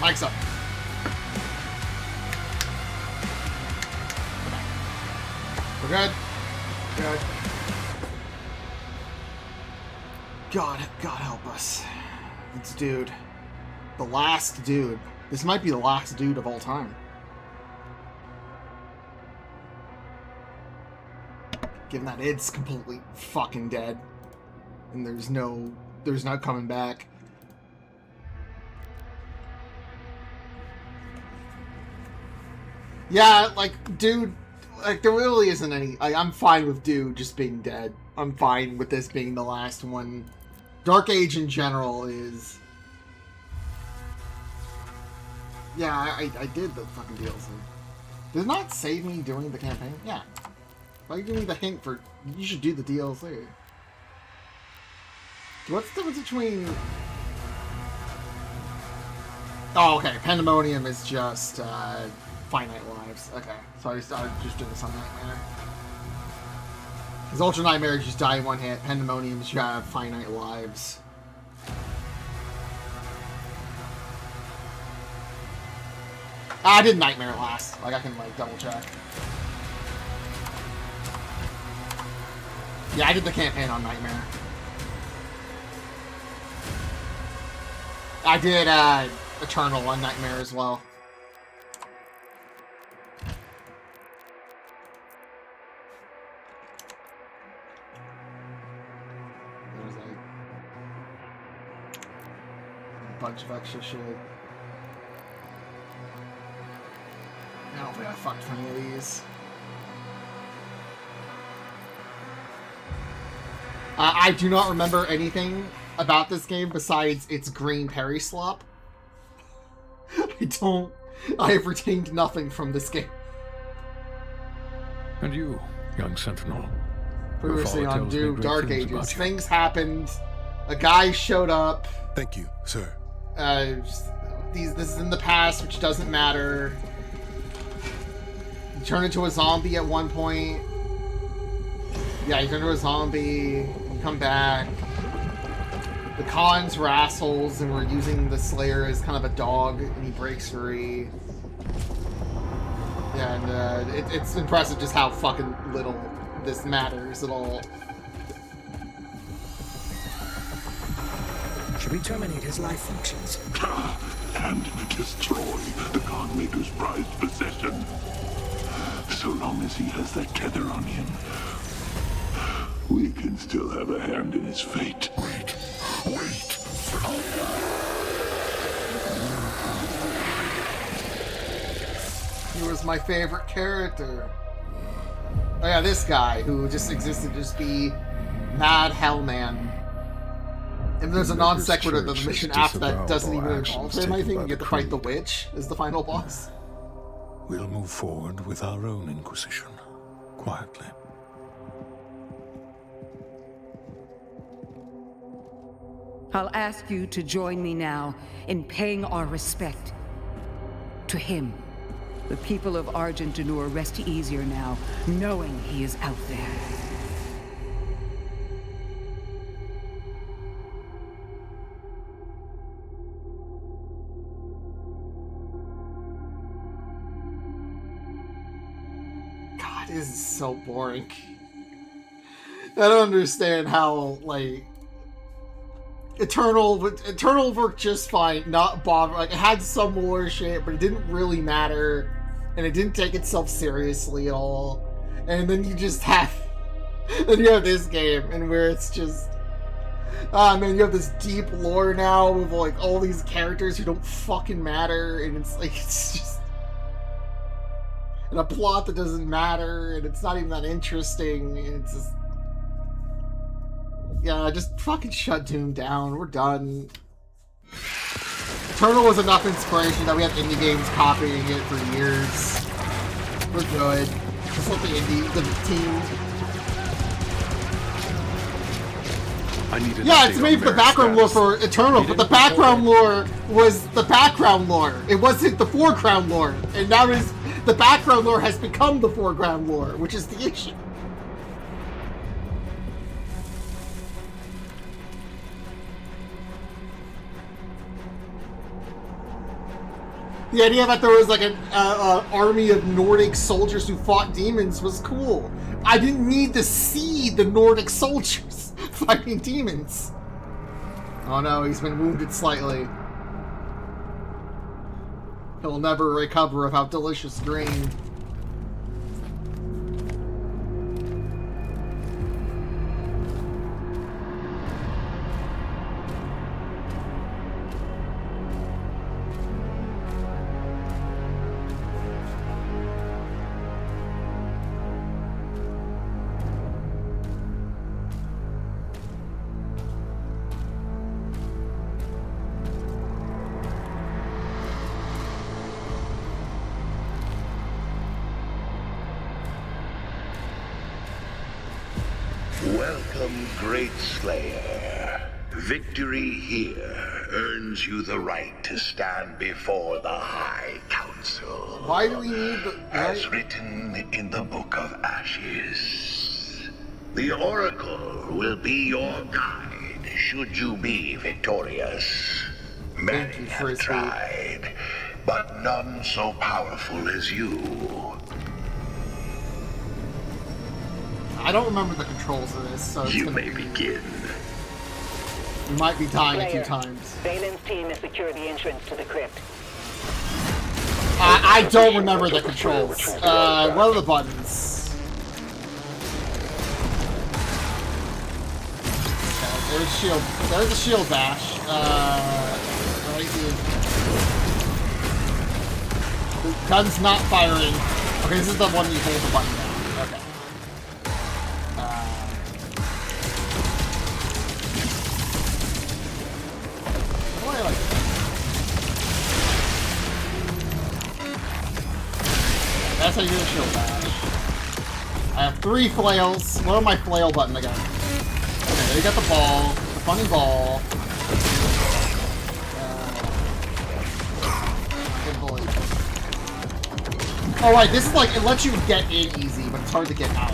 Mike's up. We're good. Good. God help us. It's dude. The last dude. This might be the last dude of all time. Given that it's completely fucking dead. And there's no coming back. Yeah, like, dude, like, there really isn't any... I'm fine with dude just being dead. I'm fine with this being the last one. Dark Age in general is... Yeah, I did the fucking DLC. Did it not save me during the campaign? Yeah. Why are you giving me the hint for... You should do the DLC. What's the difference between... Oh, okay. Pandemonium is just, finite lives. Okay. So I was just doing this on Nightmare. Because Ultra Nightmare, you just die in one hit. Pandemonium, you have finite lives. I did Nightmare last. Like, I can, like, double check. Yeah, I did the campaign on Nightmare. I did, Eternal on Nightmare as well. There's a bunch of extra shit. I don't think I fucked with any of these. I do not remember anything about this game besides its green Perry slop. I have retained nothing from this game. And you, young Sentinel. Previously on Dark Ages. Things happened. A guy showed up. Thank you, sir. This is in the past, which doesn't matter. He turned into a zombie at one point. Yeah, he turned into a zombie. You come back. The Khans were assholes and were using the Slayer as kind of a dog, and he breaks free. Yeah, and it's impressive just how fucking little this matters at all. Should we terminate his life functions? And destroy the God Maker's prized possession. So long as he has that tether on him, we can still have a hand in his fate. Wait. He was my favorite character. Oh yeah, this guy who just existed to just be Mad Hellman. And there's a non sequitur that the mission after that doesn't even involve him. I think you get to fight the witch as the final boss. We'll move forward with our own Inquisition, quietly. I'll ask you to join me now in paying our respect to him. The people of Argent Denur rest easier now, knowing he is out there. God, this is so boring. I don't understand how, like... Eternal worked just fine, not bother. Like, it had some lore shit, but it didn't really matter. And it didn't take itself seriously at all. And then you just have... Then you have this game, and where it's just... man, you have this deep lore now with, like, all these characters who don't fucking matter, and it's, like, it's just... And a plot that doesn't matter, and it's not even that interesting, and it's just... Yeah, just fucking shut Doom down. We're done. Eternal was enough inspiration that we had indie games copying it for years. We're good. Just let the team. It's made for the background lore for Eternal, but the background lore was the background lore. It wasn't the foreground lore. And now the background lore has become the foreground lore, which is the issue. The idea that there was like an army of Nordic soldiers who fought demons was cool. I didn't need to see the Nordic soldiers fighting demons. Oh no, he's been wounded slightly. He'll never recover without delicious grain. Welcome, Great Slayer. Victory here earns you the right to stand before the High Council. Why do we need the... As written in the Book of Ashes. The Oracle will be your guide should you be victorious. Many have tried, but none so powerful as you. I don't remember the controls of this, so it's You gonna may begin. You might be dying a few Slayer, times. Valen's team has secured the entrance to the crypt. I don't remember the controls. What are the buttons? Okay, there's shield. There's a shield bash. Right here. The gun's not firing. Okay, this is the one you hold the button down. Okay. What do I like? That's how you do a shield bash. I have 3 flails. What are my flail button again? Okay, there you got the ball. The funny ball. Good bullet. Oh right, this is like, it lets you get in easy, but it's hard to get out.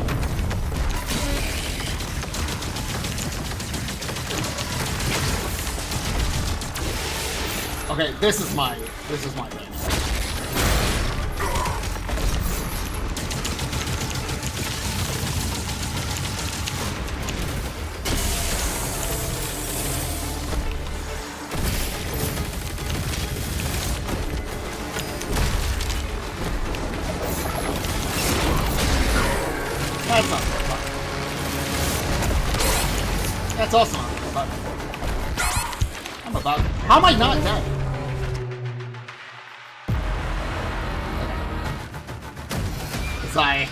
Okay, this is my thing. That's not good. That's also not good. I'm about. How am I not dead? As I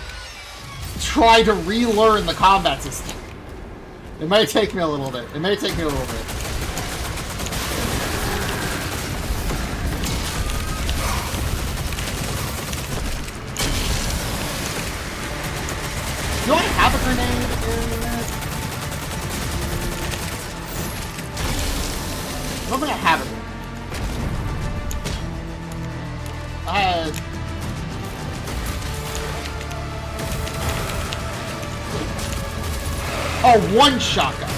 try to relearn the combat system. It may take me a little bit. It may take me a little bit. Do I have a grenade in it? I don't think I have it. Oh, 1 shotgun.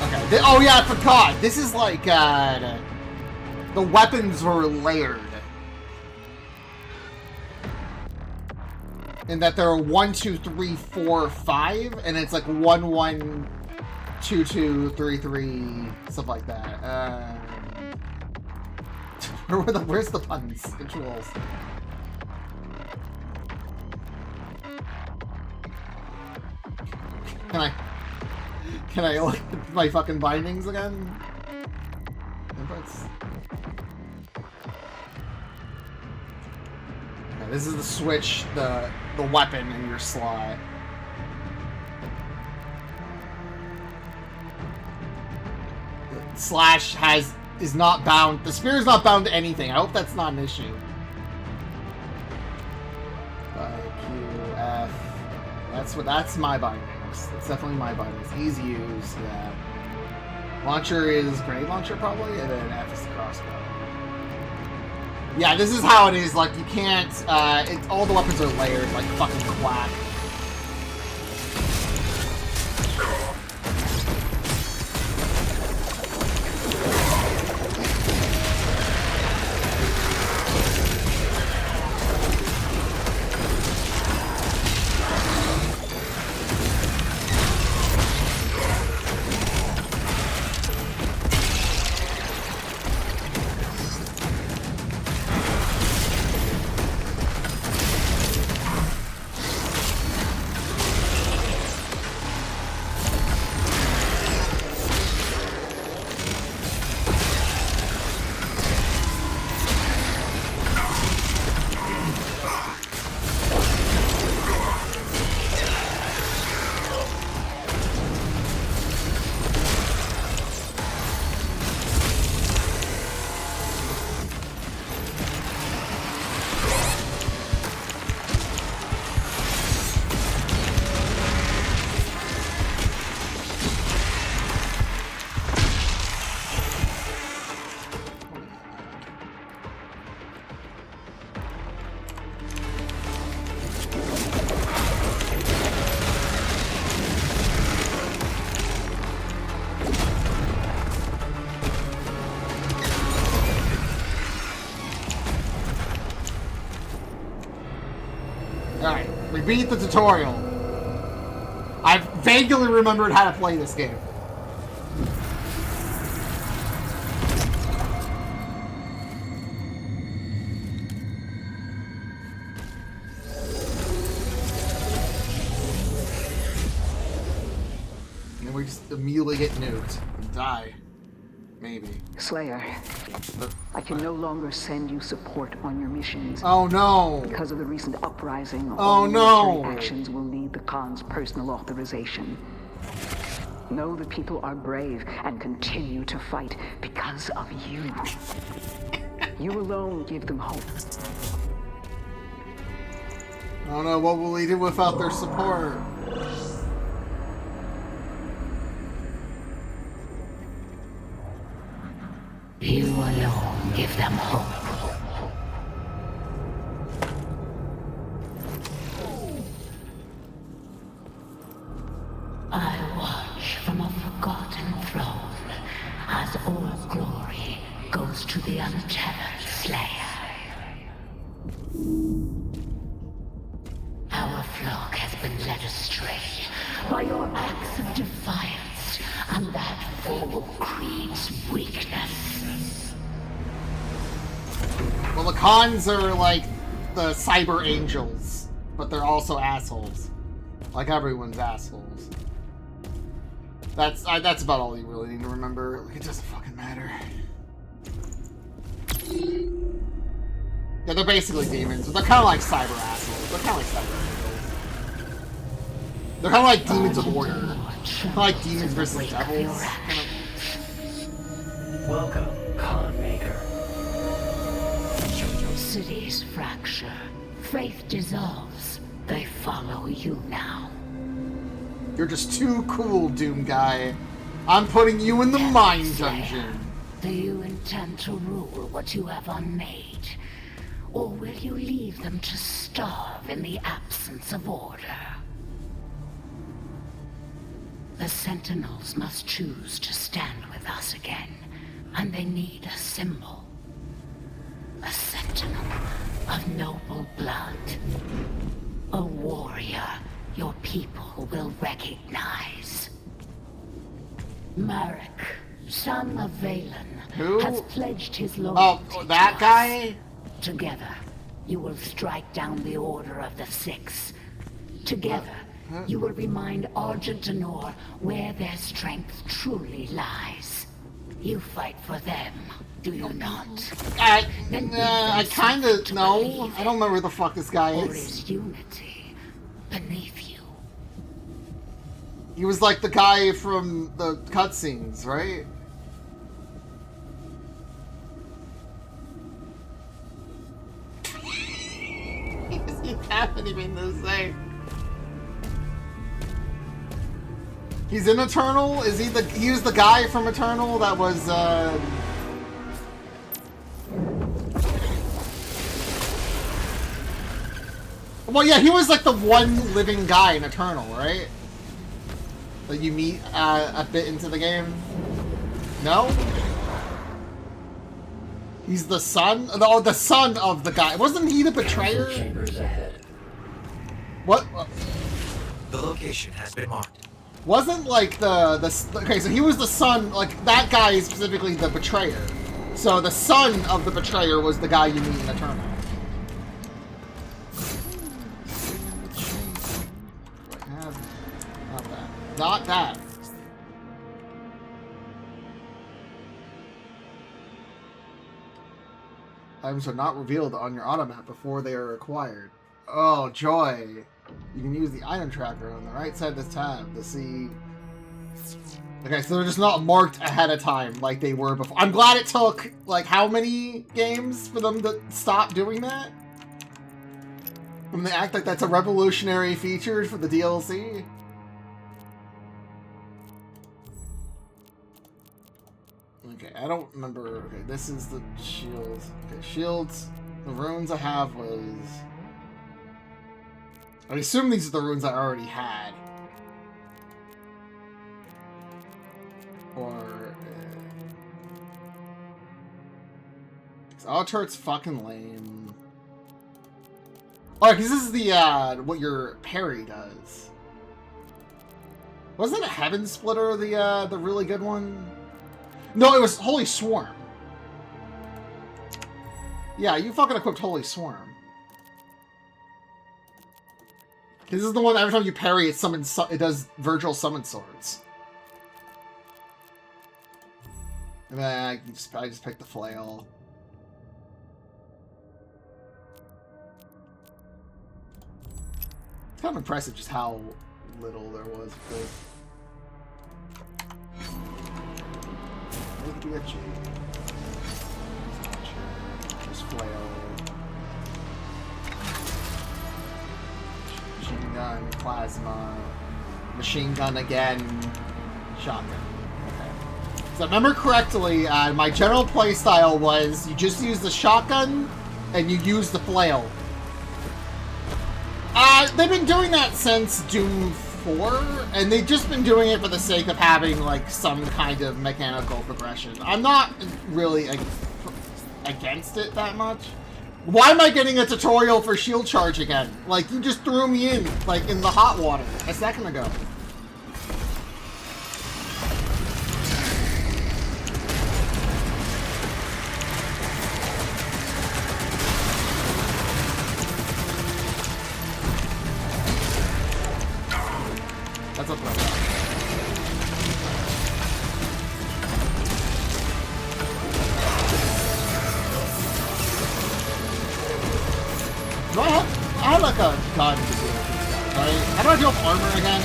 Okay. Oh yeah, I forgot. This is like the weapons were layered. In that there are 1, 2, 3, 4, 5, and it's like 1, 1, 2, 2, 3, 3, stuff like that. Where's the buttons? Controls. Can I look at my fucking bindings again? Inputs. Okay, this is the switch, the weapon in your slot. The slash is not bound. The spear is not bound to anything. I hope that's not an issue. Q, F. That's my bindings. It's definitely my bindings. Easy use, yeah. Launcher is grenade launcher probably, and then F is the crossbow. Yeah, this is how it is. Like you can't. All the weapons are layered like fucking quack. Alright, we beat the tutorial. I vaguely remembered how to play this game. And we just immediately get nuked and die. Maybe. Slayer, I can no longer send you support on your missions. Oh no! Because of the recent uprising, Oh all no! military actions will need the Khan's personal authorization. Know the people are brave and continue to fight because of you. You alone give them hope. I don't know, what will we do without their support? You alone give them hope. I watch from a forgotten throne as all glory goes to the untethered Slayer. Our flock has been led astray by your acts of defiance and that foul creed's weakness. Well, the Khans are like the cyber angels, but they're also assholes. Like everyone's assholes. That's about all you really need to remember. It doesn't fucking matter. Yeah, they're basically demons, but they're kind of like cyber assholes. They're kind of like cyber angels. They're kind of like demons of order. Kind of like demons versus devils. Welcome, Khan Maker. Cities fracture. Faith dissolves. They follow you now. You're just too cool, Doom Guy. I'm putting you in the mine dungeon. Do you intend to rule what you have unmade? Or will you leave them to starve in the absence of order? The Sentinels must choose to stand with us again, and they need a symbol. A sentinel of noble blood. A warrior your people will recognize. Marek, son of Valen, Who? has pledged his loyalty Oh, that to guy? us. Together, you will strike down the Order of the Six. Together, you will remind Argent Anor where their strength truly lies. You fight for them, do you not? I Then kinda know. I don't remember who the fuck this guy Or is. is unity beneath you? He was like the guy from the cutscenes, right? He have anything to say. He's in Eternal? Is he he was the guy from Eternal that was well, yeah, he was like the one living guy in Eternal, right? That you meet a bit into the game? No? He's the son? Oh, the son of the guy. Wasn't he the betrayer? Chambers ahead. What? The location has been marked. Wasn't like okay, so he was the son, like that guy is specifically the betrayer. So the son of the betrayer was the guy you meet in Eternal. Not that. Not that. Items are not revealed on your automap before they are acquired. Oh, joy. You can use the item tracker on the right side of this tab to see... Okay, so they're just not marked ahead of time like they were before. I'm glad it took, like, how many games for them to stop doing that? When they act like that's a revolutionary feature for the DLC? Okay, I don't remember. Okay, this is the shields. Okay, shields. The runes I have was... I assume these are the runes I already had. Or... Auto turret's fucking lame. Oh, because this is the, what your parry does. Wasn't it Heaven Splitter, the really good one? No, it was Holy Swarm. Yeah, you fucking equipped Holy Swarm. This is the one every time you parry, it does Virgil summon swords. And then I just picked the flail. It's kind of impressive just how little there was of this. Maybe BFG. Just flail. Machine gun, plasma, machine gun again, shotgun. Okay. So if I remember correctly, my general playstyle was you just use the shotgun and you use the flail. They've been doing that since Doom 4, and they've just been doing it for the sake of having, like, some kind of mechanical progression. I'm not really against it that much. Why am I getting a tutorial for shield charge again? Like, you just threw me in, like, in the hot water a second ago. That's a throw. Do I have like a gun to deal with these guys, right? How do I deal with armor again?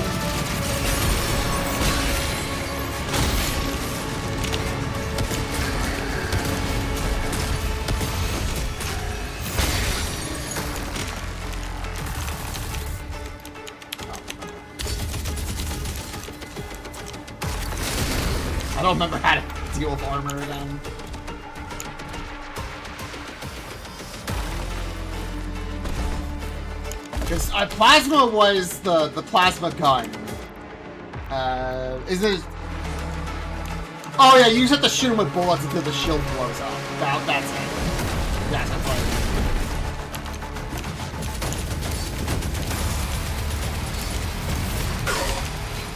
I don't remember how to deal with armor again. Because plasma was the plasma gun. Is it? Oh yeah, you just have to shoot him with bullets until the shield blows up. That's it. Yeah, that's right.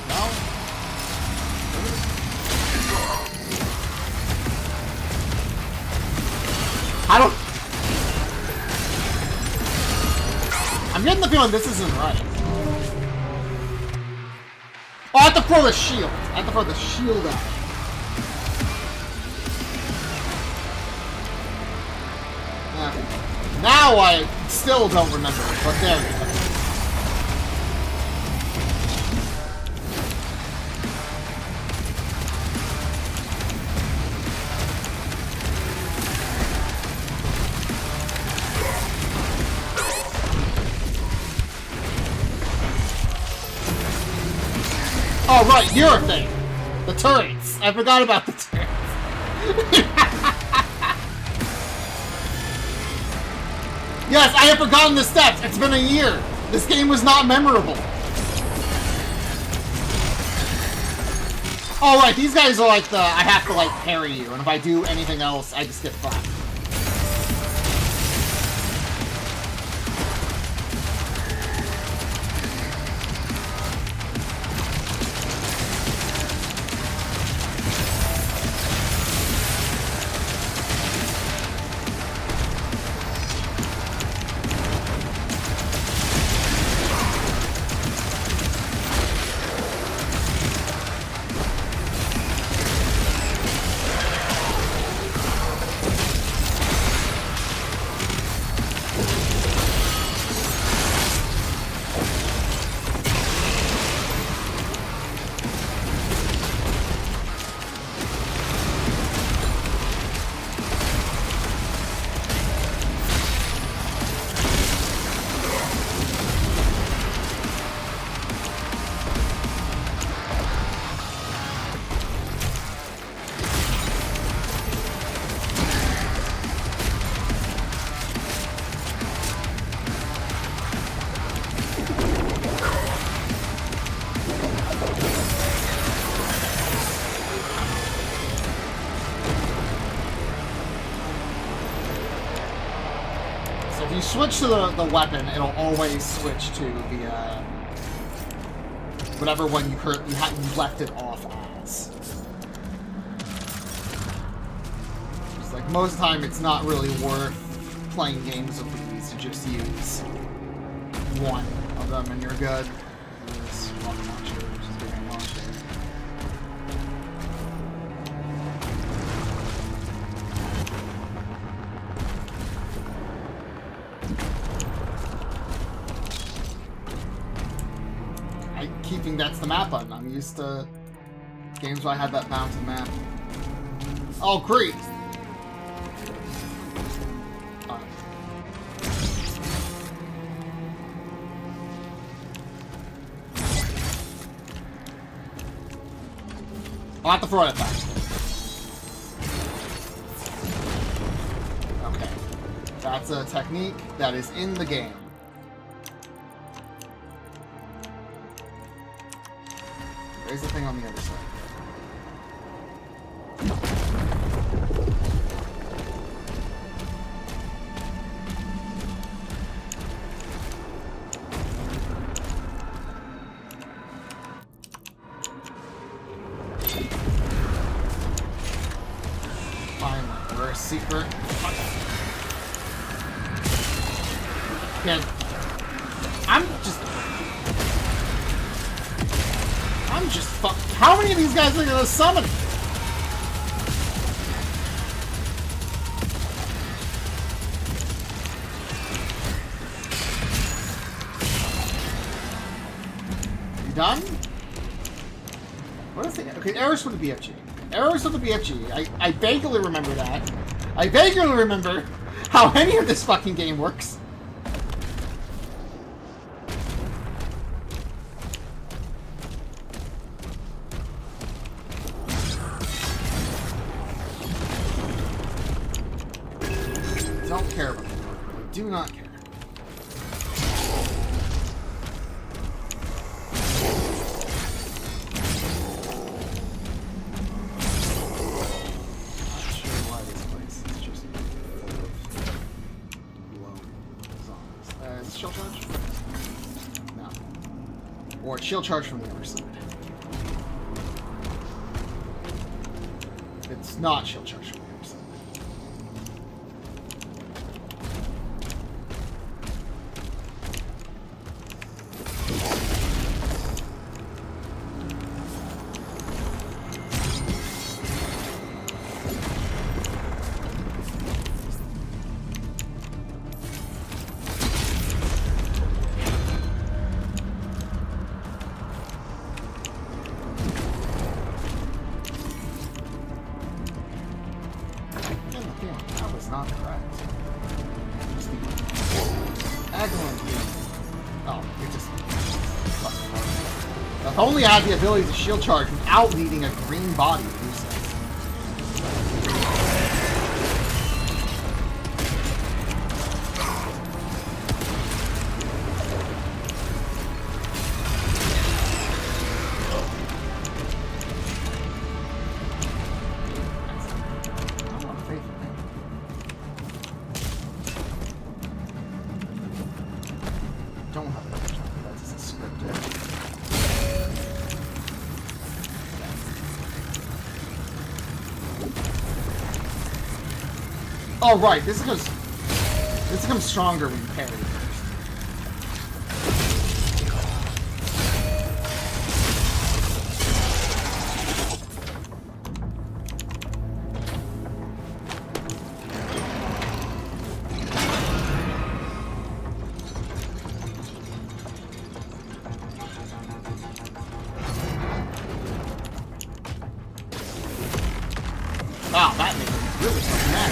No? I don't. I'm getting the feeling this isn't right. Oh, I have to throw the shield. I have to throw the shield out. Now I still don't remember it, but there we go. Oh, right, your thing. The turrets. I forgot about the turrets. Yes, I have forgotten the steps. It's been a year. This game was not memorable. Oh, right, these guys are like I have to, like, parry you, and if I do anything else, I just get fucked. switch to the weapon, it'll always switch to the whatever one you left it off as. Just like most of the time, it's not really worth playing games with these to just use one of them and you're good. This rocket launcher, which is getting launched. Keeping that's the map button. I'm used to games where I had that bound to the map. Oh, great! I'll have to throw it back. Okay. That's a technique that is in the game. There's the thing on the other side. Finally, we're a secret. Man, I'm just fuck. How many of these guys are gonna summon? You done? What is it? Okay, errors from the BFG. Errors from the BFG. I vaguely remember that. I vaguely remember how any of this fucking game works. Don't care about it. I do not care. Not sure why this place is just full of low zombies. Is it shield charge? No. Or shield charge from the other side. It's not shield charge from the other side. That was not correct. Excellent. Oh, it just... If only I had the ability to shield charge without needing a green body to do so. Don't have it. That's a script. Oh right, this becomes stronger when you parry first. Wow, that makes me really fucking mad.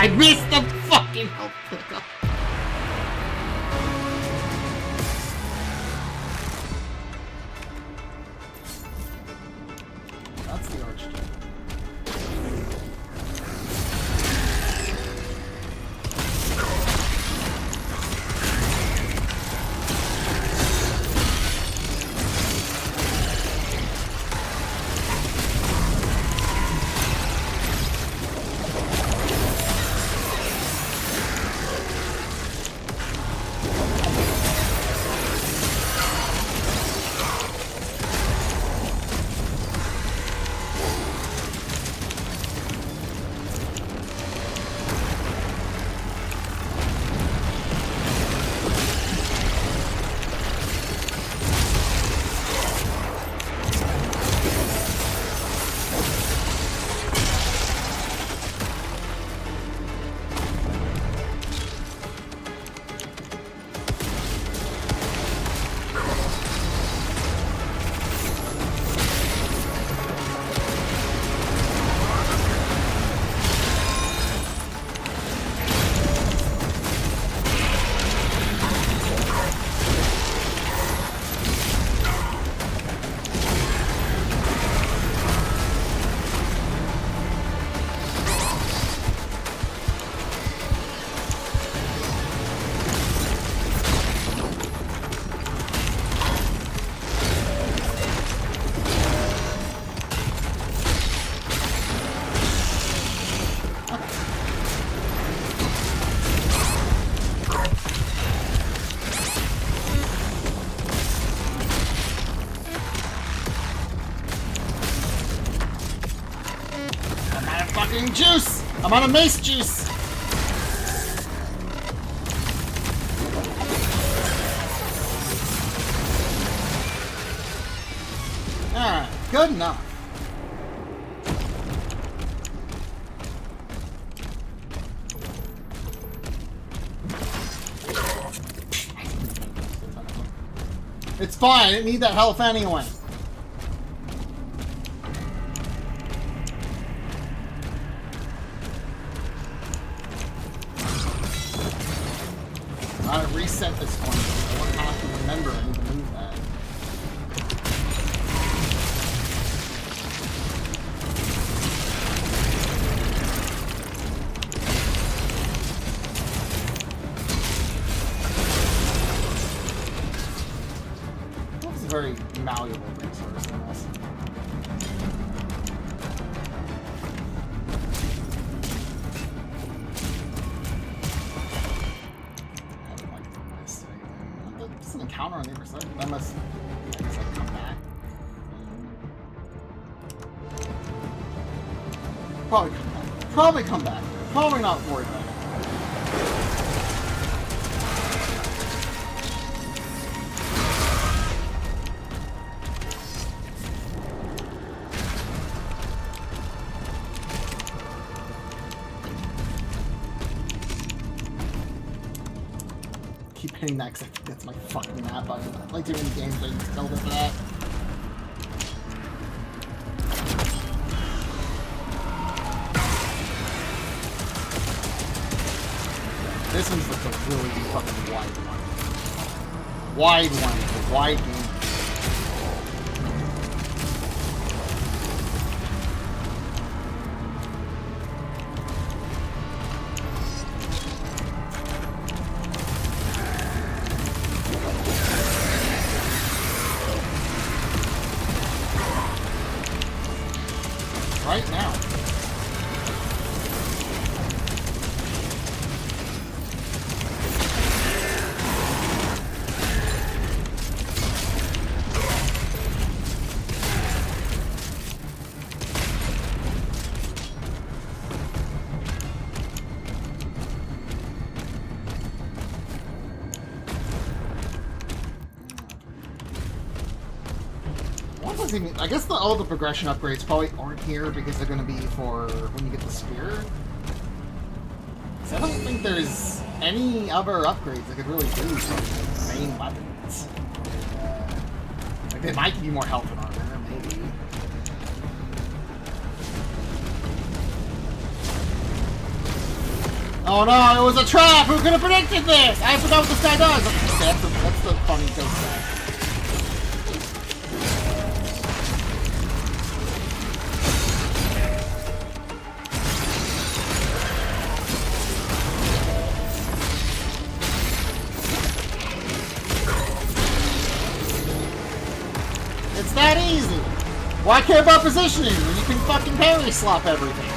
I missed the fucking health pickup. That's the archduke. Juice! I'm on a mace juice! Alright, good enough. It's fine, I didn't need that health anyway. Reset this one. I won't have to remember I need to move that. That was a very malleable resource in this. Counter on the other side. That must, I guess, like, come back. Probably come back. Probably come back. Probably not worried about it. Keep hitting that because I think that's my fucking map button. I like doing games, but you tell them for that. This one's like a really fucking wide one. Wide one. It's a wide game. Right now. I guess all the progression upgrades probably aren't here because they're going to be for when you get the spear. So I don't think there's any other upgrades that could really do for main weapons. Like they might give you more health and armor, maybe. Oh no, it was a trap! Who could have predicted this? I forgot what this guy does! Okay, that's the funny ghost guy. It's that easy! Why care about positioning when you can fucking parry slap everything?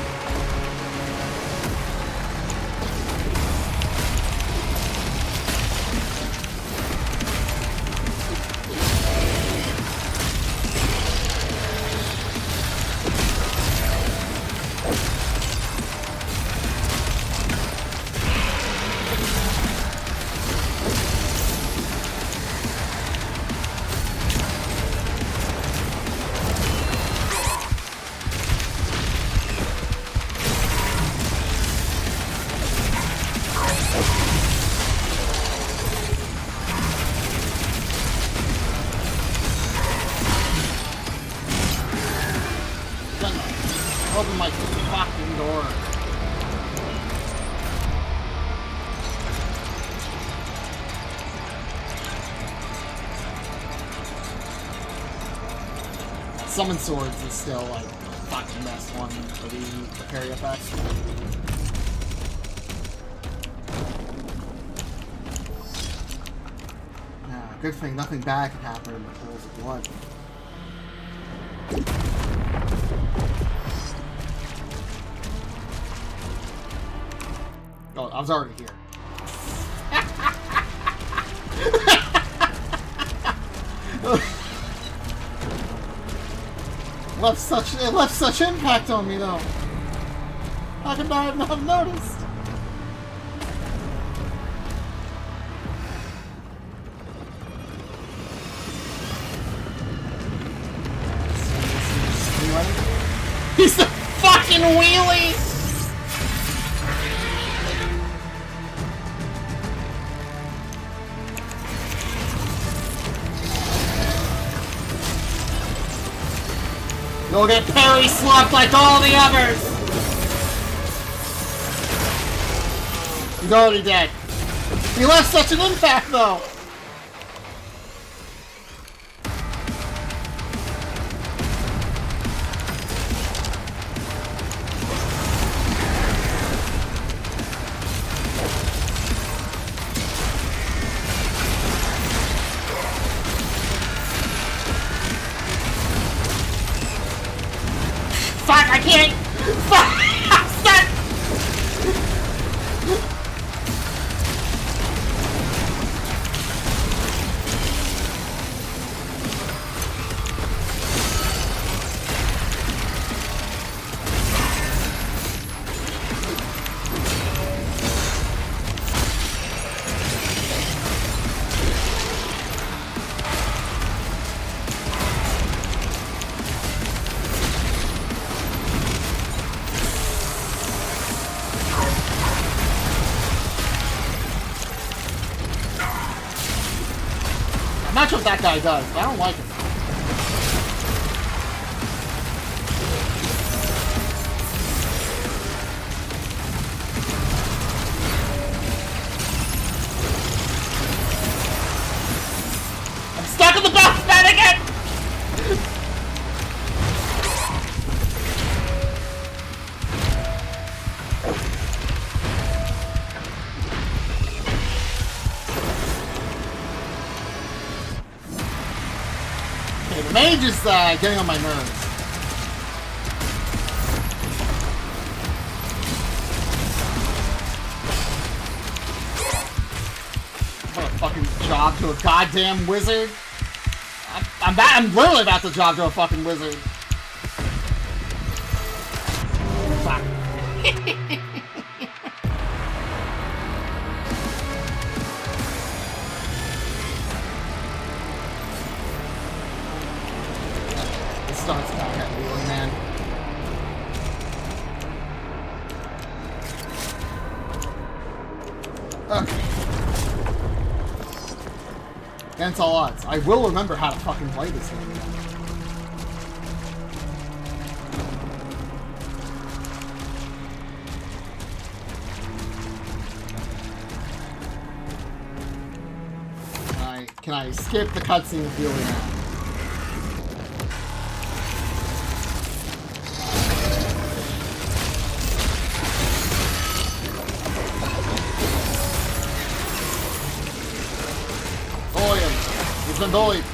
Open my fucking door. Summon Swords is still like the fucking best one for the parry effect. Good thing nothing bad can happen in the pools of blood. Oh, I was already here. It left such impact on me though. How could I not have noticed? He's the fucking wheelie! You'll get parry slapped like all the others! He's already dead. He left such an impact though! Fuck, I can't! Fuck! Stop! I'm not sure what that guy does, but I don't like him. I'm stuck in the box man again! The mage is getting on my nerves. What a fucking job to a goddamn wizard. I'm literally about to job to a fucking wizard. Fuck. Starts back at wheeling, man. Okay. Against all odds. I will remember how to fucking play this game again. Can I skip the cutscene of doing that? Bully him. He's been bullied.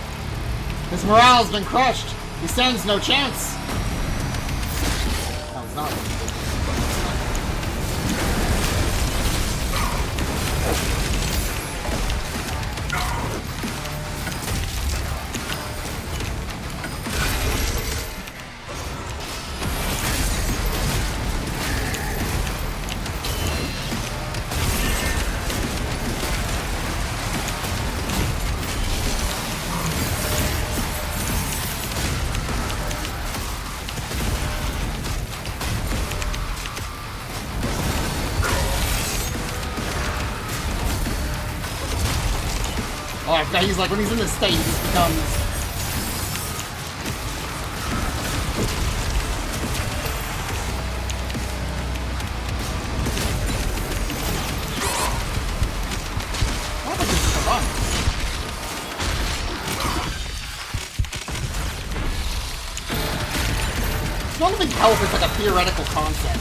His morale has been crushed. He stands no chance. No, it's not. Oh, he's like, when he's in this state, he just becomes... I don't think this is a run. I don't think health is like a theoretical concept.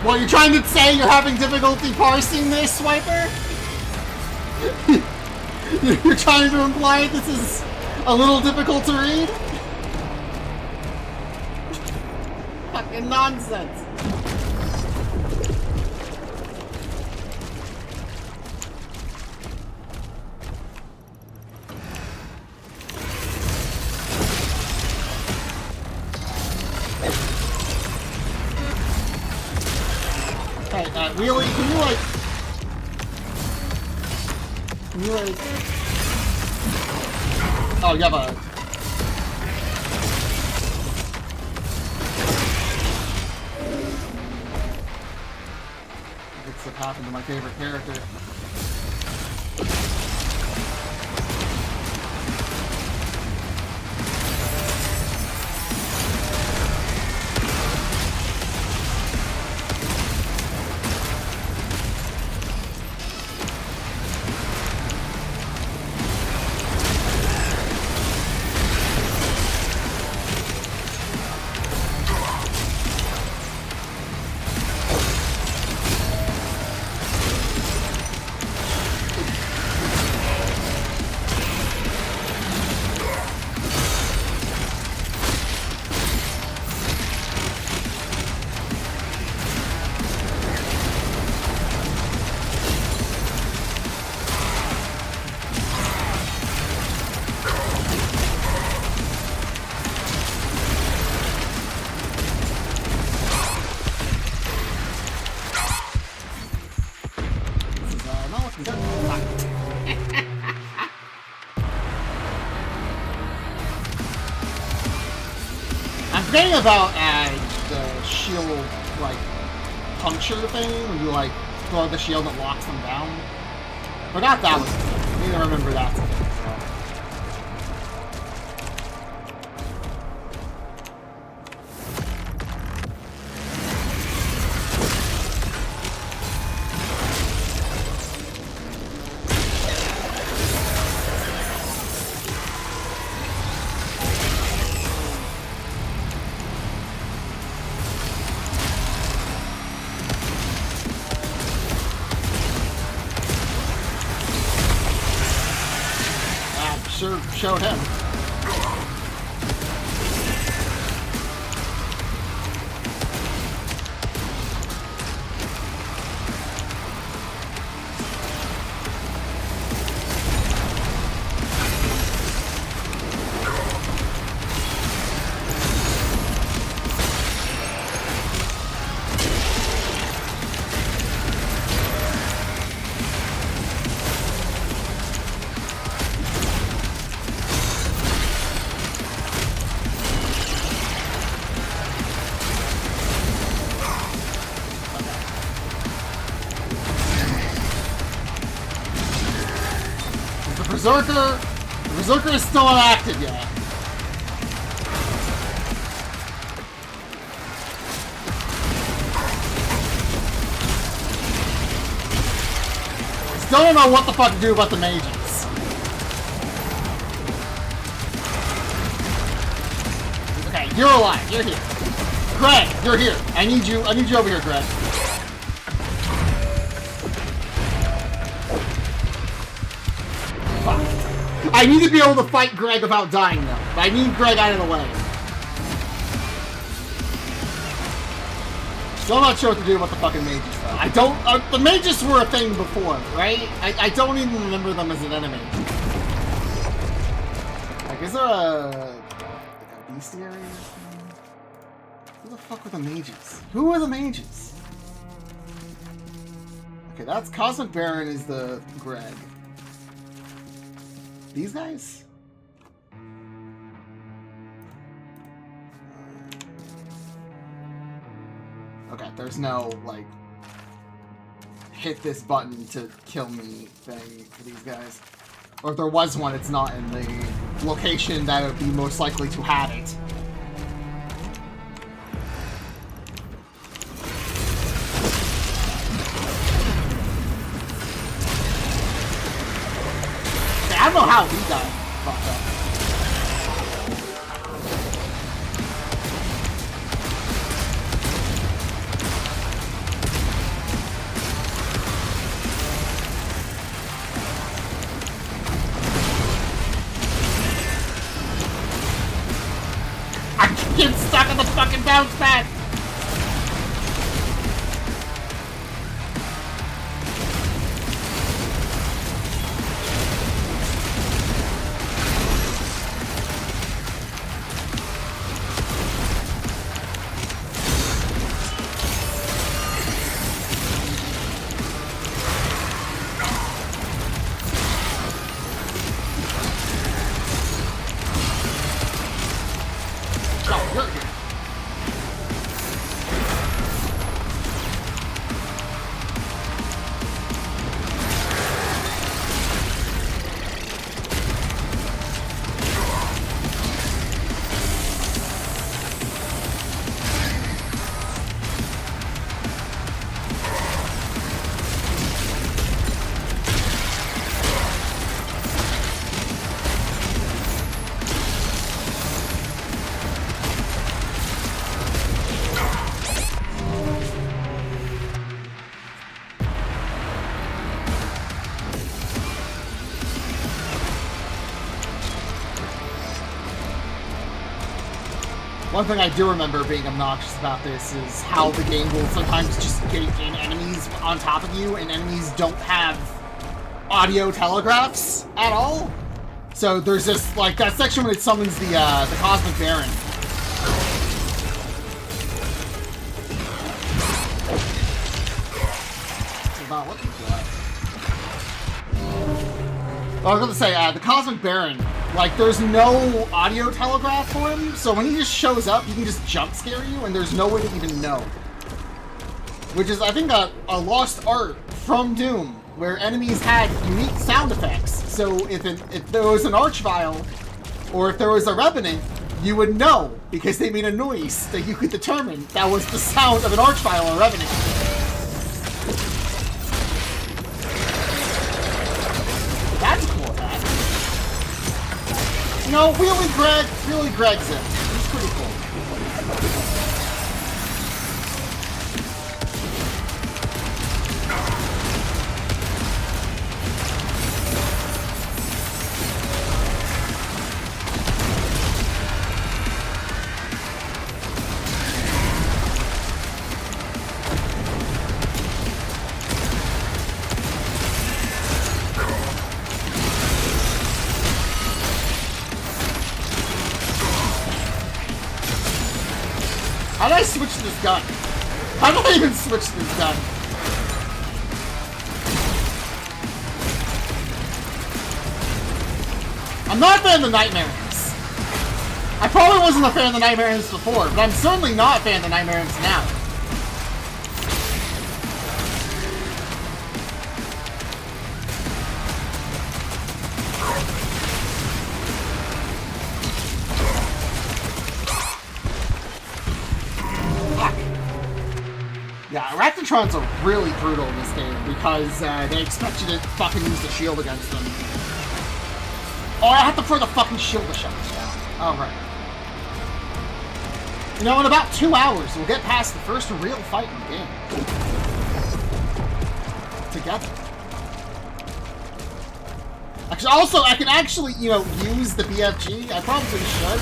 Well, you're trying to say you're having difficulty parsing this, Swiper? You're trying to imply this is a little difficult to read? Fucking nonsense. Really? Can you like... Oh, you have a... What's what happened to my favorite character? I'm forgetting about the shield, like, puncture thing, where you, like, throw the shield that locks them down. Forgot that was... I need to remember that. So. Sure showed him. Berserker. The Berserker is still not active yet. Still don't know what the fuck to do about the mages. Okay, you're alive. You're here. Greg, you're here. I need you over here, Greg. Fuck. I need to be able to fight Greg without dying, though. But I need Greg out of the way. Still not sure what to do about the fucking mages, though. I don't... the mages were a thing before, right? I don't even remember them as an enemy. Like, is there a bestiary or something? Who the fuck were the mages? Who are the mages? Okay, that's Cosmic Baron is the Greg. These guys? Okay, there's no, like, hit this button to kill me thing for these guys. Or if there was one, it's not in the location that would be most likely to have it. Okay, I don't know how he got fucked up. Get stuck on the fucking bounce pad! One thing I do remember being obnoxious about this is how the game will sometimes just gate in enemies on top of you, and enemies don't have audio telegraphs at all. So there's this, like, that section when it summons the Cosmic Baron. What is that? I was going to say, the Cosmic Baron, like, there's no audio telegraph for him, so when he just shows up, he can just jump scare you, and there's no way to even know. Which is, I think, a lost art from Doom, where enemies had unique sound effects. So if there was an Archvile, or if there was a Revenant, you would know, because they made a noise that you could determine that was the sound of an Archvile or Revenant. That's cool, that. You know, really Greg's it. He's pretty cool. How did I switch this gun? How did I even switch this gun? I'm not a fan of the Nightmare Imps. I probably wasn't a fan of the Nightmare Imps before, but I'm certainly not a fan of the Nightmare Imps now. Yeah, Arachnotrons are really brutal in this game because they expect you to fucking use the shield against them. Oh, I have to throw the fucking shield to shut this down. Alright. You know, in about 2 hours, we'll get past the first real fight in the game. Together. Actually, also, I can actually, you know, use the BFG. I probably should.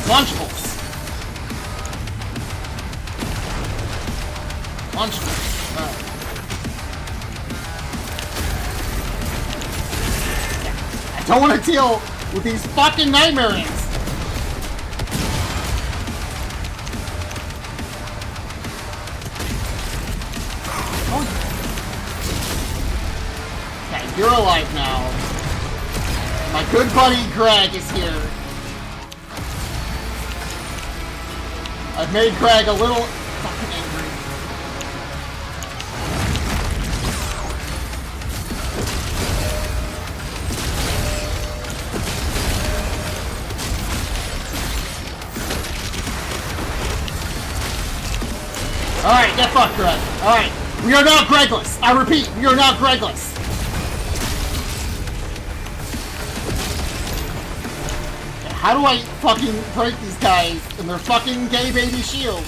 Lunchables! Lunchables. Alright. I don't want to deal with these fucking nightmare ants! Oh. Okay, you're alive now. My good buddy Greg is here. I've made Greg a little fucking angry. Alright, get fucked, Greg. Alright, we are now Gregless. I repeat, we are now Gregless. How do I fucking break these guys in their fucking gay baby shield?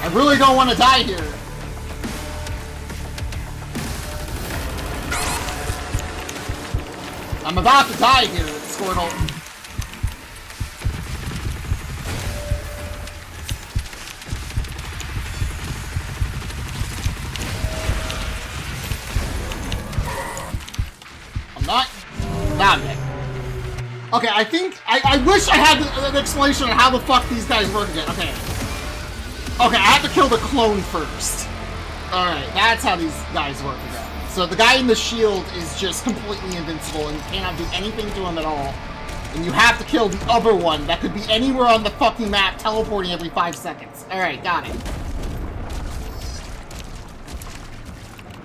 I really don't want to die here. I'm about to die here, Squirtle. Okay, I think I wish I had an explanation on how the fuck these guys work again. Okay. Okay, I have to kill the clone first. Alright, that's how these guys work again. So the guy in the shield is just completely invincible and you cannot do anything to him at all. And you have to kill the other one that could be anywhere on the fucking map, teleporting every 5 seconds. Alright, got it.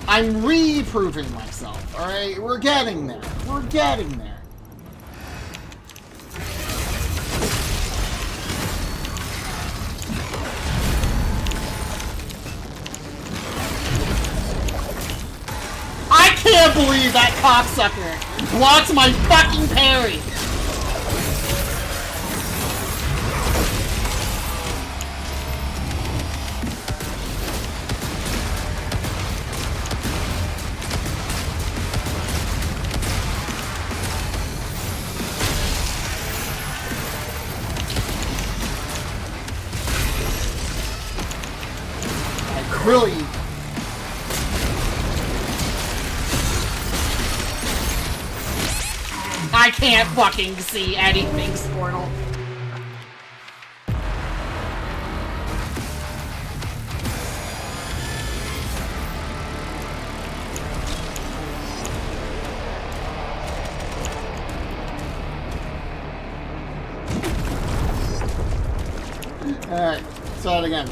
I'm re-proving myself, alright? We're getting there. We're getting there. I can't believe that cocksucker blocks my fucking parry! Really? I can't fucking see anything, Squirtle. Alright, let's try it again.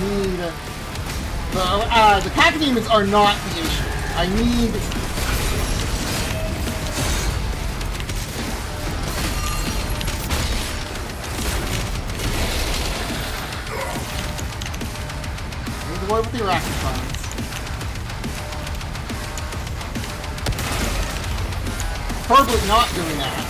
need... The cacodemons are not the issue. I need... What with the arachnotrons? Probably not doing that.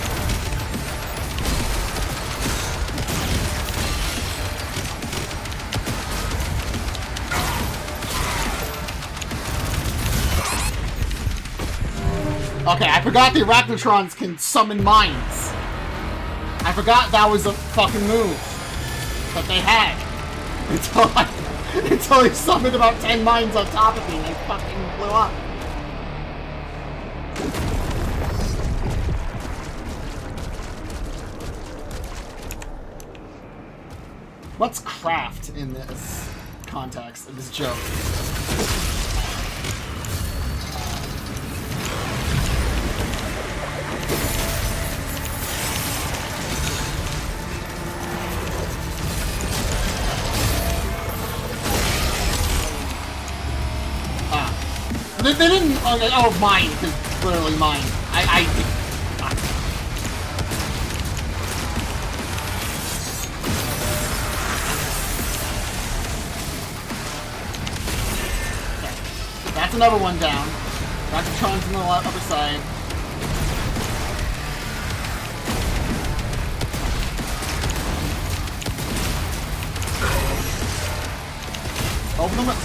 Okay, I forgot the arachnotrons can summon mines. I forgot that was a fucking move that they had. Until he summoned about 10 mines on top of me and they fucking blew up. What's craft in this context, in this joke? They didn't. Oh, mine. Because literally mine. Okay. That's another one down. Ratchetron's on the other side.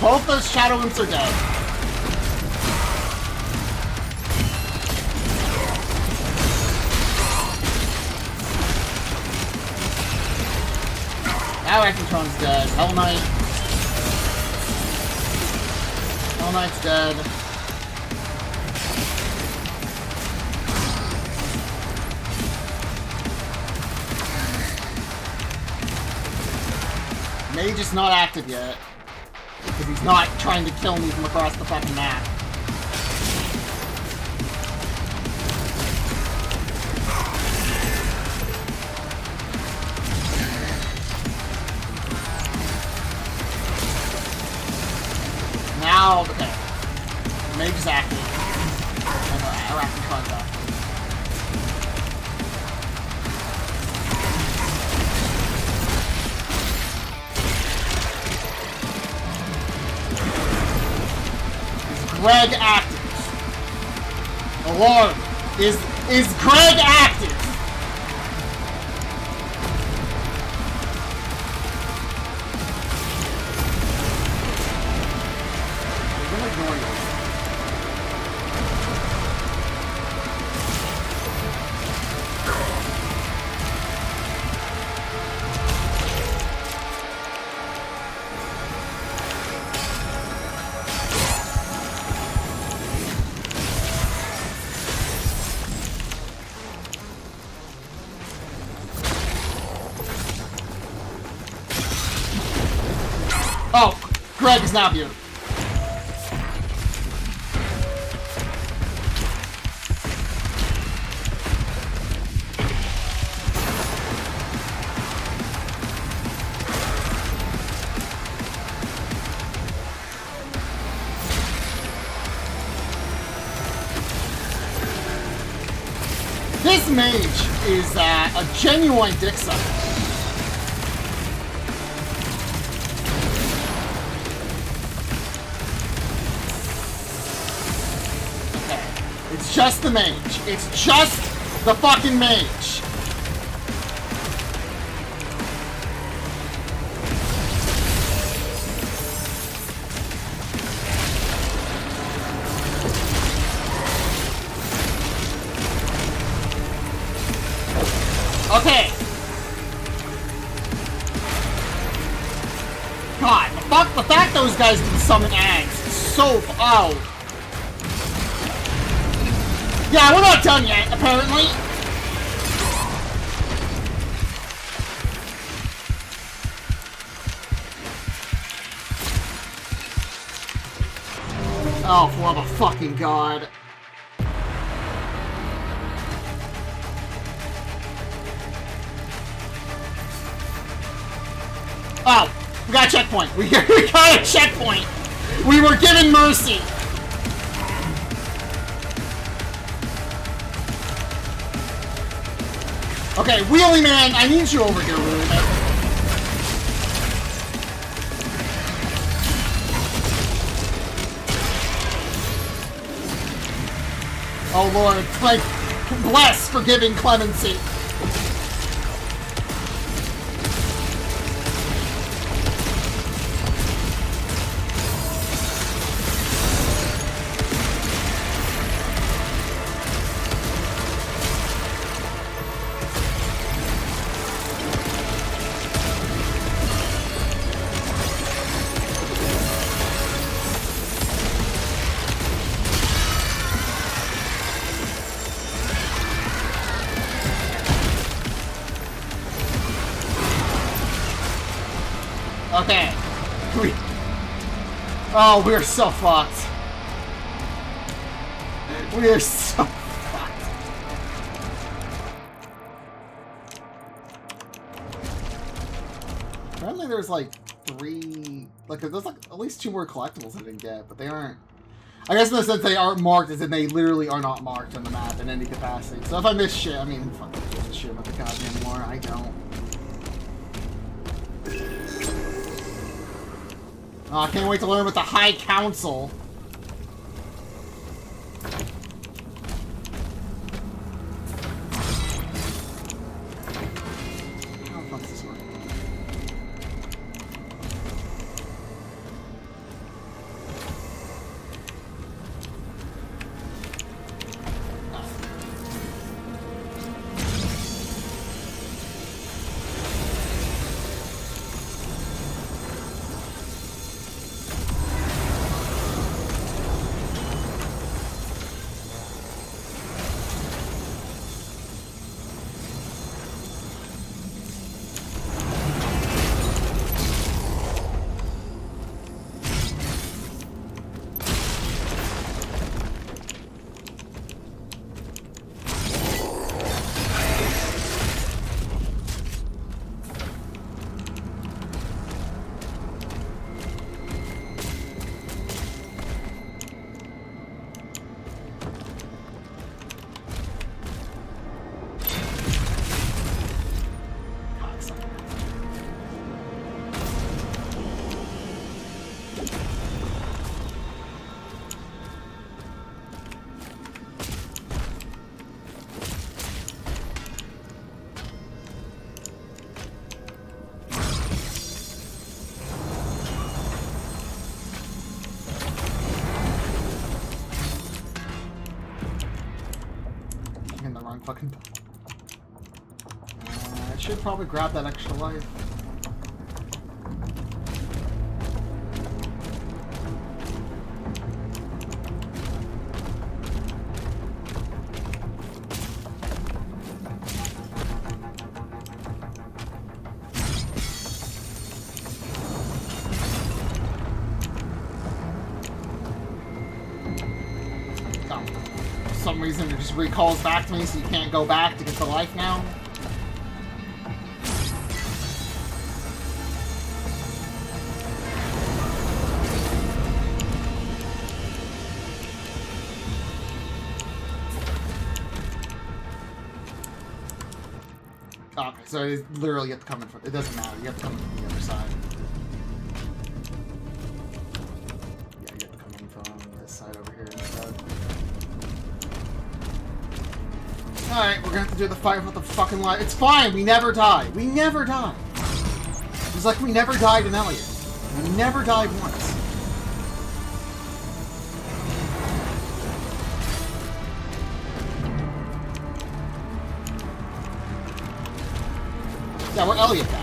Both those Shadow Imps are dead. Now Ratchetron's dead. Hell Knight. Hell Knight's dead. Mage is not active yet. Because he's not trying to kill me from across the fucking map. Now, okay. Mage is active. And Arachnotron's active. Greg active? Alarm. Is Greg active? I'm gonna ignore you. Oh, Greg is now here. This mage is a genuine dick sucker. It's just the mage. It's just the fucking mage. Okay. God, the fact those guys can summon ags is so... Oh. Yeah, we're not done yet, apparently. Oh, for the fucking god. Oh, We got a checkpoint. We got a checkpoint. We were given mercy. Okay, Wheelie Man, I need you over here, Wheelie Man. Oh Lord, like, bless forgiving clemency. Okay. Oh, we're so fucked. We are so fucked. Apparently there's like 3... Like, there's like at least 2 more collectibles I didn't get, but they aren't... I guess in the sense they aren't marked as in they literally are not marked on the map in any capacity. So if I miss shit, I mean, fuck, I give a shit about the goddamn lore. I don't. Oh, I can't wait to learn with the High Council. How the fuck does this work? Fucking. I should probably grab that extra life. For some reason it just recalls back to me, so you can't go back to get the life now. Okay, so it literally you have to come in from, it doesn't matter, you have to come in from the other side. Yeah, you have to come in from this side over here instead. Alright, we're gonna have to do the fight with the fucking life. It's fine, we never die. We never die. It's like we never died in Elliot. We never died once. Yeah, we're Elliot back.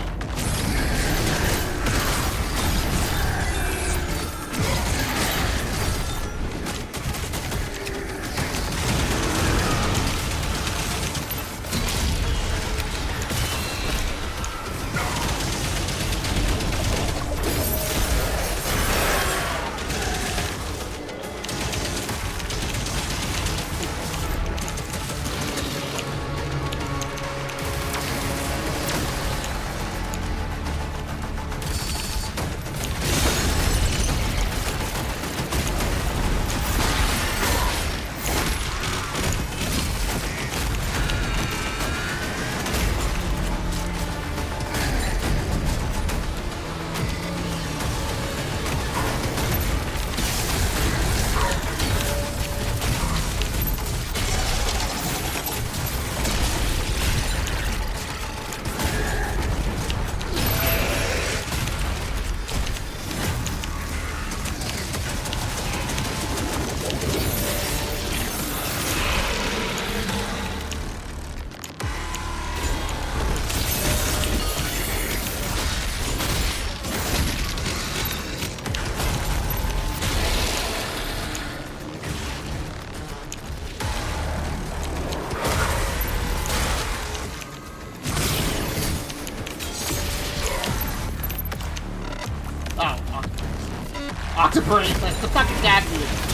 Octobrain, that's the fucking caffeine.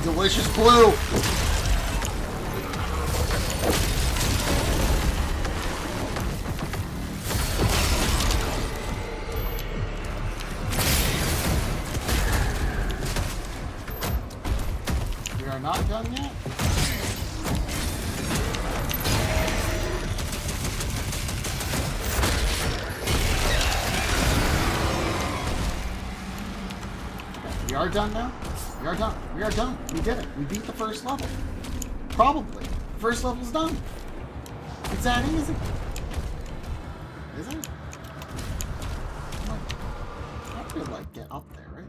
Delicious blue. We are not done yet. We are done now. We are done. We are done. We did it. We beat the first level. Probably. First level's done. It's that easy. Is it? I feel like get up there, right?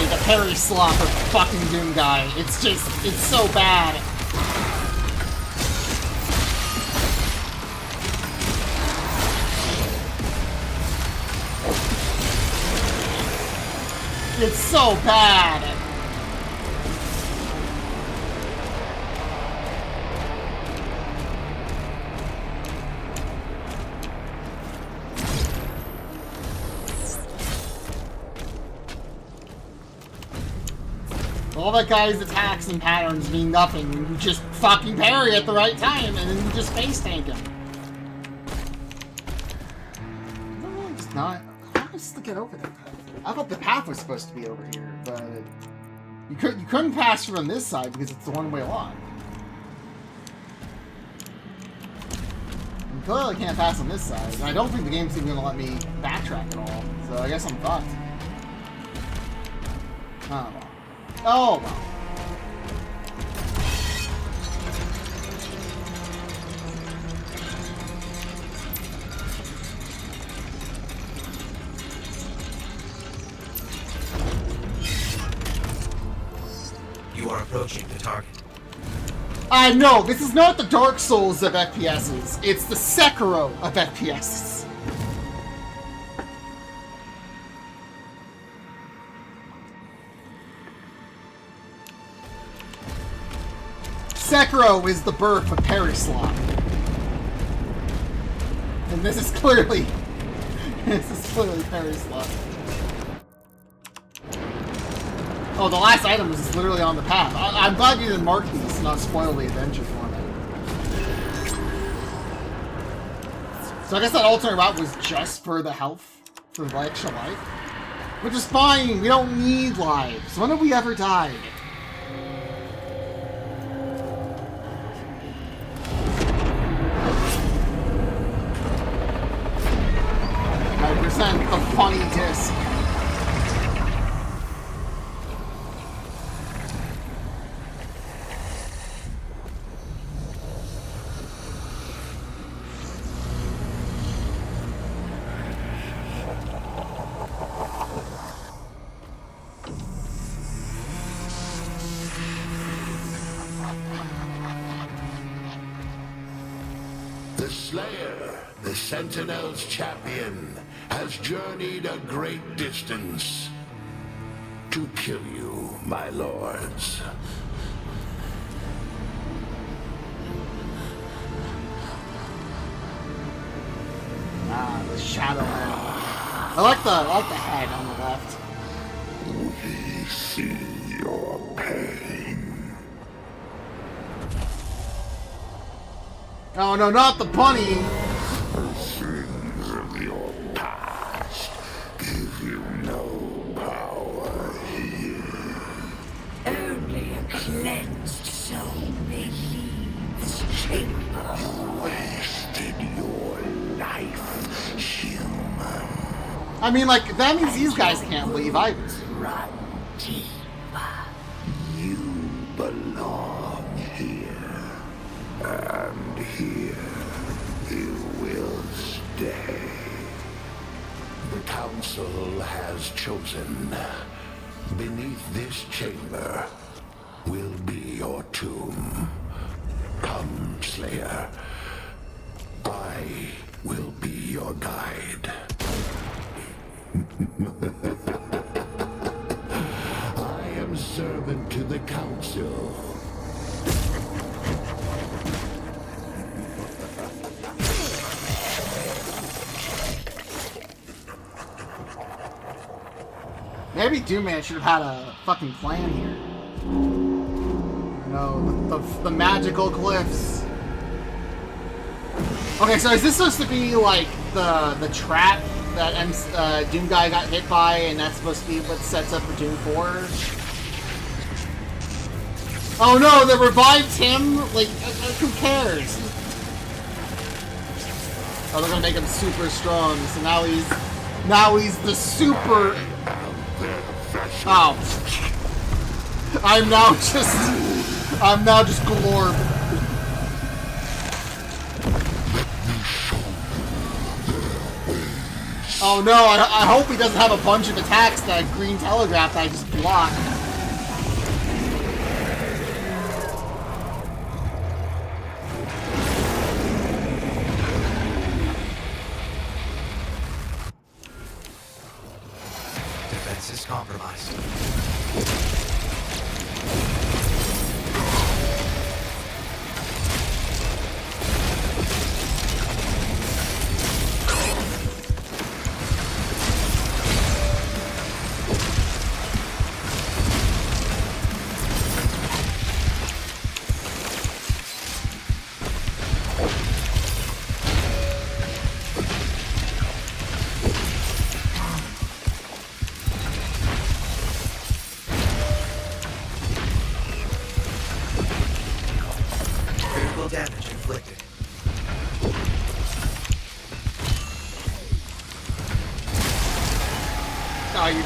The parry slot of fucking Doom Guy. It's just, it's so bad. It's so bad. All that guy's attacks and patterns mean nothing when you just fucking parry at the right time and then you just face tank him. No, it's not. How am I supposed to get over there? I thought the path was supposed to be over here, but you couldn't pass from this side because it's the one-way lock. You clearly can't pass on this side, and I don't think the game's even gonna let me backtrack at all. So I guess I'm fucked. Oh well. Oh, well. You are approaching the target. No, this is not the Dark Souls of FPSs. It's the Sekiro of FPSs. Sekiro is the birth of parry slot. And this is clearly parry slot. Oh, the last item is literally on the path. I'm glad you didn't mark these to not spoil the adventure for me. So I guess that alternate route was just for the health, for the extra life. Which is fine, we don't need lives. When have we ever died? I present the funny disc. The Slayer, the Sentinel's champion, has journeyed a great distance to kill you, my lords. The Shadow Man. I like the head on the left. We see your pain. Oh no, not the bunny! The sins of your past give you no power here. Only a cleansed soul may leave this chamber. You wasted your life, human. I mean, like, that means these guys can't leave either. Run deeper. You belong here. And here you will stay. The Council has chosen. Beneath this chamber will be your tomb. Come, Slayer. I will be your guide. I am servant to the Council. Maybe Doomman should have had a fucking plan here. No, the magical glyphs. Okay, so is this supposed to be like the trap that Doom guy got hit by, and that's supposed to be what sets up for Doom 4? Oh no, they revived him? Like, who cares? Oh, they're gonna make him super strong, so now he's the super... Oh. I'm now just Glorb. Oh no, I hope he doesn't have a bunch of attacks that green telegraph that I just blocked. Defense is compromised. Damage inflicted. Oh, you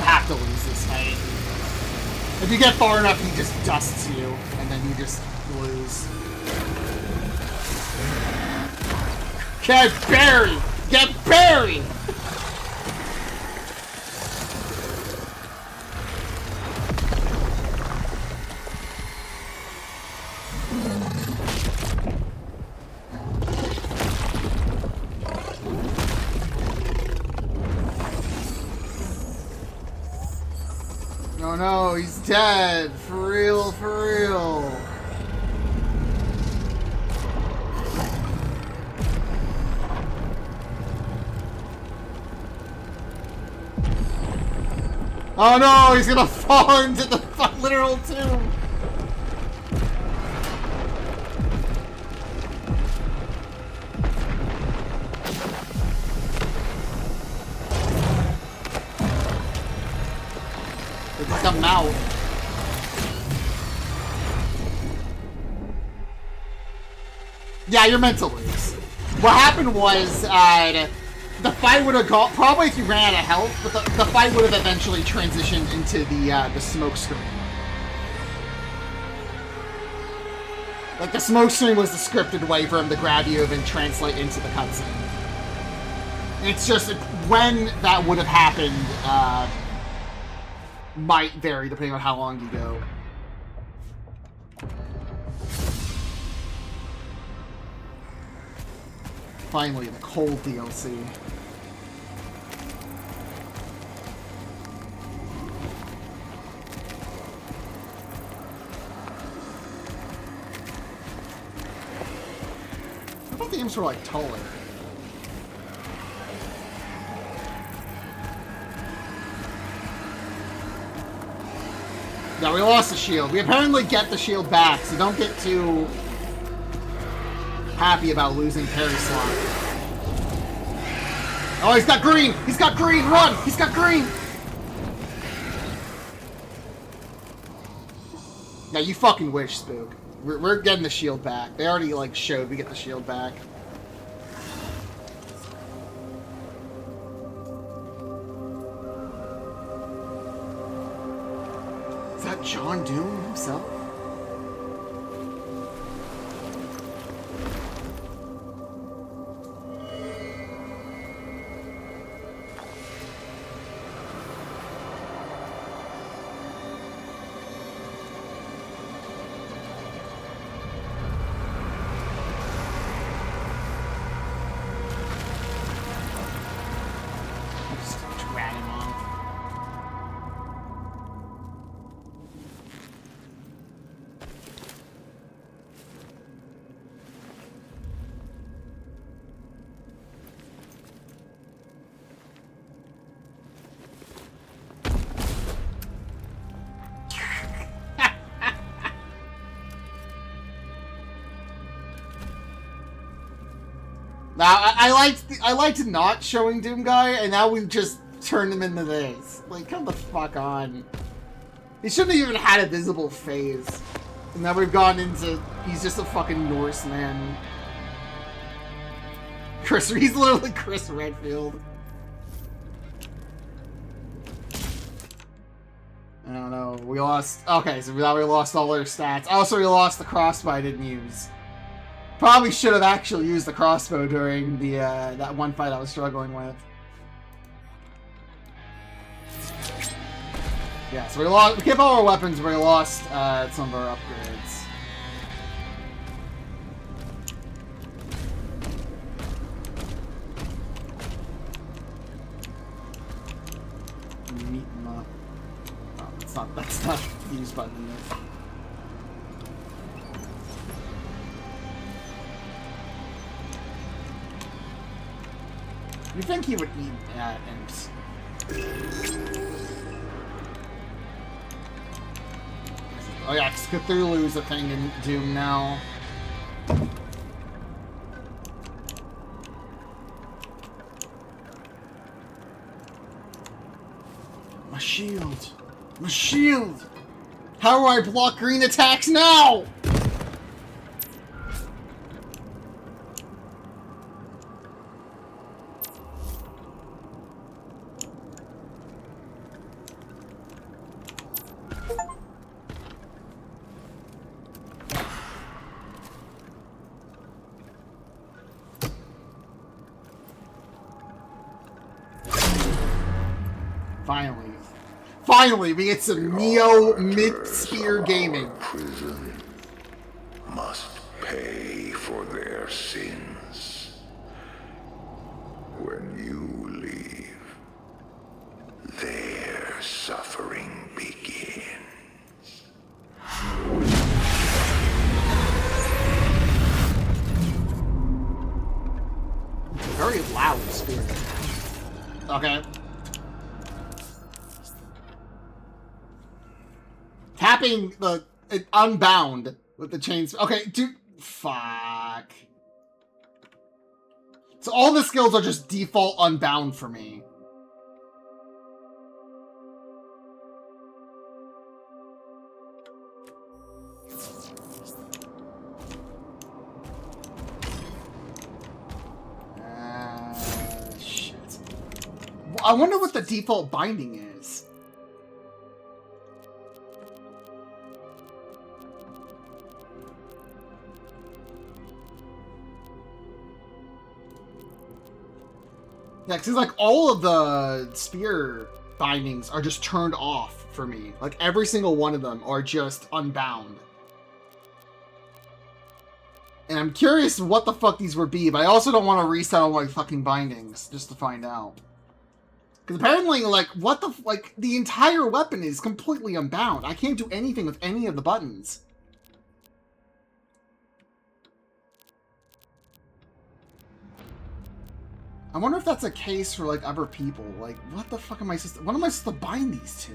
have to lose this fight. If you get far enough, he just dusts you, and then you just lose. Get buried! Get buried! Oh no, he's dead. For real, for real. Oh no, he's gonna fall into the literal tomb. Come out. Yeah, you're meant to lose. What happened was, the fight would have gone, probably if you ran out of health, but the fight would have eventually transitioned into the smoke screen. Like, the smoke screen was the scripted way for him to grab you and translate into the cutscene. It's just, when that would have happened, might vary depending on how long you go. Finally, the cold DLC. games were like taller. Yeah, we lost the shield. We apparently get the shield back, so don't get too happy about losing parry slot. Oh, he's got green! He's got green! Run! He's got green! Yeah, you fucking wish, Spook. We're getting the shield back. They already, like, showed we get the shield back. Is that John Doom himself? Now, I liked not showing Doom Guy, and now we've just turned him into this. Like, come the fuck on. He shouldn't have even had a visible phase. And now we've gone into, he's just a fucking Norseman. He's literally Chris Redfield. I don't know, we lost, okay, so now we lost all our stats. Also, we lost the crossbow I didn't use. Probably should have actually used the crossbow during the that one fight I was struggling with. Yeah, so we kept all our weapons, but we lost some of our upgrades. Meet them up. Oh, that's not the use button yet. You think he would eat imps? Oh yeah, because Cthulhu's a thing in Doom now. My shield! My shield! How do I block green attacks now? Finally, we get some Neo mid-spear gaming. Prison must pay for their sins. When you leave, their suffering begins. Very loud spear. Okay. Tapping the unbound with the chains. Okay, dude. Fuck. So all the skills are just default unbound for me. Shit. I wonder what the default binding is. Yeah, because like all of the spear bindings are just turned off for me. Like every single one of them are just unbound. And I'm curious what the fuck these would be, but I also don't want to reset all my fucking bindings just to find out. Because apparently, like, what the... Like, the entire weapon is completely unbound. I can't do anything with any of the buttons. I wonder if that's a case for, like, other people. Like, what the fuck am I supposed to... What am I supposed to bind these to?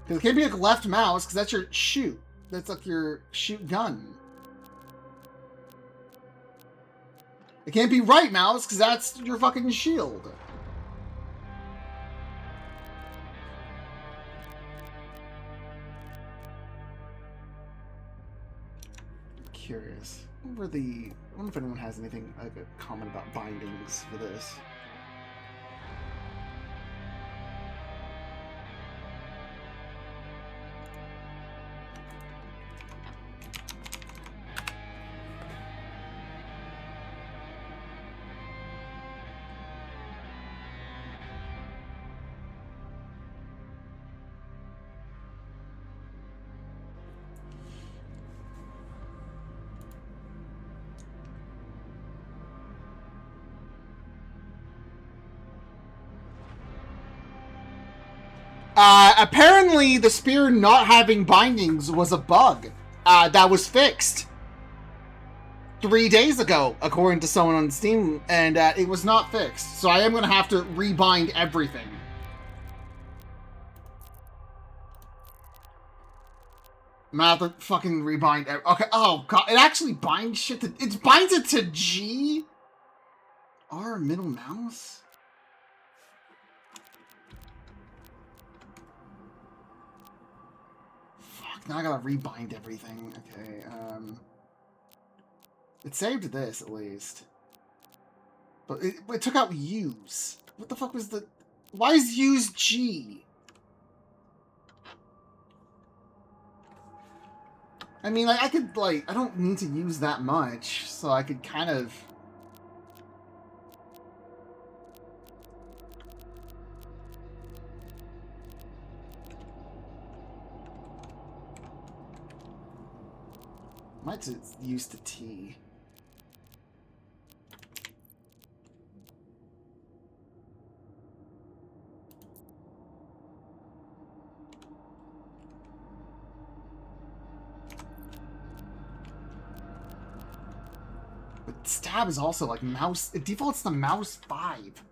Because it can't be, like, left mouse, because that's your shoot. That's, like, your shoot gun. It can't be right mouse, because that's your fucking shield. Curious. I wonder if anyone has anything, like, a comment about bindings for this. Apparently, the spear not having bindings was a bug that was fixed 3 days ago, according to someone on Steam, and it was not fixed. So I am going to have to rebind everything. I'm going to have to fucking rebind okay, oh god, it actually binds shit to... It binds it to G? R, middle mouse? Now I gotta rebind everything. Okay, it saved this, at least. But it took out use. What the fuck was the... Why is use G? I mean, like, I could, like... I don't need to use that much, so I could kind of... Might use the T. But stab is also like mouse. It defaults to mouse 5.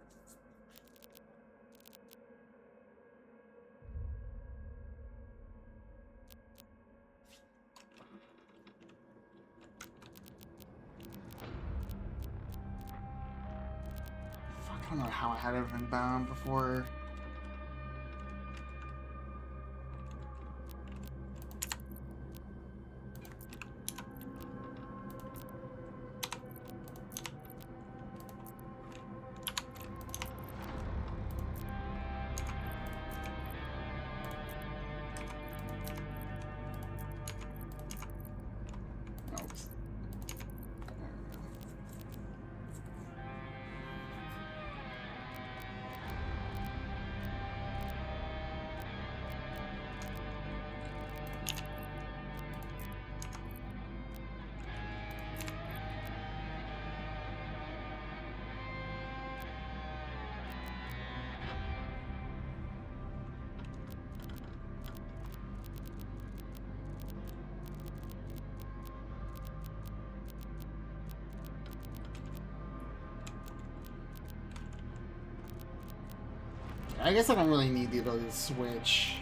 I don't know how I had everything bound before. I guess I don't really need the ability to switch.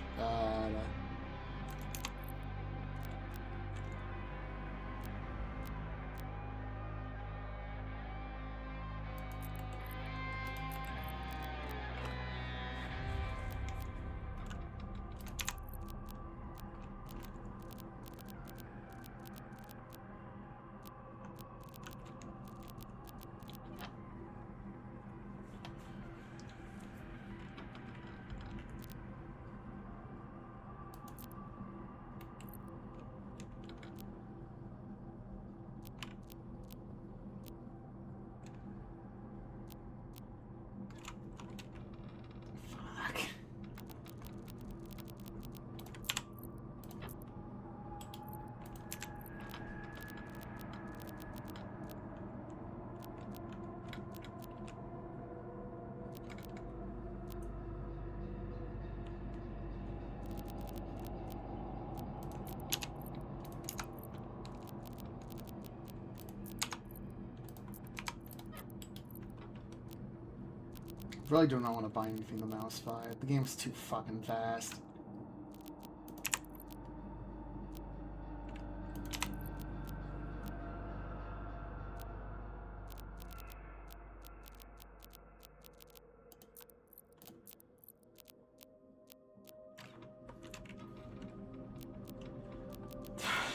Really do not want to buy anything the mouse 5. The game's too fucking fast.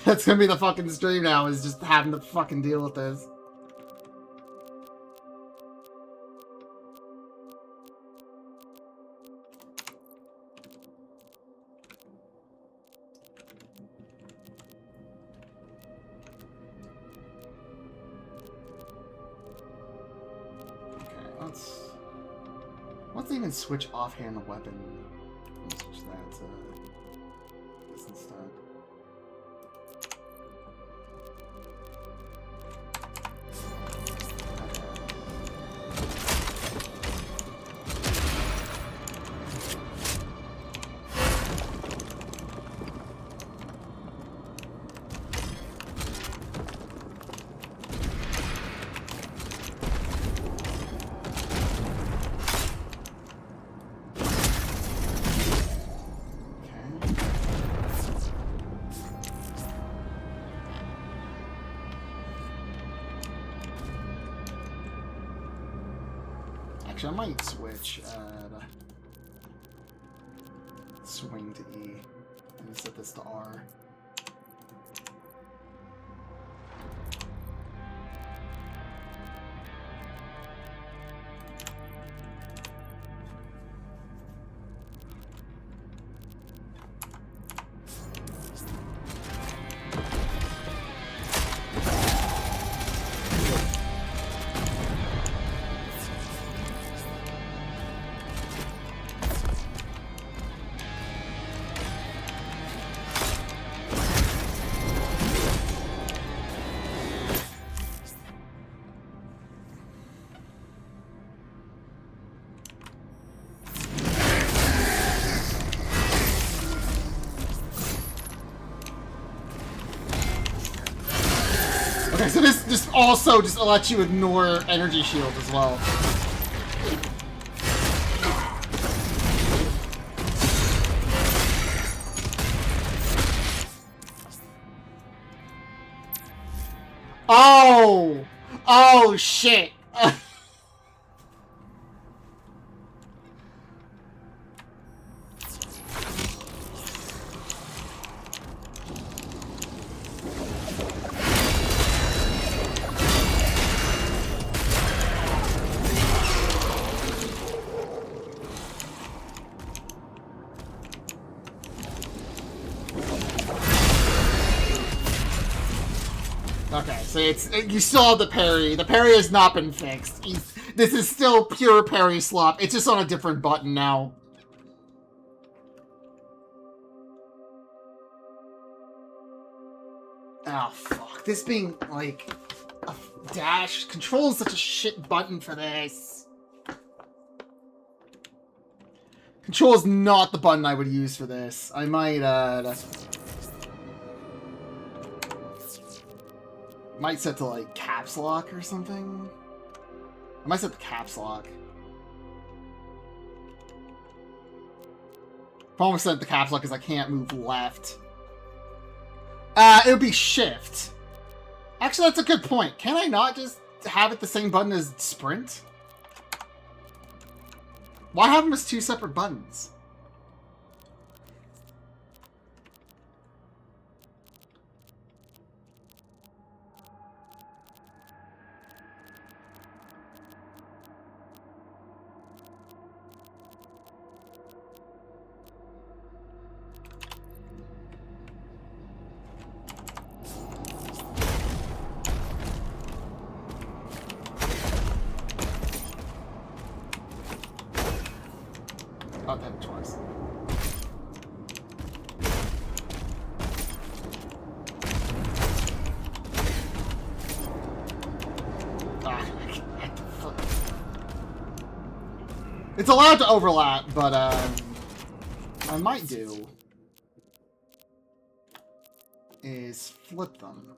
That's gonna be the fucking stream now, is just having to fucking deal with this. Let's even switch offhand weapon. Let's switch that to this instead. Actually, I might switch swing to E and set this to R. Okay, so this just also just lets you ignore energy shield as well. Oh! Oh shit! Okay, so you still have the parry. The parry has not been fixed. This is still pure parry slop. It's just on a different button now. Oh, fuck. This being, like, a dash. Control is such a shit button for this. Control is not the button I would use for this. I might set to, like, caps lock or something. I might set the caps lock. Problem with setting the caps lock is I can't move left. It would be shift. Actually, that's a good point. Can I not just have it the same button as sprint? Why have them as two separate buttons? Oh, that twice. It's allowed to overlap, but I might do is flip them.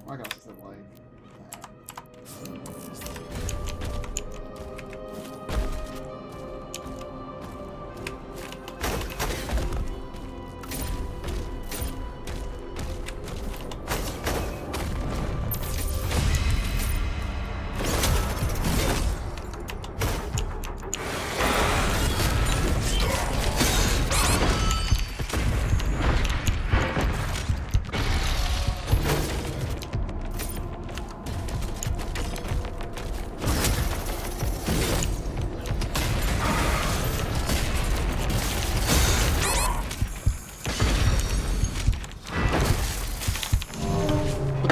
What else is it like?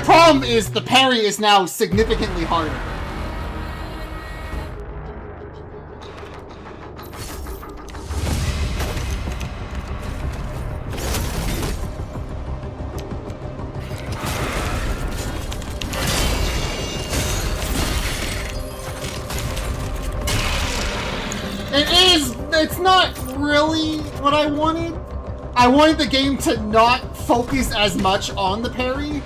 Problem is, the parry is now significantly harder. It's not really what I wanted. I wanted the game to not focus as much on the parry.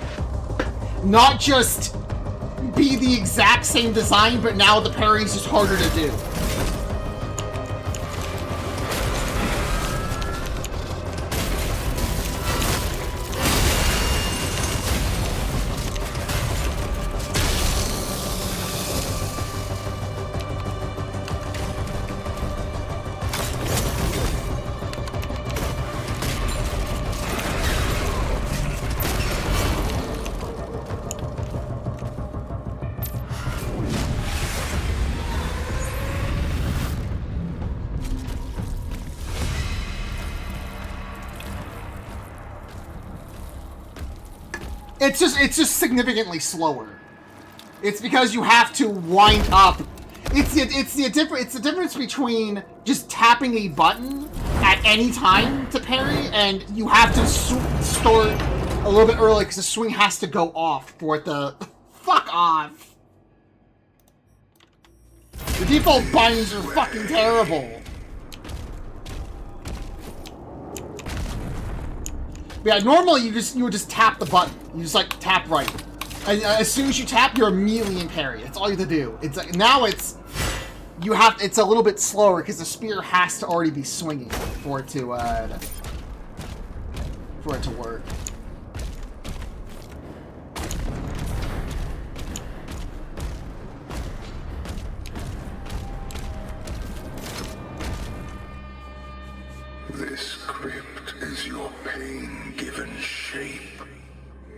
Not just be the exact same design, but now the parry is just harder to do. It's just significantly slower. It's because you have to wind up. It's the difference between just tapping a button at any time to parry, and you have to start a little bit early because the swing has to go off for it to fuck off. The default buttons are fucking terrible. But yeah, normally you would just tap the button. You just like tap right. And as soon as you tap, you're immediately in parry. That's all you have to do. It's like now it's a little bit slower because the spear has to already be swinging for it to work. This crypt is your pain given shape.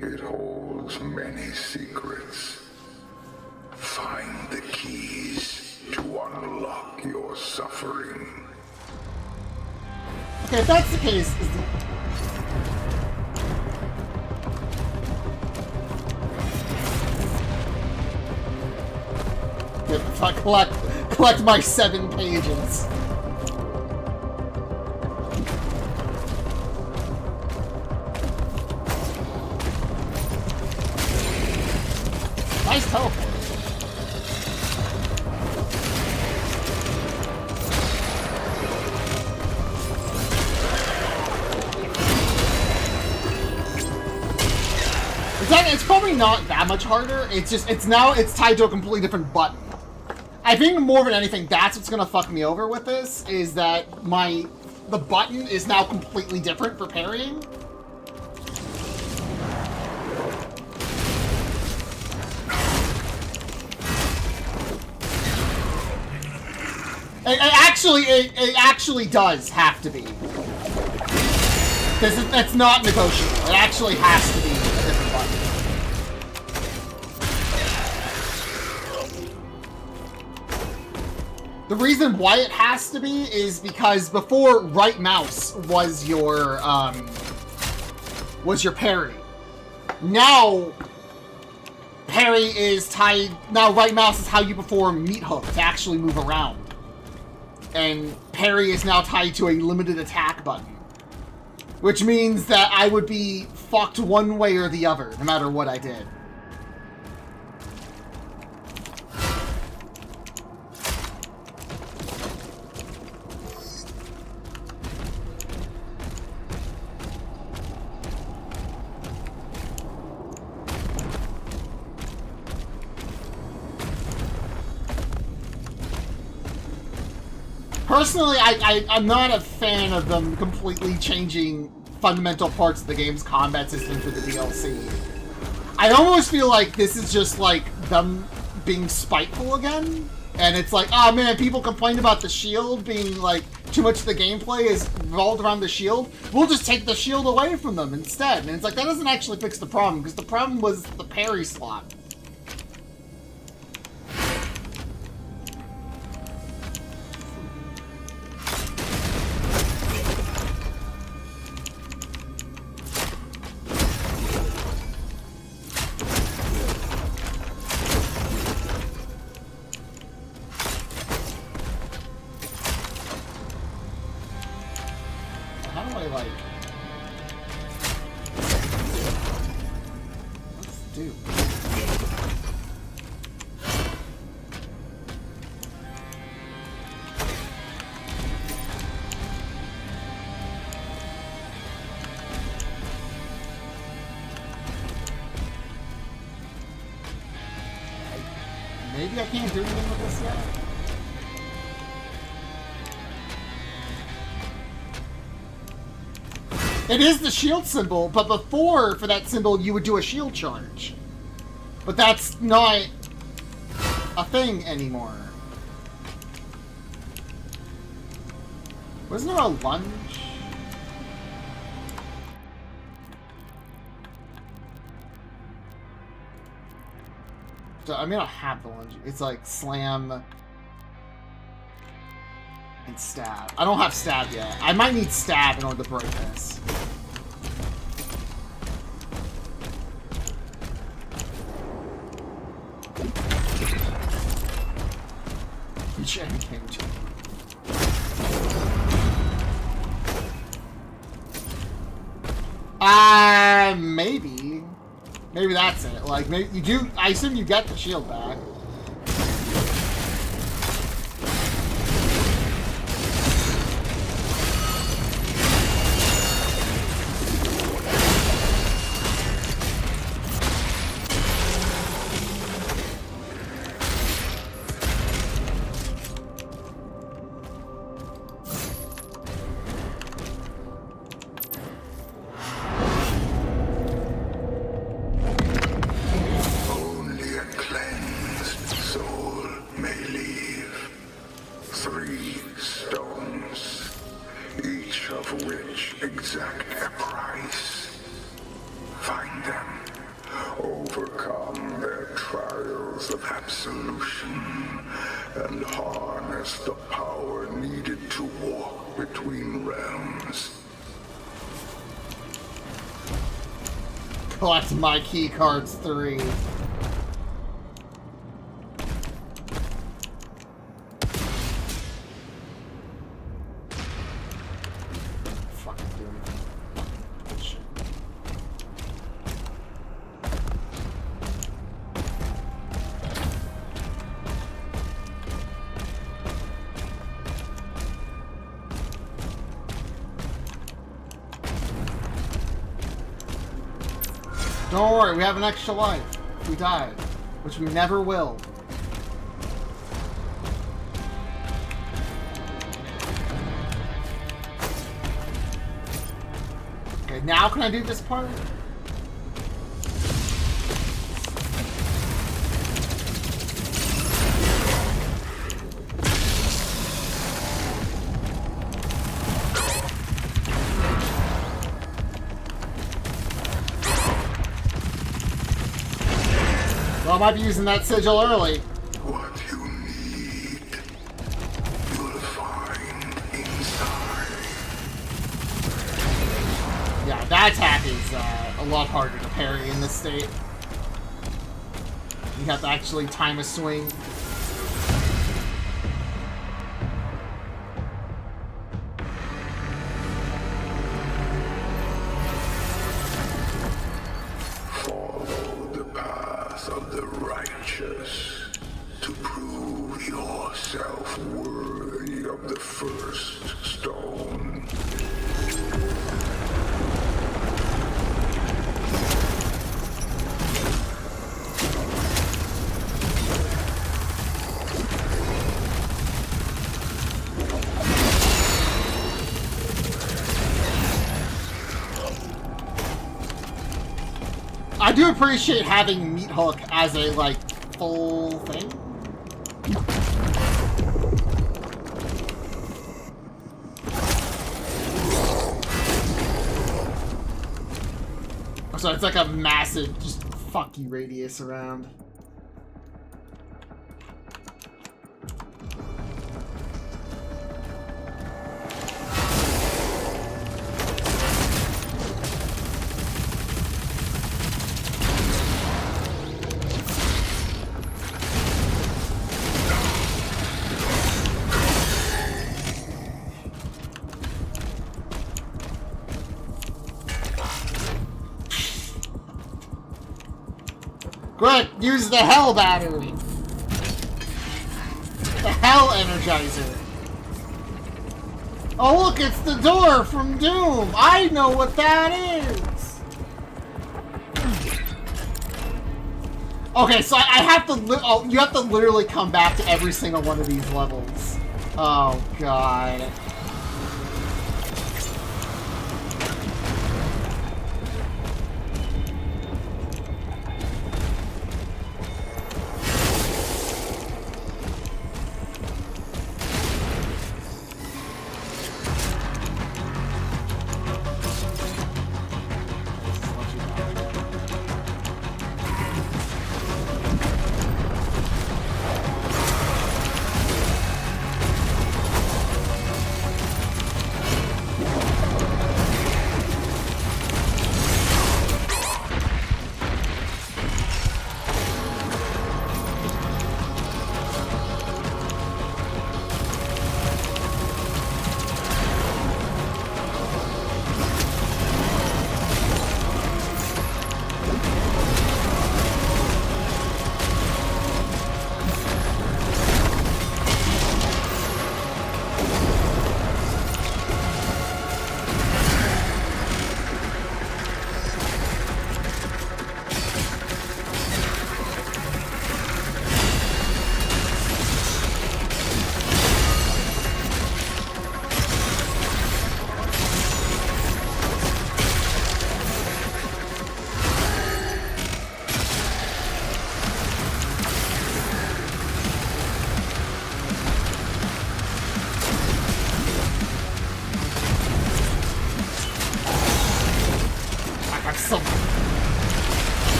It holds many secrets. Find the keys to unlock your suffering. Okay, if that's the case, if I collect my 7 pages. Nice teleport. It's probably not that much harder. It's just it's tied to a completely different button. I think more than anything, that's what's gonna fuck me over with this, is that the button is now completely different for parrying. It actually does have to be. Because that's not negotiable. It actually has to be a different button. The reason why it has to be is because before right mouse was your parry. Now parry is tied. Now right mouse is how you perform meat hook to actually move around. And parry is now tied to a limited attack button. Which means that I would be fucked one way or the other, no matter what I did. Personally, I'm not a fan of them completely changing fundamental parts of the game's combat system for the DLC. I almost feel like this is just like them being spiteful again. And it's like, oh man, people complained about the shield being like, too much of the gameplay is revolved around the shield. We'll just take the shield away from them instead. And it's like, that doesn't actually fix the problem, because the problem was the parry slot. Maybe I can't do anything with this yet. It is the shield symbol, but before, for that symbol, you would do a shield charge. But that's not a thing anymore. Wasn't there a lunge? I mean, I don't have the lunge. It's like slam and stab. I don't have stab yet. I might need stab in order to break this. Maybe. Maybe that's it. Like, maybe you do. I assume you get the shield back. Collect my key cards 3. Don't worry, we have an extra life if we die, which we never will. Okay, now can I do this part? Well, I might be using that sigil early. What you need, you'll find inside. Yeah, that attack is a lot harder to parry in this state. You have to actually time a swing. do appreciate having Meat Hook as a, like, full thing. So it's like a massive, just fuck you radius around. Good, use the hell battery. The hell energizer. Oh look, it's the door from Doom. I know what that is. Okay, so I have to. Oh, you have to literally come back to every single one of these levels. Oh god.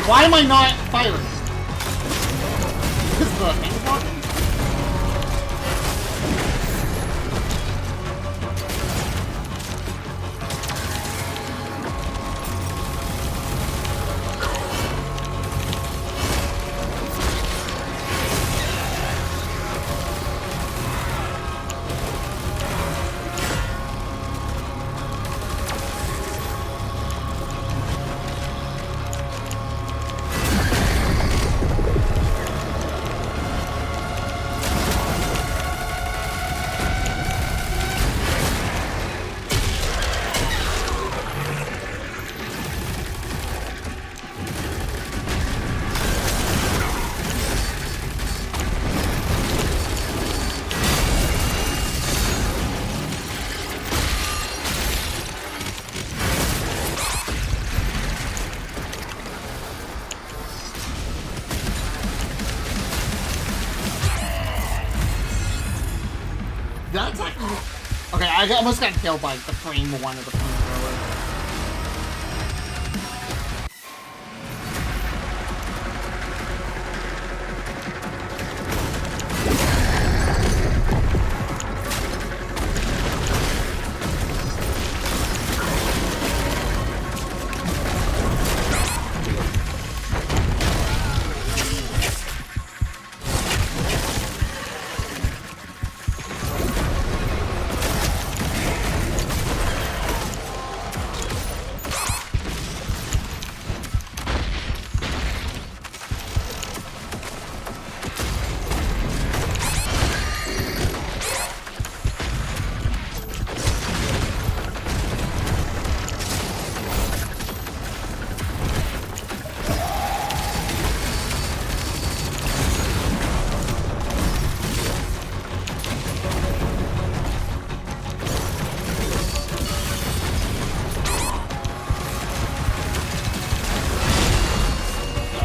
Why am I not firing? Because the thing's blocking? That's actually... Okay, I almost got killed by the frame one of the flamethrower.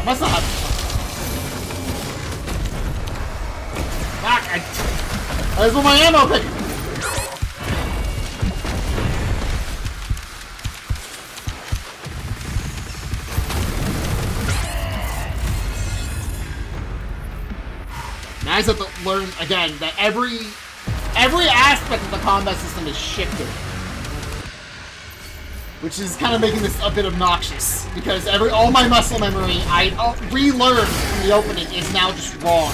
Must not have... Fuck, That's what my ammo pick. Now I just have to learn again that every aspect of the combat system is shifted. Which is kind of making this a bit obnoxious, because all my muscle memory I relearned from the opening is now just wrong.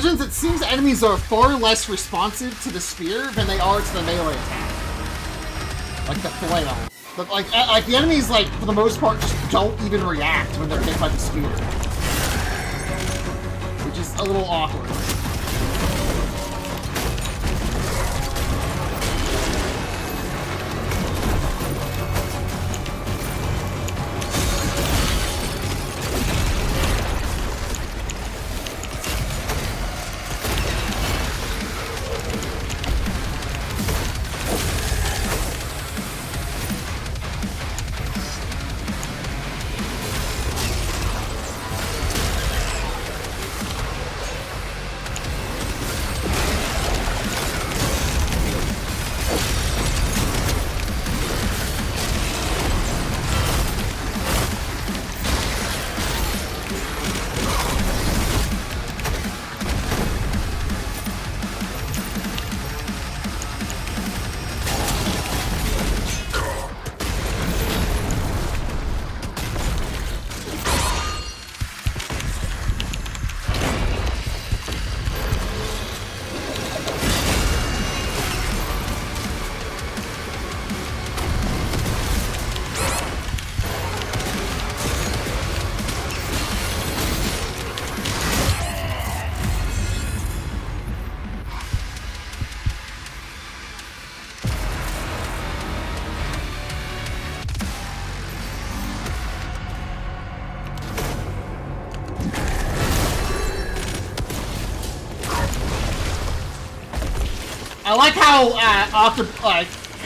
Since it seems enemies are far less responsive to the spear than they are to the melee attack. Like the flail. But like the enemies, like, for the most part, just don't even react when they're hit by the spear. Which is a little awkward. I like how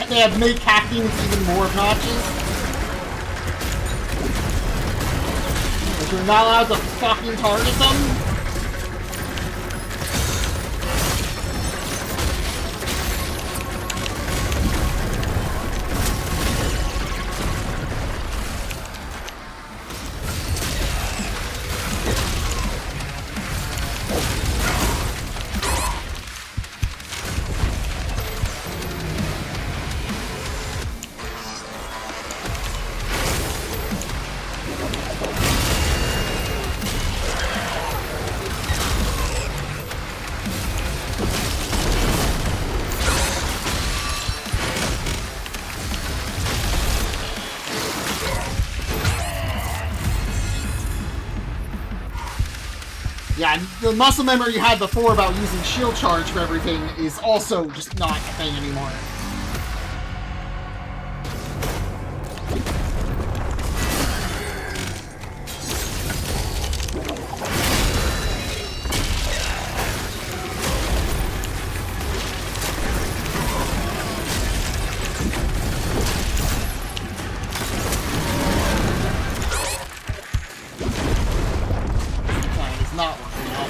they have made cactuses even more obnoxious. Like you're not allowed to fucking target them. Yeah, the muscle memory you had before about using shield charge for everything is also just not a thing anymore. Not working out.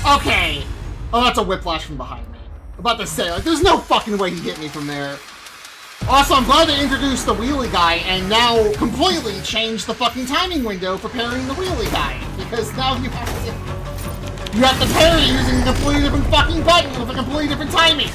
Okay! Oh, that's a whiplash from behind me. I'm about to say, like, there's no fucking way he hit me from there. Also, I'm glad they introduced the wheelie guy and now completely changed the fucking timing window for parrying the wheelie guy. Because now you have to parry using a completely different fucking button with a completely different timing.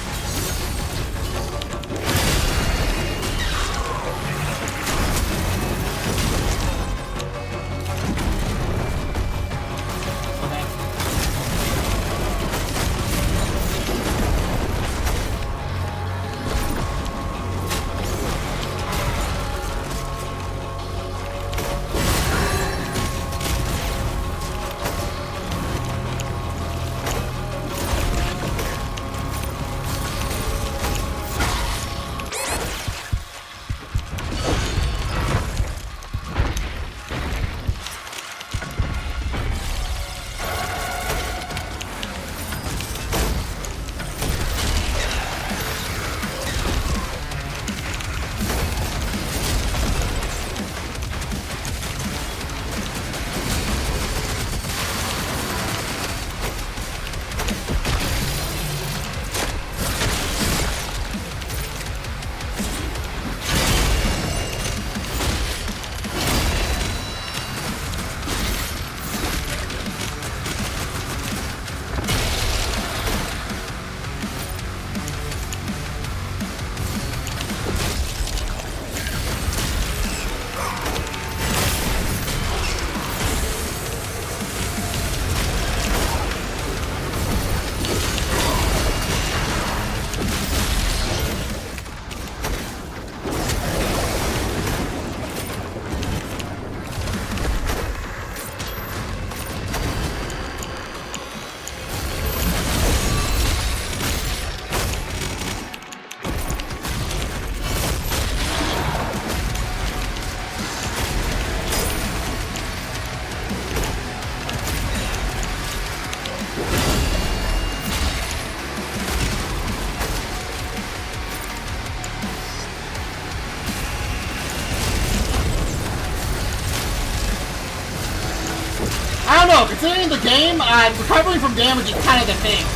I don't know, considering the game, recovering from damage is kind of the thing.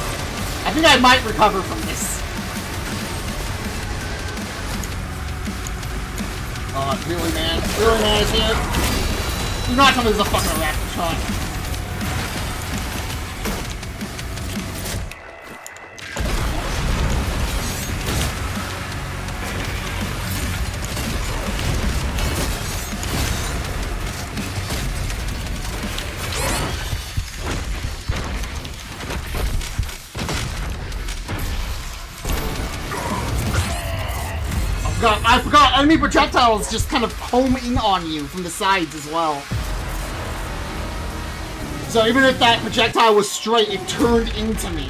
I think I might recover from this. Oh, really, man? Really, man, is here? Do not tell me there's a fucking raptor shot. I forgot, enemy projectiles just kind of home in on you from the sides as well. So even if that projectile was straight, it turned into me.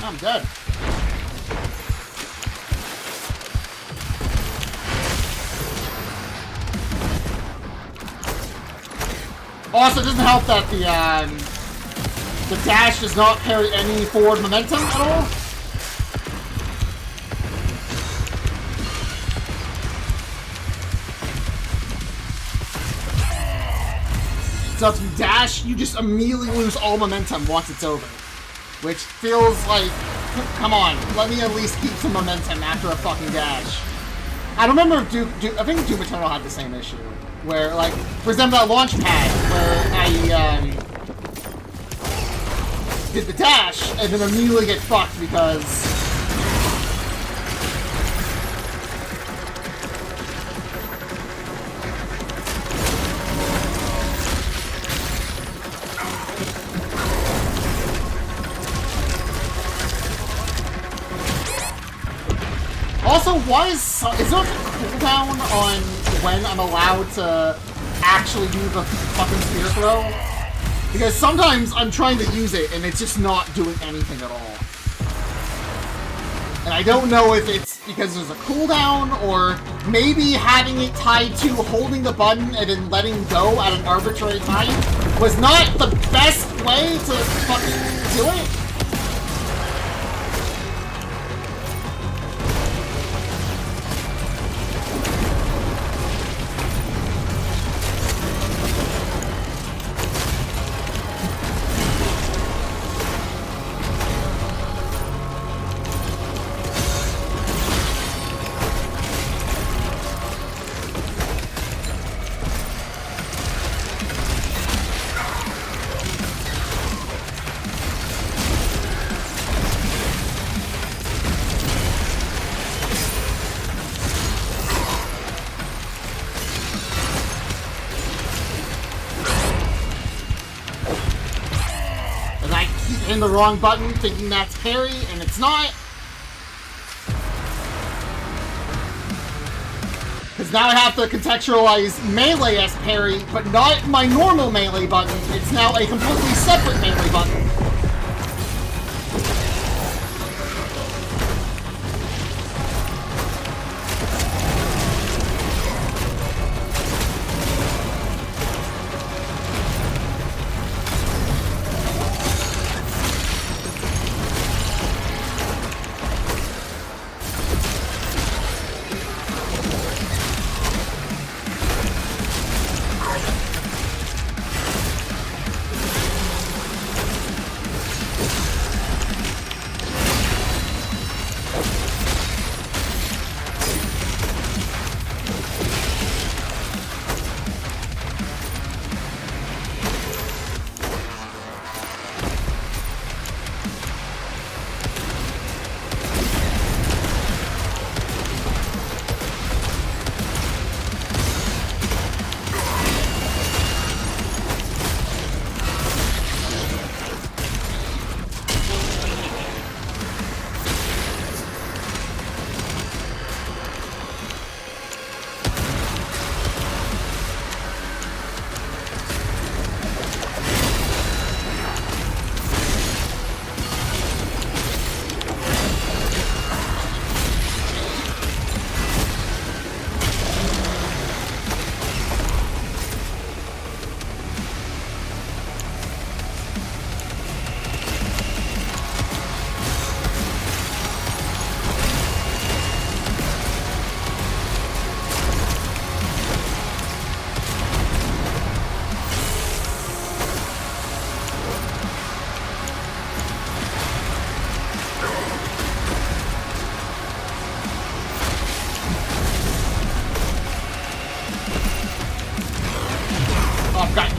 I'm dead. Also, it doesn't help that the dash does not carry any forward momentum at all. So if you dash, you just immediately lose all momentum once it's over. Which feels like, come on, let me at least keep some momentum after a fucking dash. I don't remember if I think Doom Eternal had the same issue. Where, like, for example, that launch pad, where I, did the dash, and then immediately get fucked because... Also, why is there a cooldown on when I'm allowed to actually do the fucking spear throw? Because sometimes I'm trying to use it and it's just not doing anything at all. And I don't know if it's because there's a cooldown or maybe having it tied to holding the button and then letting go at an arbitrary time was not the best way to fucking do it. The wrong button, thinking that's parry, and it's not. Because now I have to contextualize melee as parry, but not my normal melee button. It's now a completely separate melee button.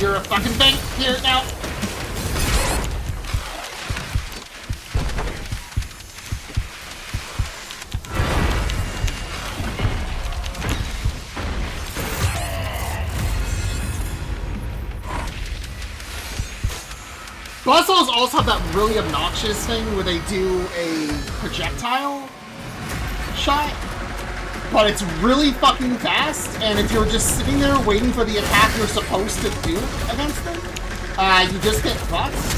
You're a fucking thing. Here, now. Buzzsaws also have that really obnoxious thing where they do a projectile shot, but it's really fucking fast, and if you're just sitting there waiting for the attack you're supposed to do against them, you just get fucked.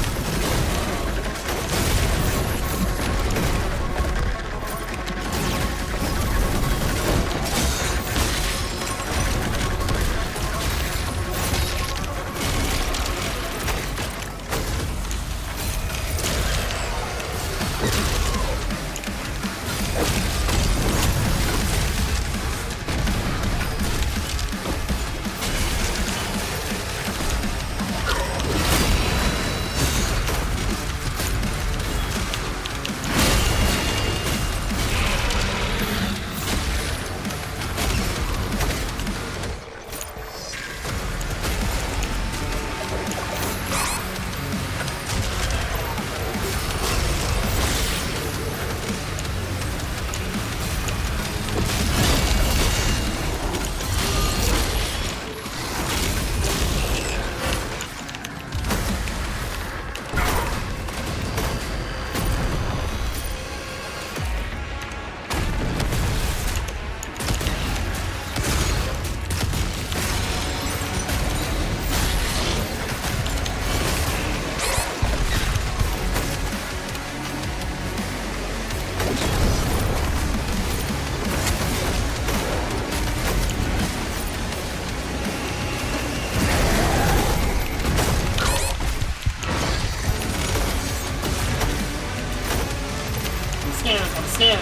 I'm scared.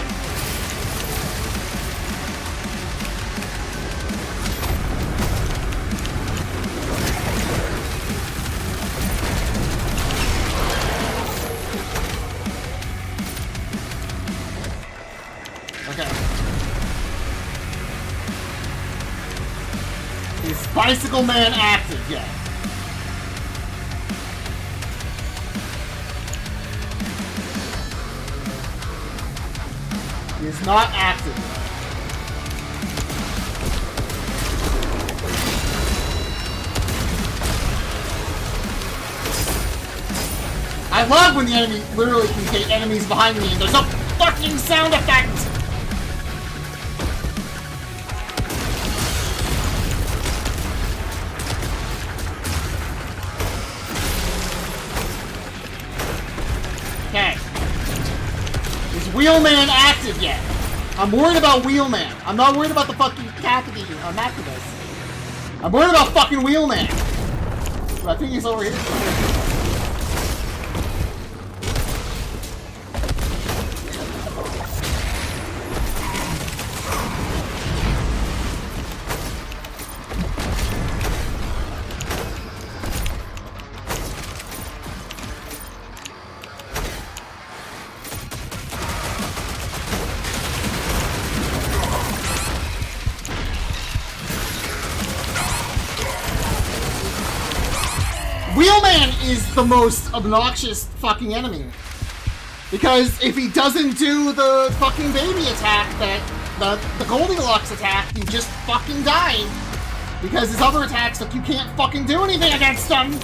Okay. Is Bicycle Man active yet? He is not active. I love when the enemy literally can get enemies behind me and there's no fucking sound effect! Okay. Is Wheelman active yet? I'm worried about Wheelman. I'm not worried about the fucking Macavity. I'm worried about fucking Wheelman. But I think he's over here. Wheelman is the most obnoxious fucking enemy. Because if he doesn't do the fucking baby attack, the Goldilocks attack, you just fucking die. Because his other attacks, like, you can't fucking do anything against them.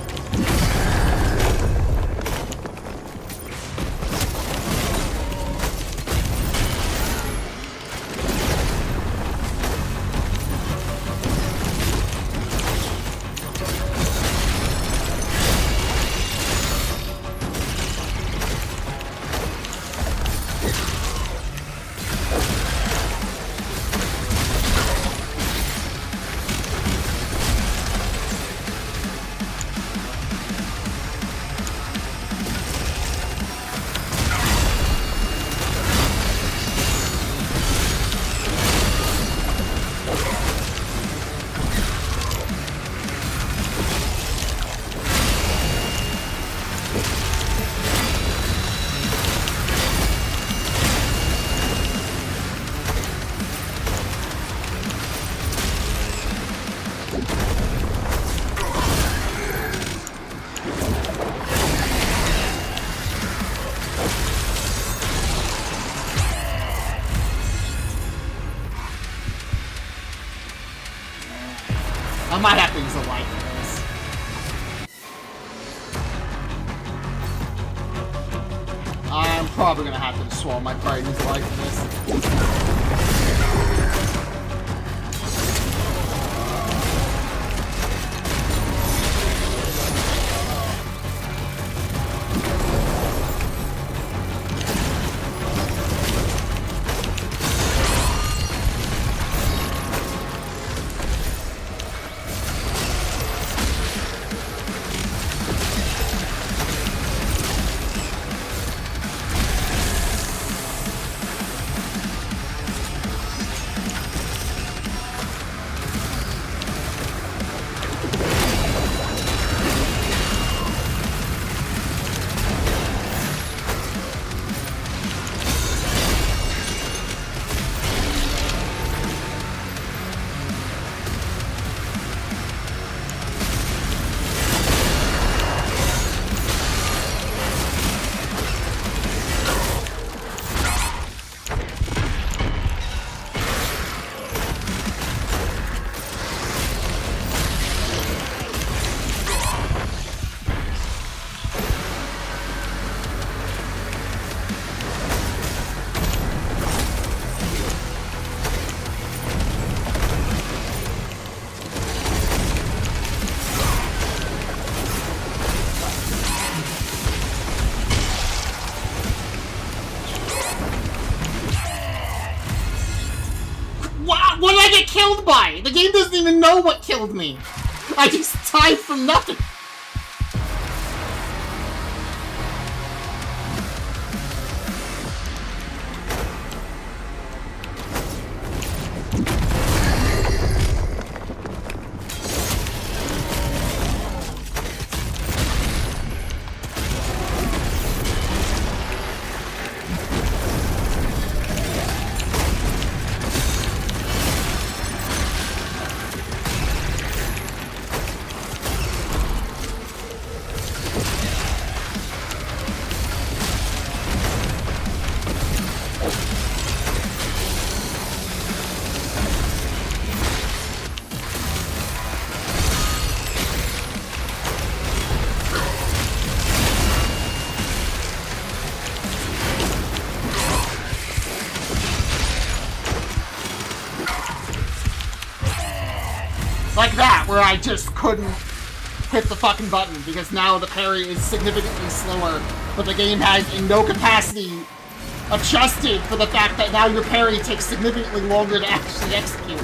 probably gonna have to swallow my pride in his life in this. What did I get killed by? The game doesn't even know what killed me. I just died from nothing. Like that, where I just couldn't hit the fucking button because now the parry is significantly slower, but the game has in no capacity adjusted for the fact that now your parry takes significantly longer to actually execute.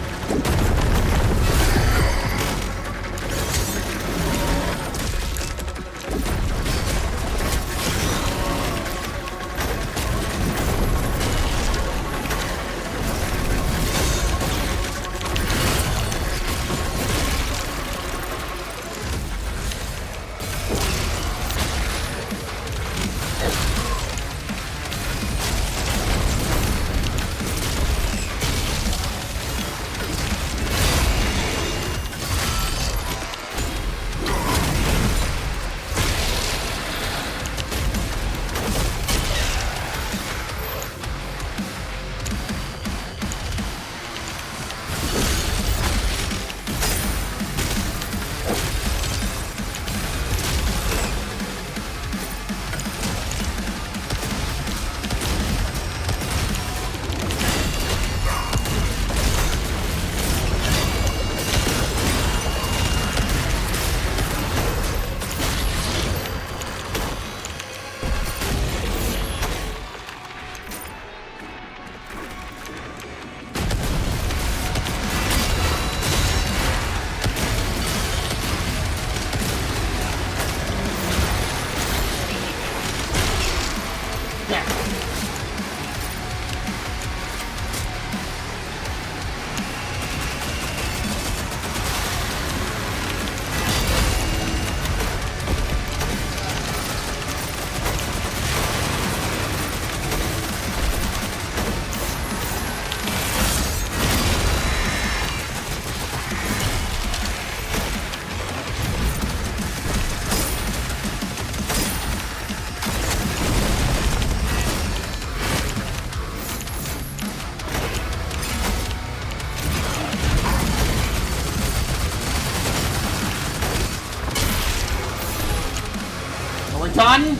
Done?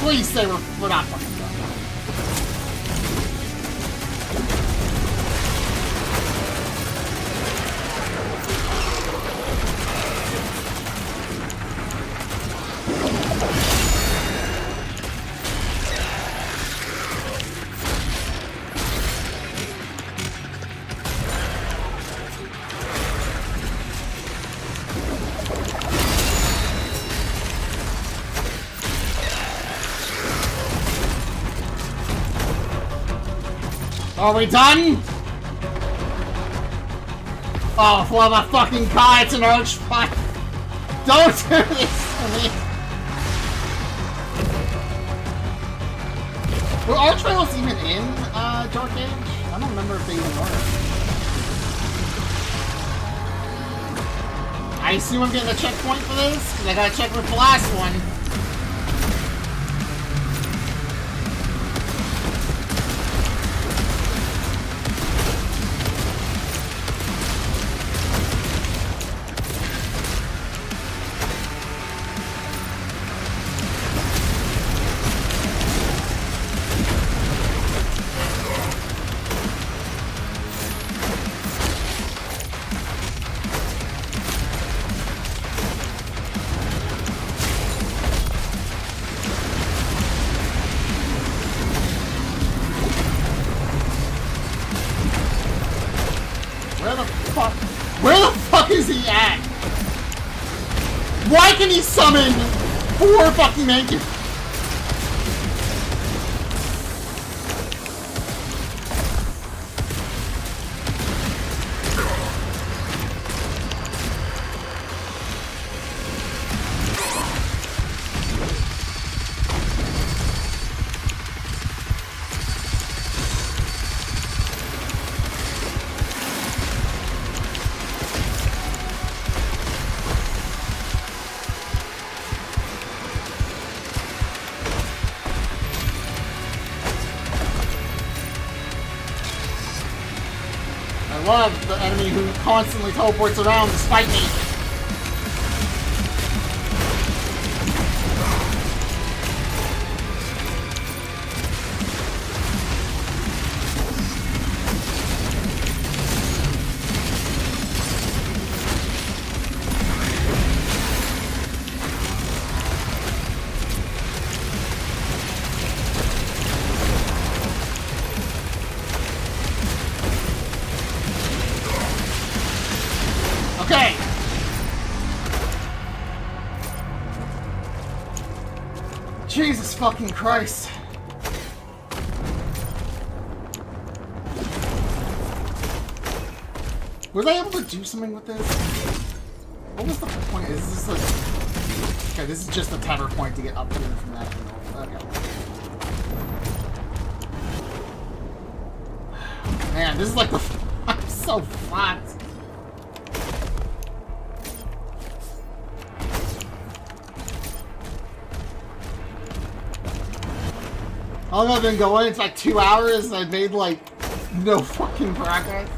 Please say we're not fucking done. Are we done? Oh, for the fucking god, it's an archfight. Don't do this to me. Were archfights even in Dark Age? I don't remember if they even were. I assume I'm getting a checkpoint for this, because I gotta check with the last one. Why can he summon 4 fucking Mancubus? I love the enemy who constantly teleports around despite me. Okay. Jesus fucking Christ. Was I able to do something with this? What was the point? Is this like... Okay, this is just a tether point to get up here from that angle. Okay. Man, this is like the... I'm so flat. How long have I been going? It's like 2 hours and I've made like no fucking progress.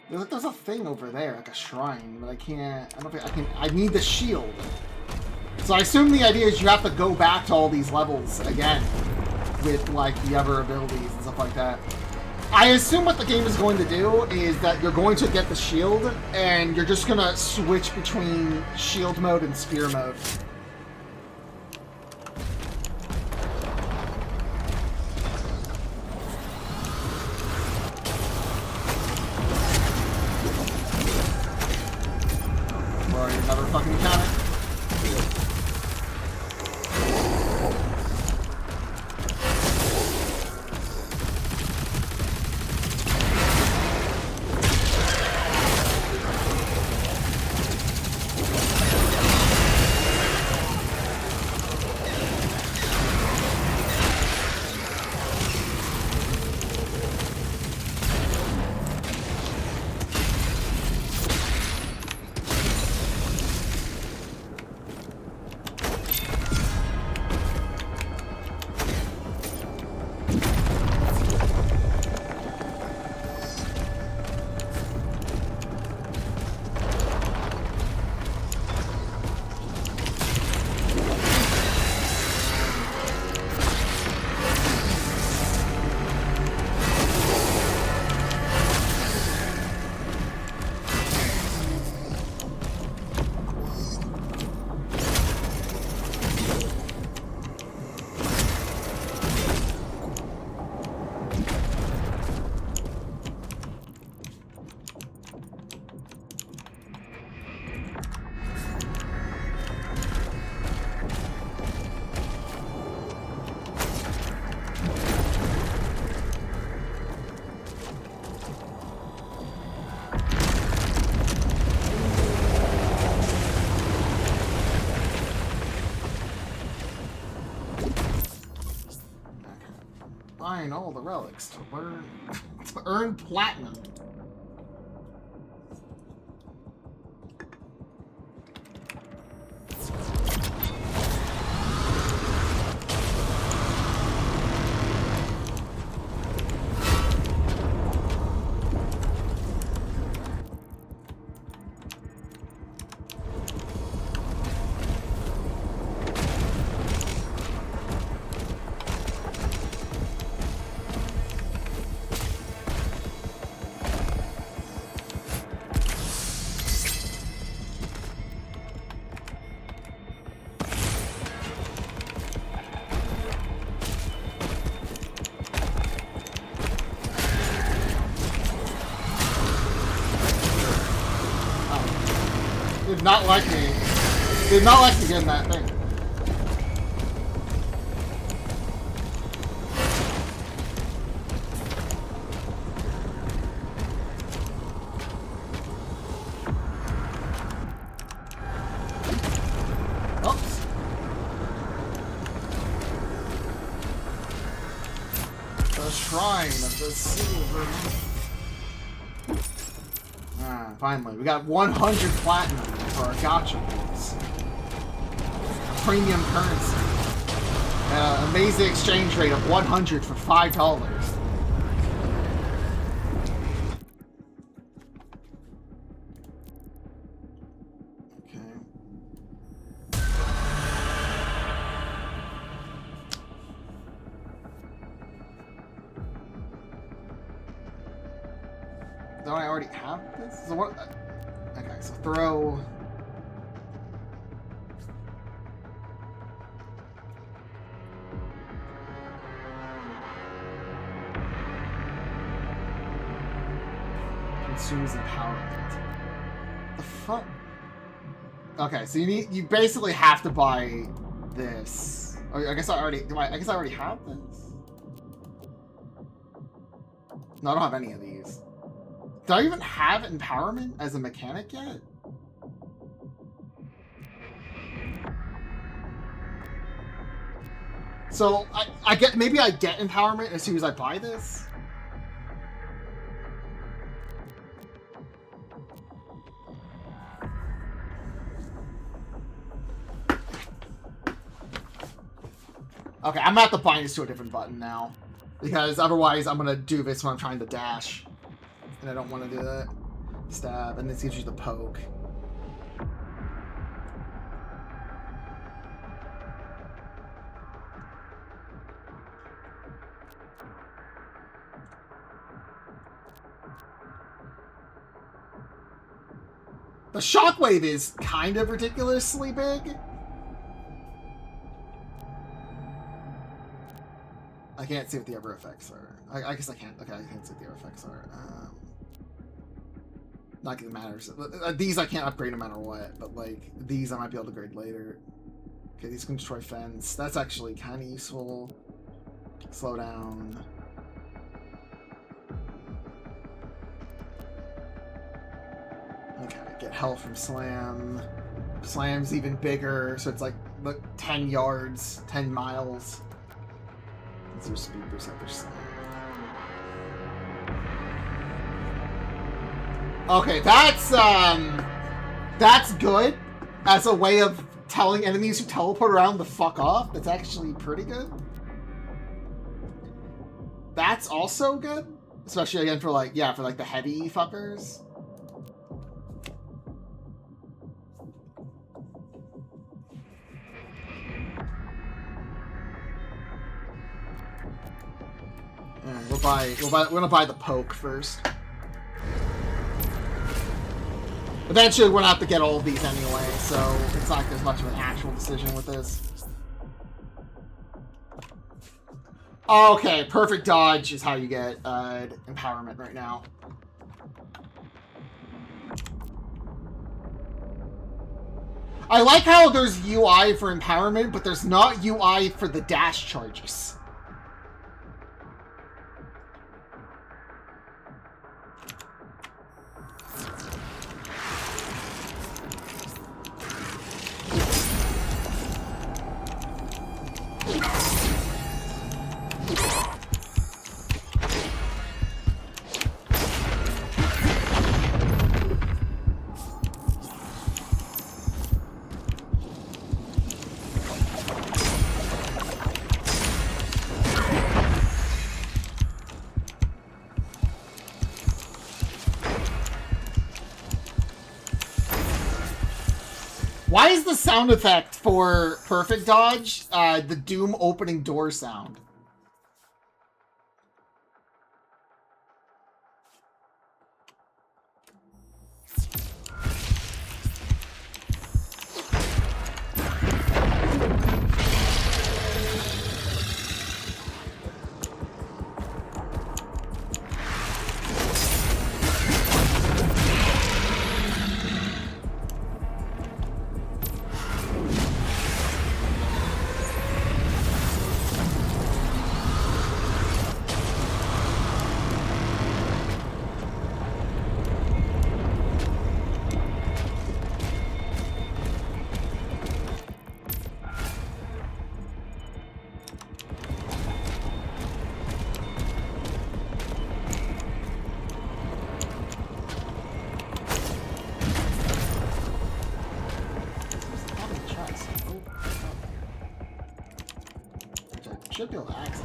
There's a thing over there, like a shrine, but I can't, I don't think I can, I need the shield. So I assume the idea is you have to go back to all these levels again with like the other abilities and stuff like that. I assume what the game is going to do is that you're going to get the shield and you're just gonna switch between shield mode and spear mode. Another fucking counter. find all the relics to earn platinum. Did not like me. Did not like me getting that thing. Oops. The Shrine of the Silver. Finally, we got 100 platinum for our gacha piece. Premium currency. Amazing exchange rate of 100 for $5. Don't I already have this? So what? Okay, so throw. Consumes empowerment. The fuck? Okay, so you basically have to buy this. Oh, I guess I already have this. No, I don't have any of these. Do I even have empowerment as a mechanic yet? So I get, maybe I get empowerment as soon as I buy this. Okay, I'm gonna have to bind this to a different button now, because otherwise I'm gonna do this when I'm trying to dash. And I don't want to do that. Stab, and this gives you the poke. The shockwave is kind of ridiculously big. I can't see what the other effects are. I guess I can't. Okay, I can't see what the other effects are. Not that it matters. These I can't upgrade no matter what, but like these I might be able to upgrade later. Okay, these can destroy fence. That's actually kind of useful. Slow down. Okay, get health from slam. Slam's even bigger, so it's like 10 yards, 10 miles. Let's do speed percent for slam. Okay, that's good as a way of telling enemies who teleport around the fuck off. That's actually pretty good. That's also good, especially again for like the heavy fuckers. We're gonna buy the poke first. Eventually, we're gonna have to get all of these anyway, so it's not like there's much of an actual decision with this. Okay, perfect dodge is how you get empowerment right now. I like how there's UI for empowerment, but there's not UI for the dash charges. Why is the sound effect for perfect dodge the Doom opening door sound? Should be able to access.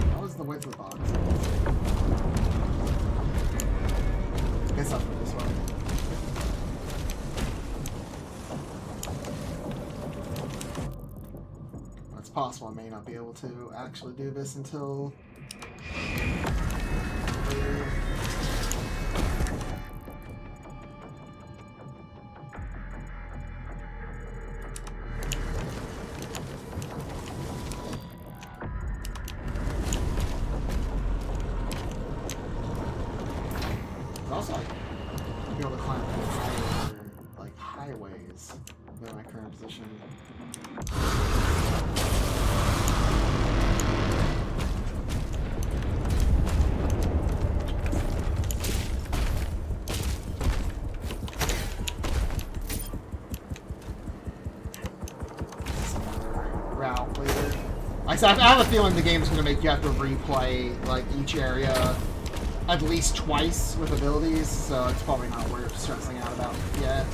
That was the width of the box. I guess I'll put this way. It's possible I may not be able to actually do this until later. Also, I'd be able to climb higher, like highways than my current position. Route later. I have a feeling the game's gonna make you have to replay like each area at least twice with abilities, so it's probably not worth stressing out about yet.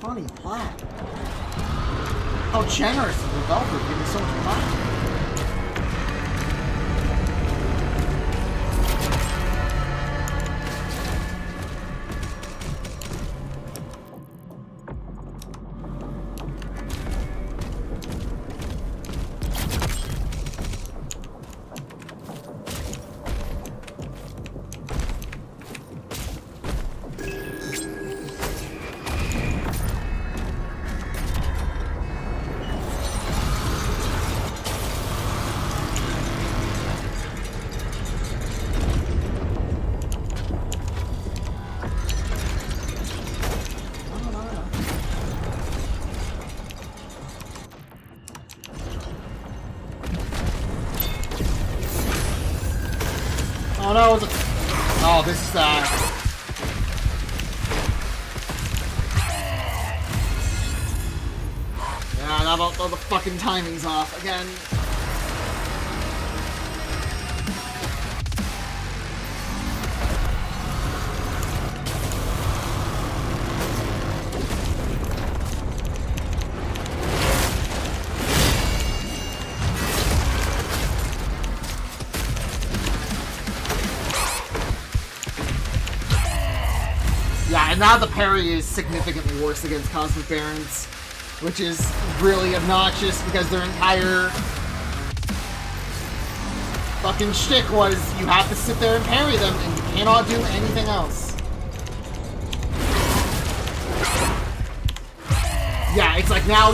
Funny plat. How generous the developer gave me so much plat. Oh no, it's a... Oh, this is Yeah, now the fucking timing's off again. Yeah, and now the parry is significantly worse against Cosmic Barons, which is really obnoxious because their entire fucking shtick was you have to sit there and parry them and you cannot do anything else. Yeah, it's like now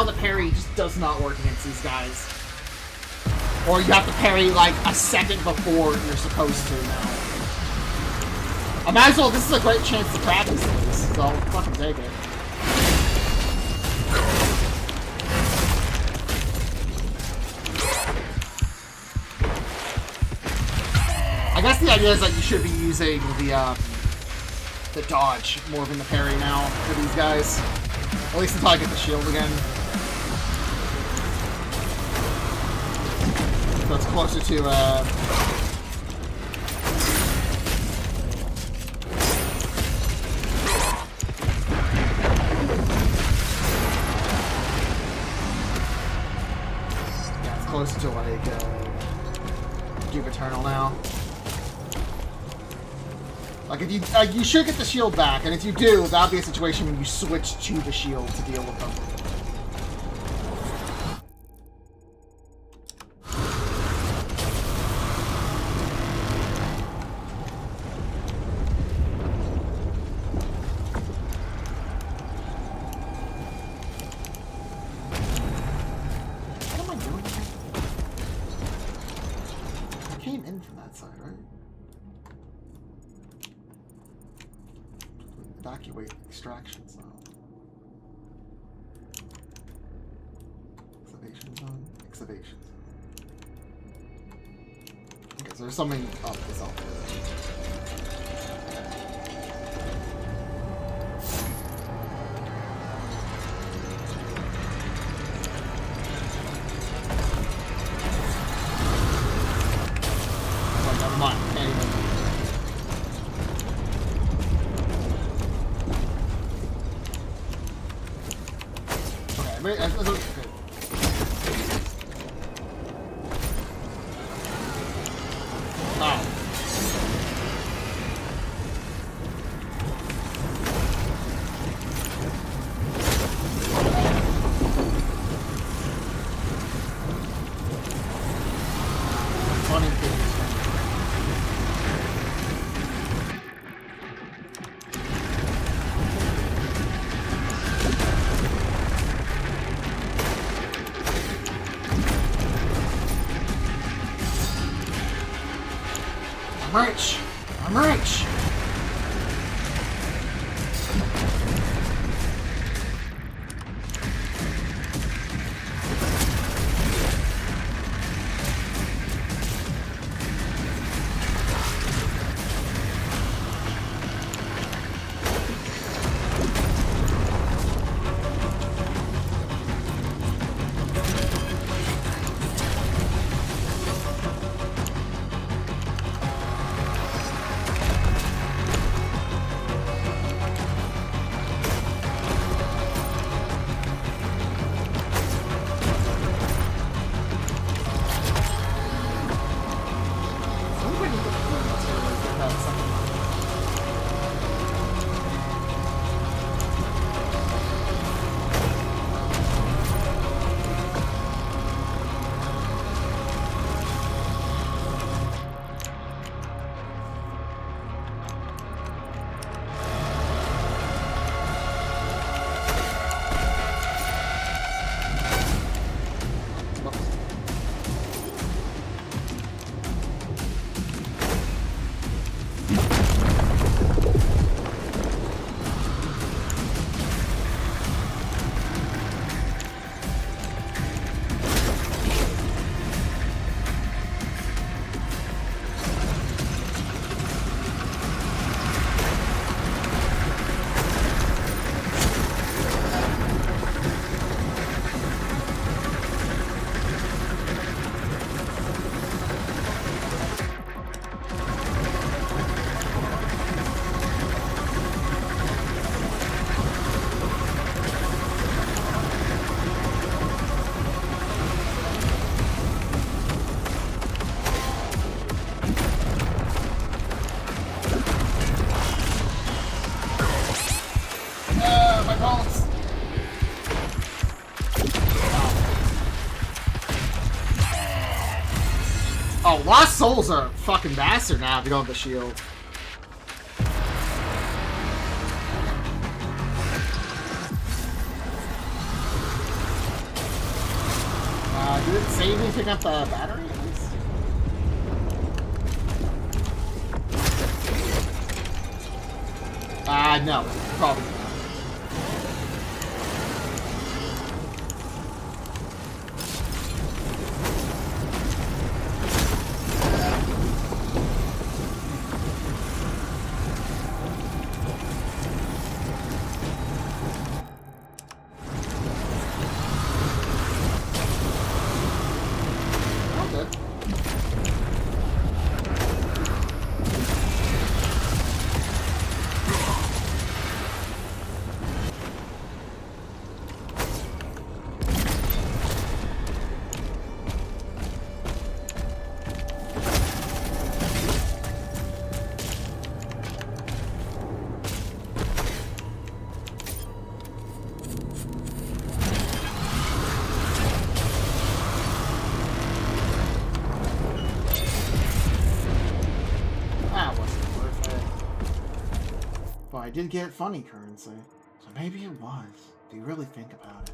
the parry just does not work against these guys. Or you have to parry like a second before you're supposed to now. I might as well, this is a great chance to practice this, so I'll fucking take it. idea is that you should be using the dodge more than the parry now for these guys. At least until I get the shield again. So it's closer to yeah, it's closer to like Doom Eternal now. Like if you should get the shield back, and if you do, that'll be a situation when you switch to the shield to deal with them. What am I doing here? I came in from that side, right? Evacuate extraction zone. Excavation zone. Excavation zone. Okay, so there's something up this up. Oh, never mind. Can't even. Wait, okay. Oh. Funny things. I'm rich! I'm rich! Oh, Lost Souls are a fucking bastard now if you don't have the shield. Did it save me picking up the battery? No, probably not. I did get funny currency. So maybe it was, if you really think about it.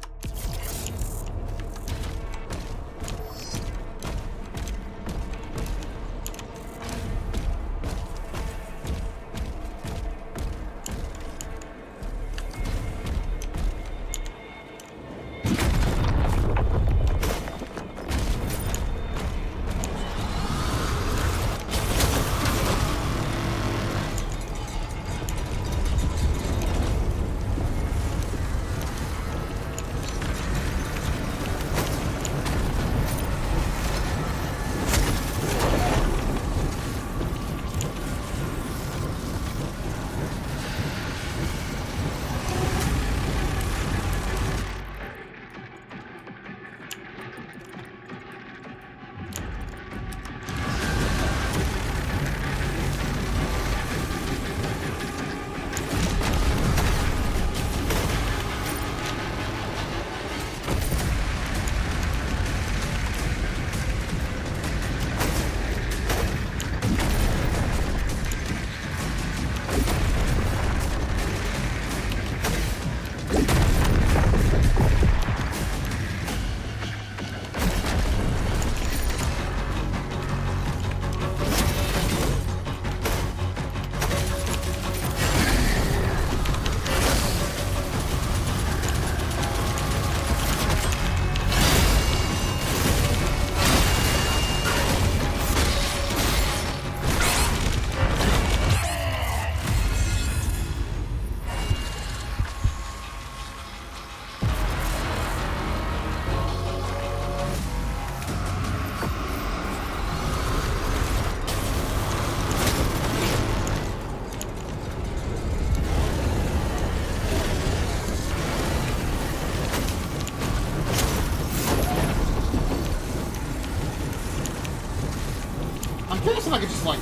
I guess if I could just, like,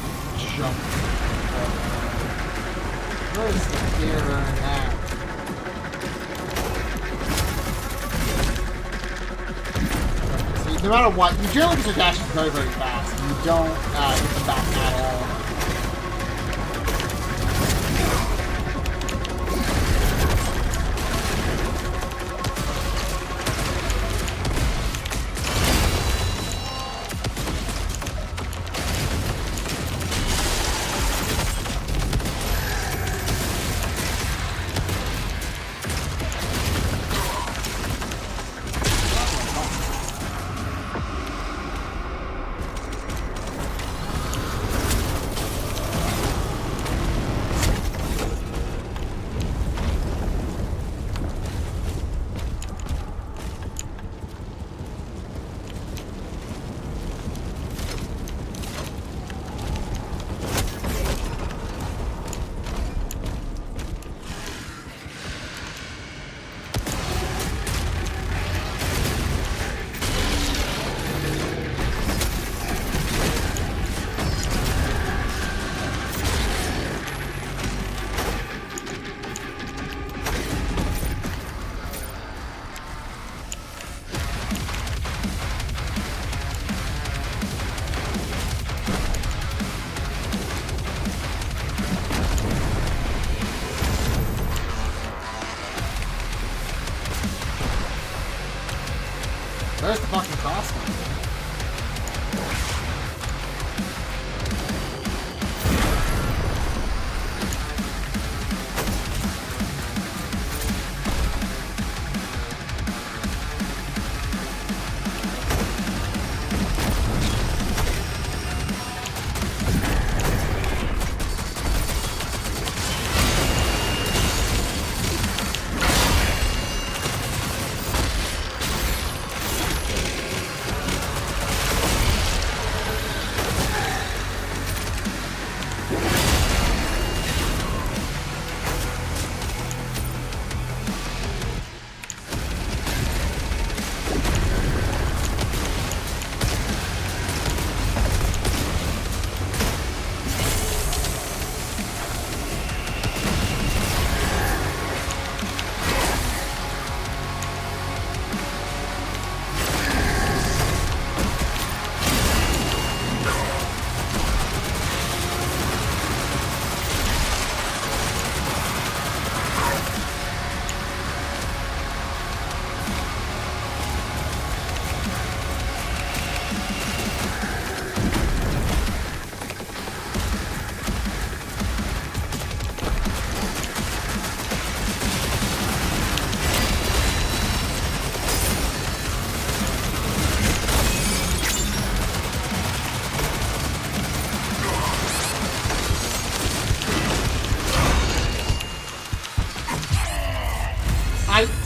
jump. Where's the gear on that? See, no matter what, you generally get your dashes very, very fast. You don't get them back at all. Where's the fucking crossbow?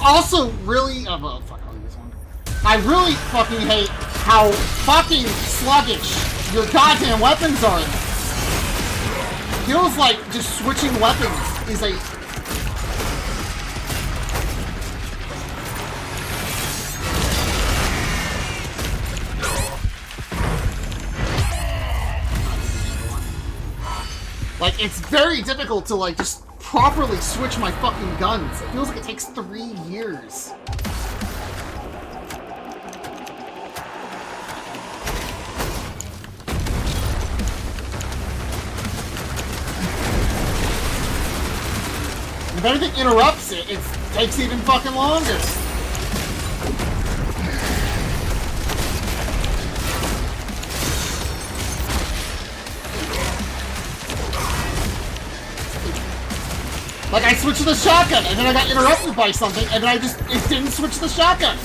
also really... Oh, well, fuck, I'll use one. I really fucking hate how fucking sluggish your goddamn weapons are in this. Feels like just switching weapons is a... Like, it's very difficult to, like, just properly switch my fucking guns. It feels like it takes 3 years. If anything interrupts it, it takes even fucking longer. Like, I switched to the shotgun, and then I got interrupted by something, and then it didn't switch to the shotgun.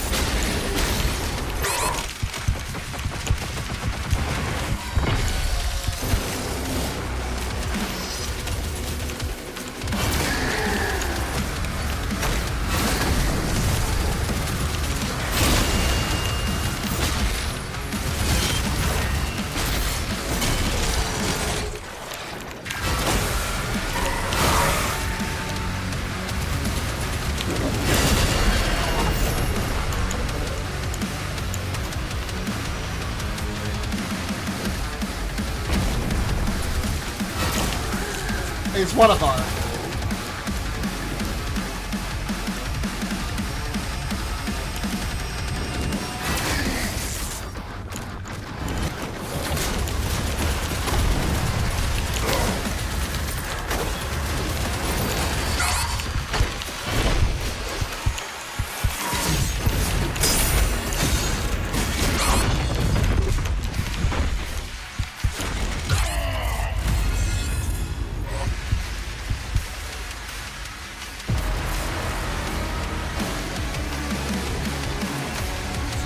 It's one of our...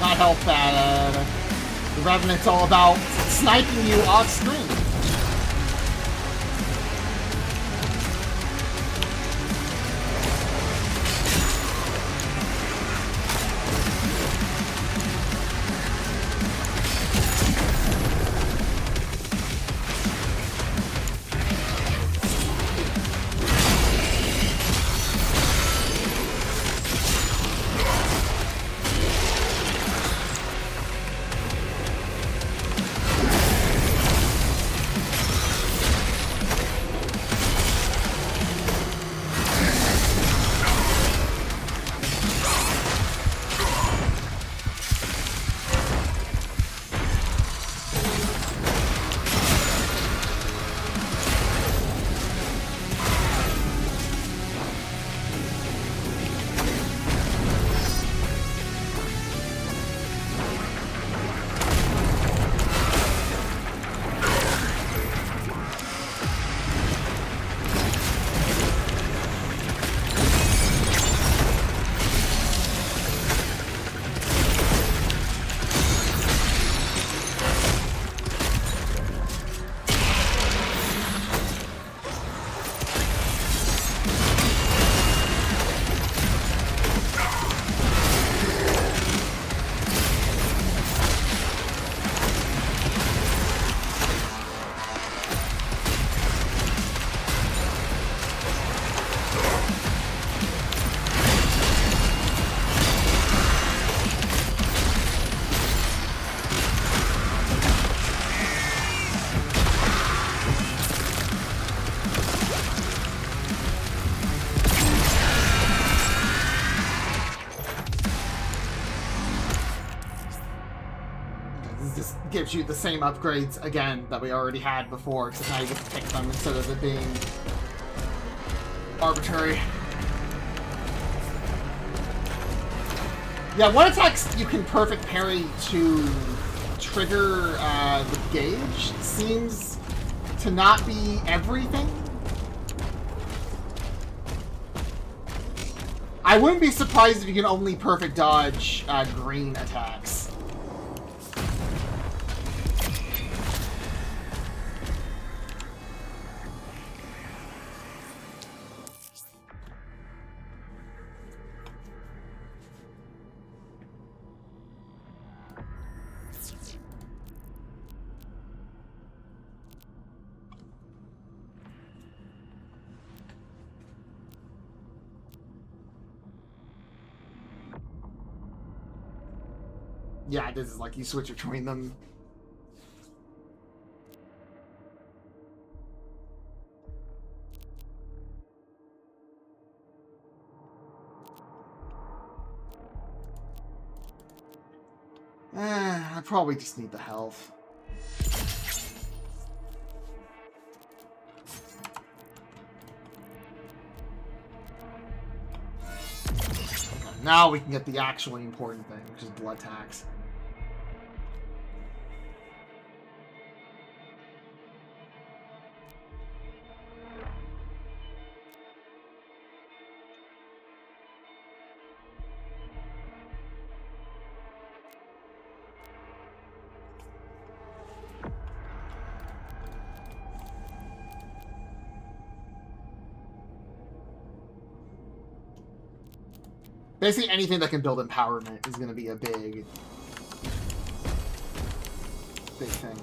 Not help that the Revenant's all about sniping you off screen. This gives you the same upgrades again that we already had before, except now you get to pick them instead of it being arbitrary. Yeah, one attacks you can perfect parry to trigger the gauge seems to not be everything. I wouldn't be surprised if you can only perfect dodge green attacks. Yeah, this is like you switch between them. I probably just need the health. Okay, now we can get the actually important thing, which is blood tax. Basically, anything that can build empowerment is going to be a big thing.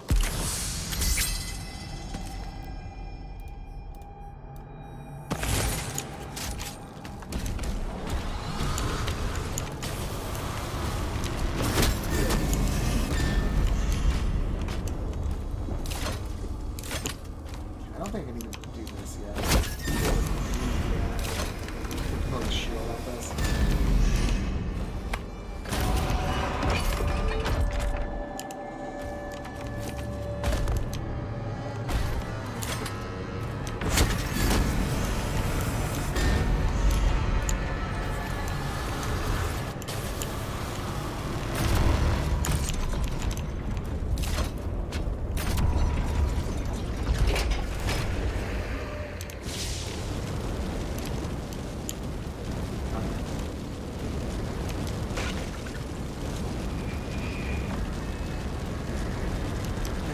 I don't think I need to do this yet. Throw the shield at this.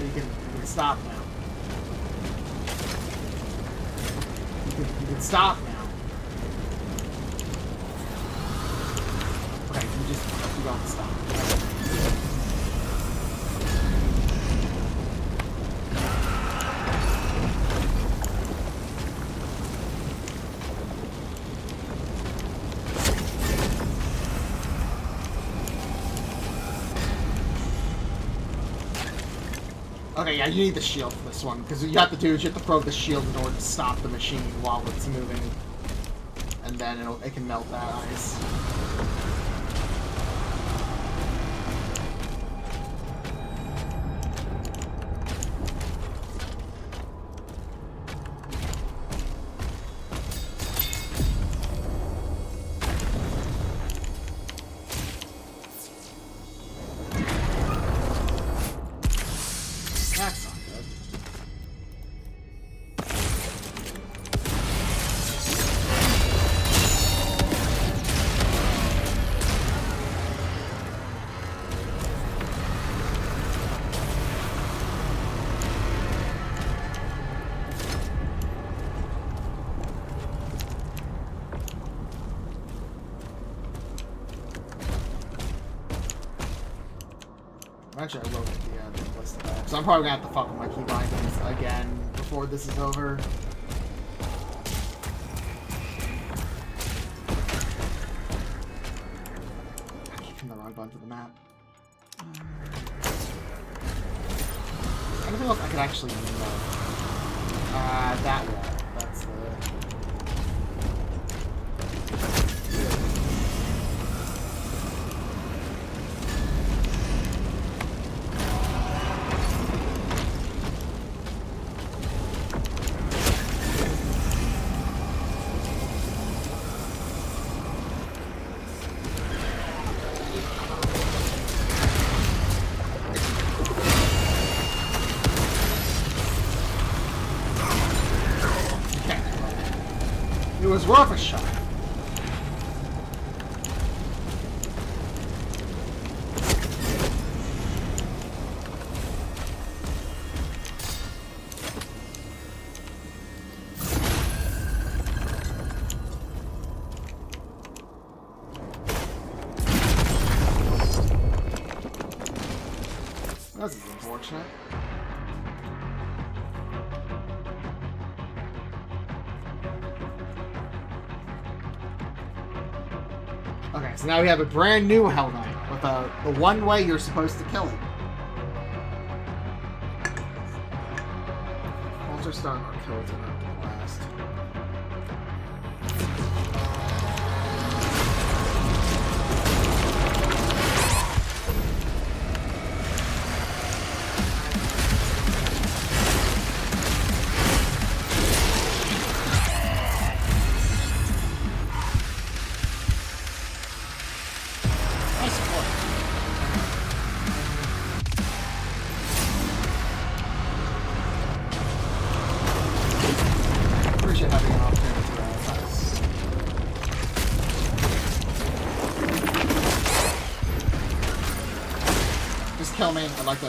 You can stop now. You can stop now. Okay, you don't stop. Okay, yeah, you need the shield for this one, because you have to do is you have to throw the shield in order to stop the machine while it's moving. And then it can melt that ice. That's not good. Actually, I will get the list of that. Because I'm probably going to have to fuck with my key bindings again before this is over. I keep hitting the wrong button for the map. Anything else I could actually know? That wall. That's the... It was worth a shot. This is unfortunate. Okay, so now we have a brand new Hell Knight. Without the one way you're supposed to kill it. Walter Stone or kill it enough to last. Kill me. I'd like to.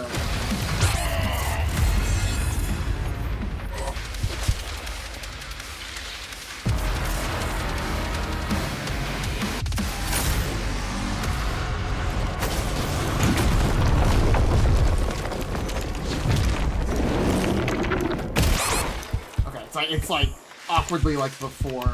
Okay, it's like awkwardly like before.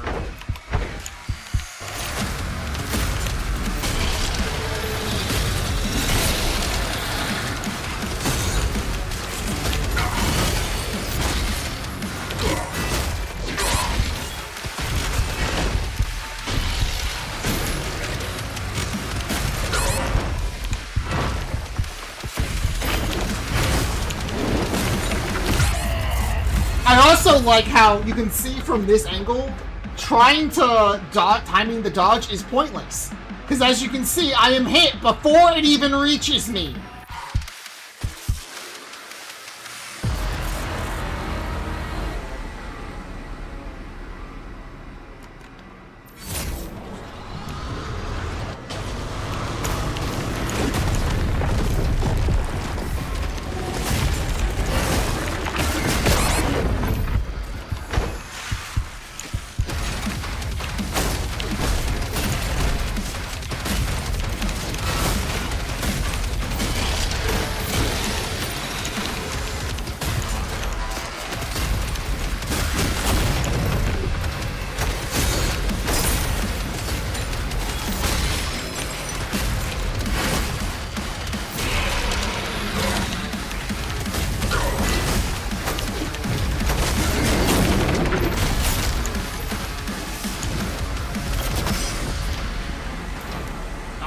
I also like how you can see from this angle, trying to timing the dodge is pointless. Because as you can see, I am hit before it even reaches me.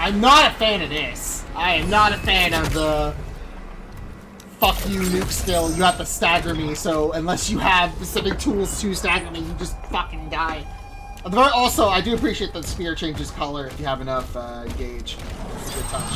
I'm not a fan of this. I am not a fan of the fuck you nuke skill. You have to stagger me, so unless you have specific tools to stagger me, you just fucking die. Also, I do appreciate that spear changes color if you have enough gauge. It's a good touch.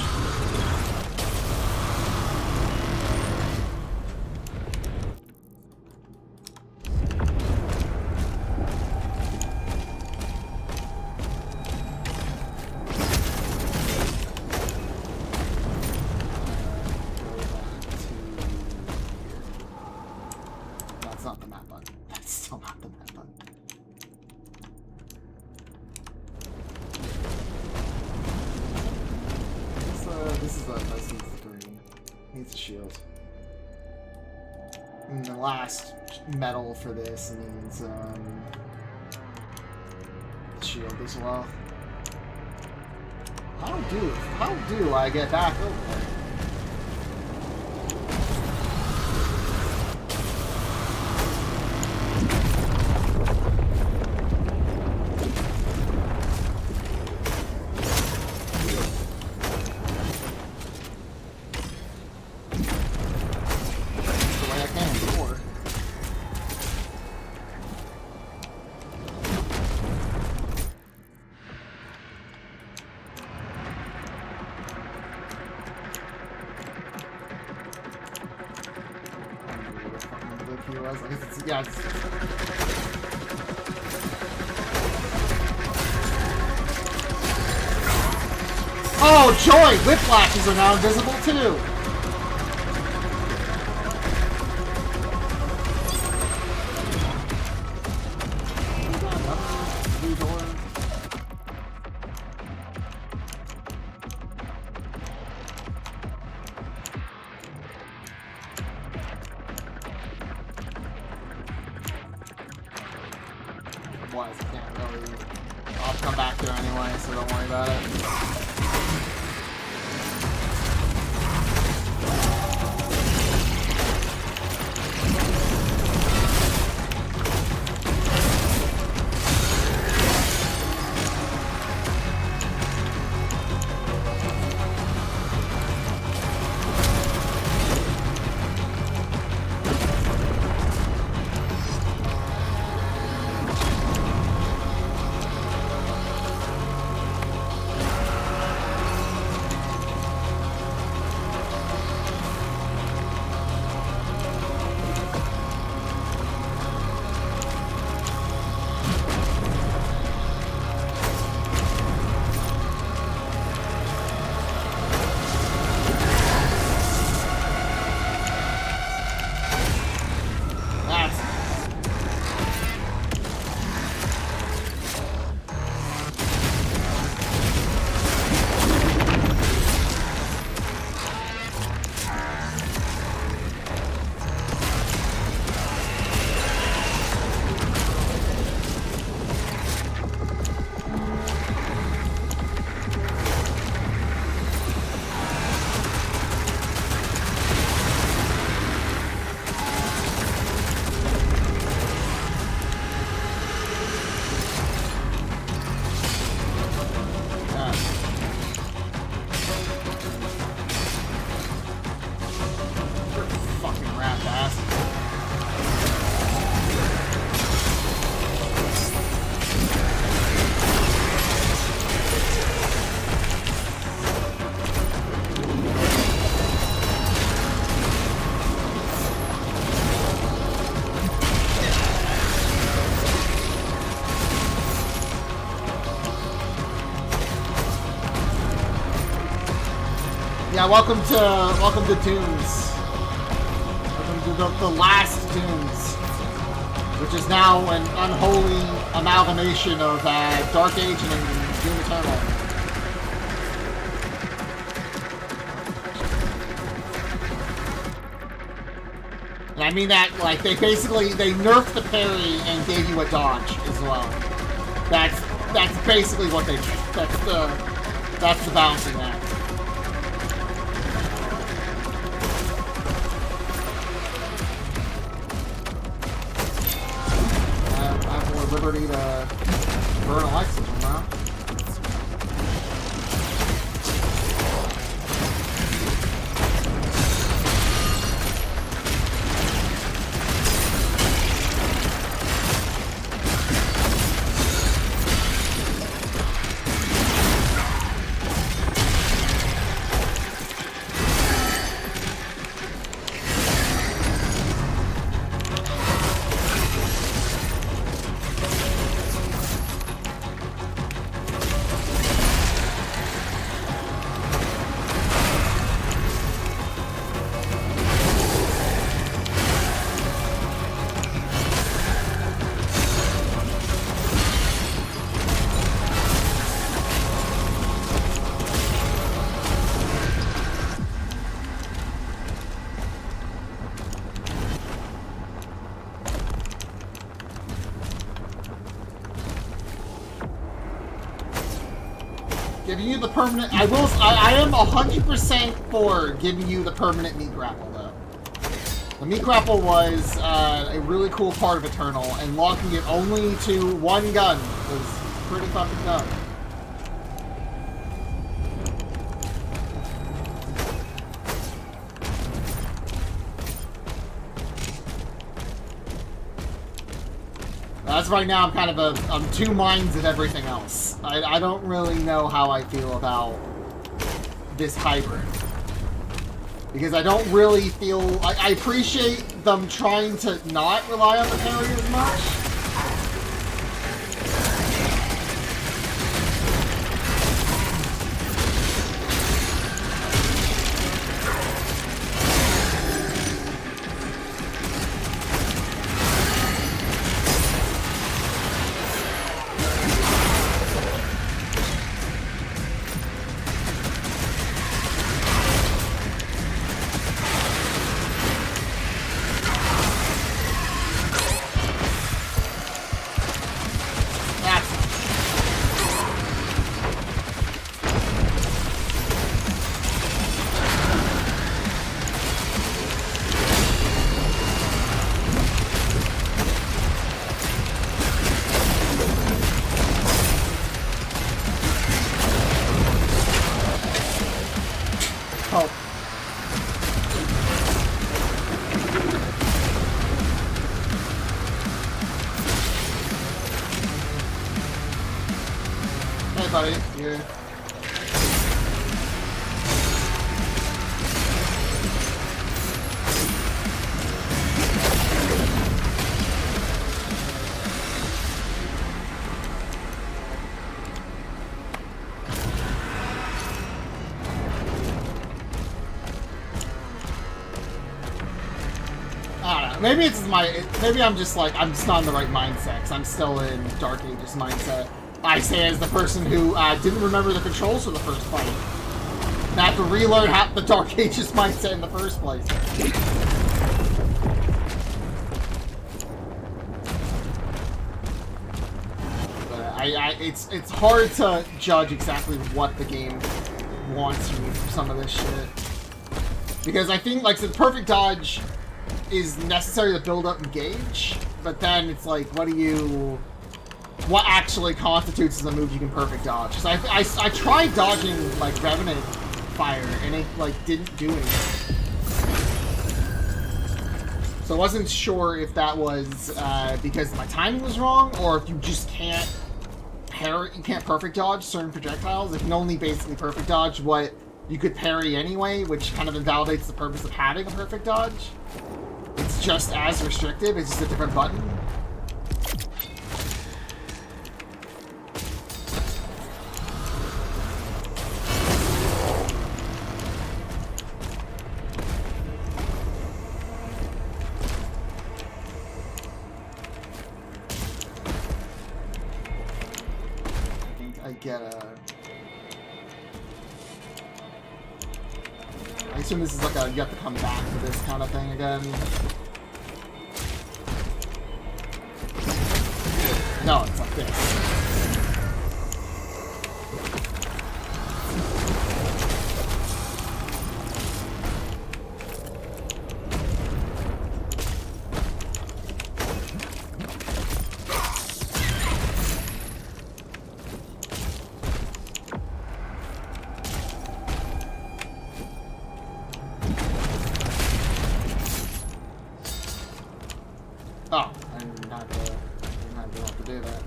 Metal for this needs the shield as well. How do I get back over there? Oh, joy! Whiplashes are now invisible too! Otherwise, I can't really. I'll come back there anyway, so don't worry about it. Yeah, welcome to Toons. Welcome to the last Toons, which is now an unholy amalgamation of Dark Age and Doom Eternal. And I mean that, like, they nerfed the parry and gave you a dodge as well. That's basically what they did. That's the balancing act. I have more liberty to burn Alexis now. Giving you the permanent... I am 100% for giving you the permanent meat grapple, though. The meat grapple was a really cool part of Eternal, and locking it only to one gun was pretty fucking dumb. As right now, I'm two minds of everything else. I don't really know how I feel about this hybrid. Because I don't really feel... I appreciate them trying to not rely on the parry as much. Maybe I'm just not in the right mindset, because I'm still in Dark Ages mindset. I say as the person who didn't remember the controls for the first fight. And I have to relearn the Dark Ages mindset in the first place. But it's hard to judge exactly what the game wants from you for some of this shit. Because I think, like, the perfect dodge is necessary to build up engage, but then it's like, what actually constitutes as a move you can perfect dodge? Because I tried dodging, like, Revenant Fire, and it, like, didn't do anything. So I wasn't sure if that was because my timing was wrong, or if you just can't perfect dodge certain projectiles. It can only basically perfect dodge what you could parry anyway, which kind of invalidates the purpose of having a perfect dodge. It's just as restrictive, it's just a different button. get I assume this is like a you have to come back to this kind of thing again. No, it's like this. Oh, I didn't have to do that.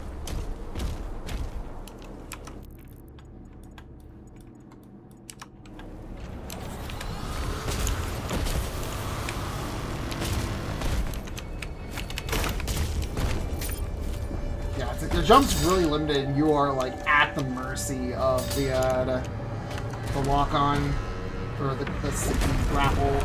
Yeah, it's like your jump's really limited and you are like at the mercy of the lock-on or the grapple.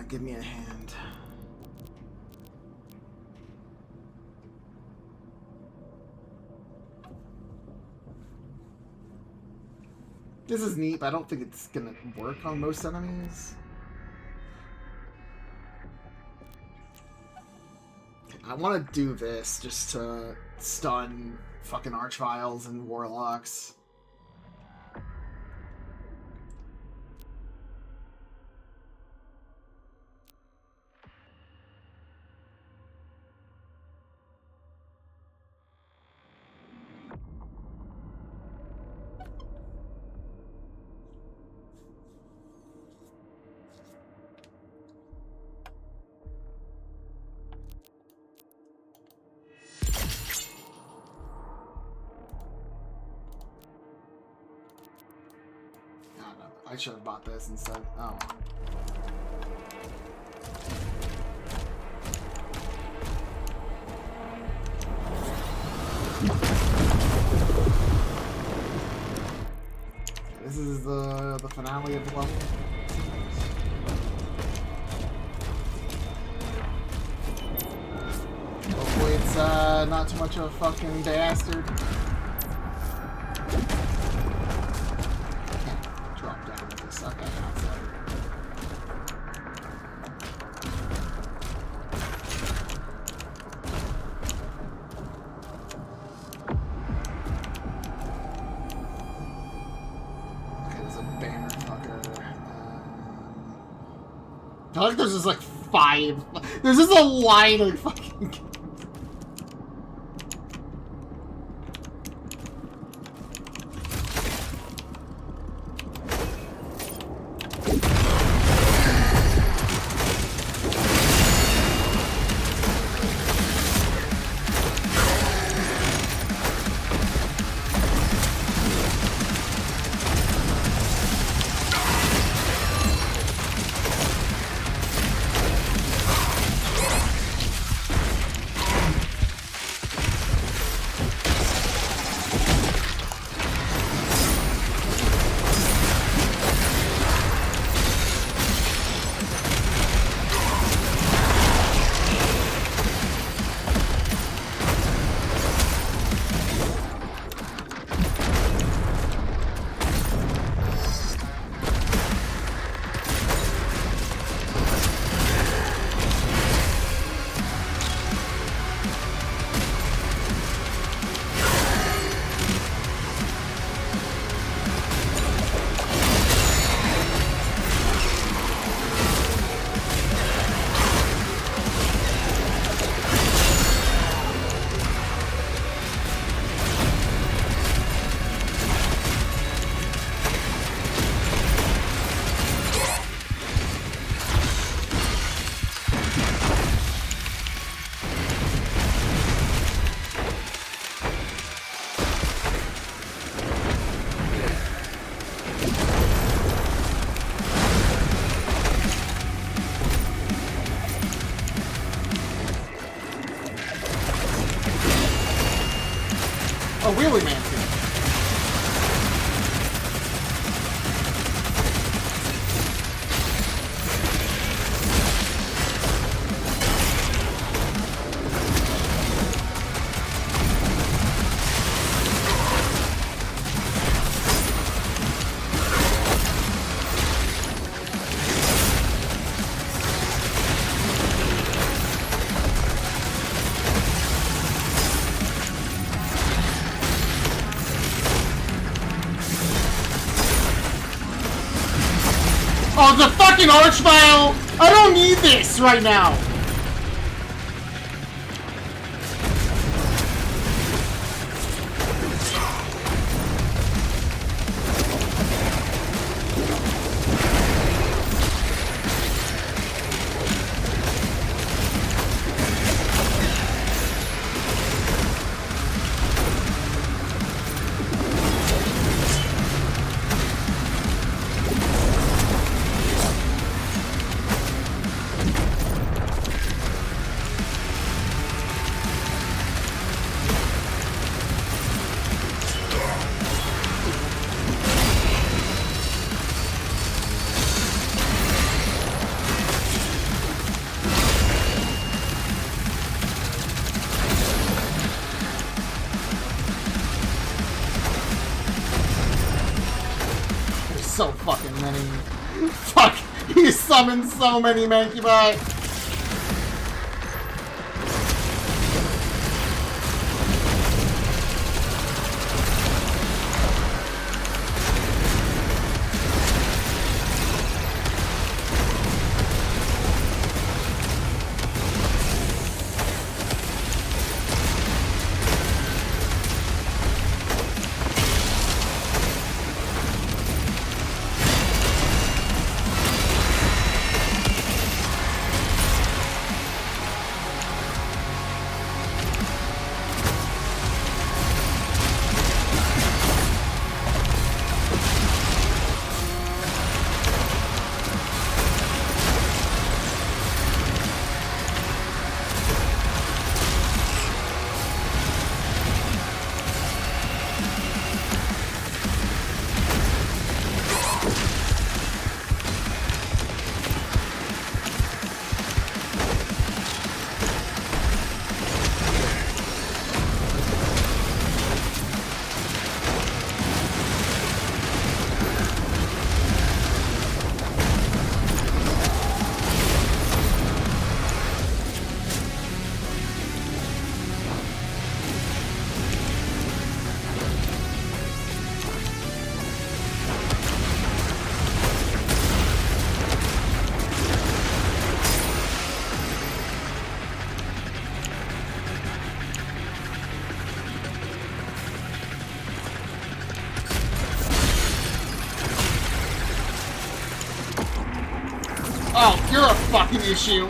Give me a hand. This is neat, but I don't think it's gonna work on most enemies. I want to do this just to stun fucking Archviles and Warlocks. I should have bought this instead. Oh. This is the finale of the level. Hopefully it's not too much of a fucking bastard. I feel like there's just like 5. There's just a line of fucking. A wheelie man too. fucking Archvile! I don't need this right now! So fucking many. Fuck! He summoned so many Mancubi! Oh, you're a fucking issue.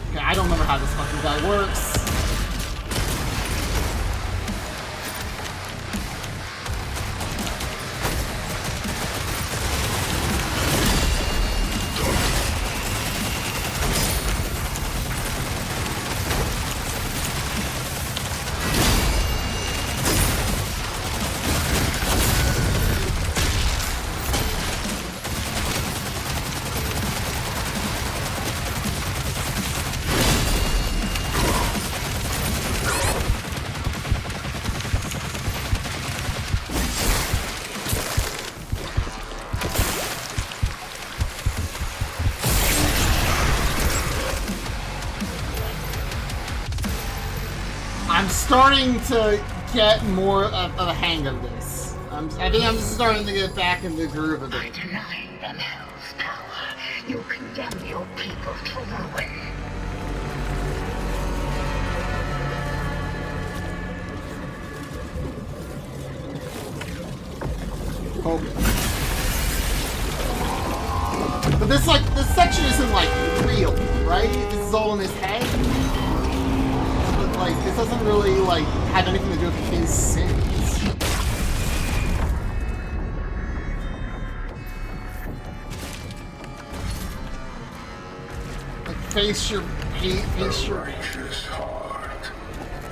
Okay, I don't remember how this fucking guy works. I'm starting to get more of a hang of this. I think I'm starting to get back in the groove of By it. denying them Hell's power, you condemn your people to ruin. Okay. But this section isn't like real, right? This is all in his head. But like, this doesn't really like have anything to do with his sins. Like, face your hate, face your righteous heart,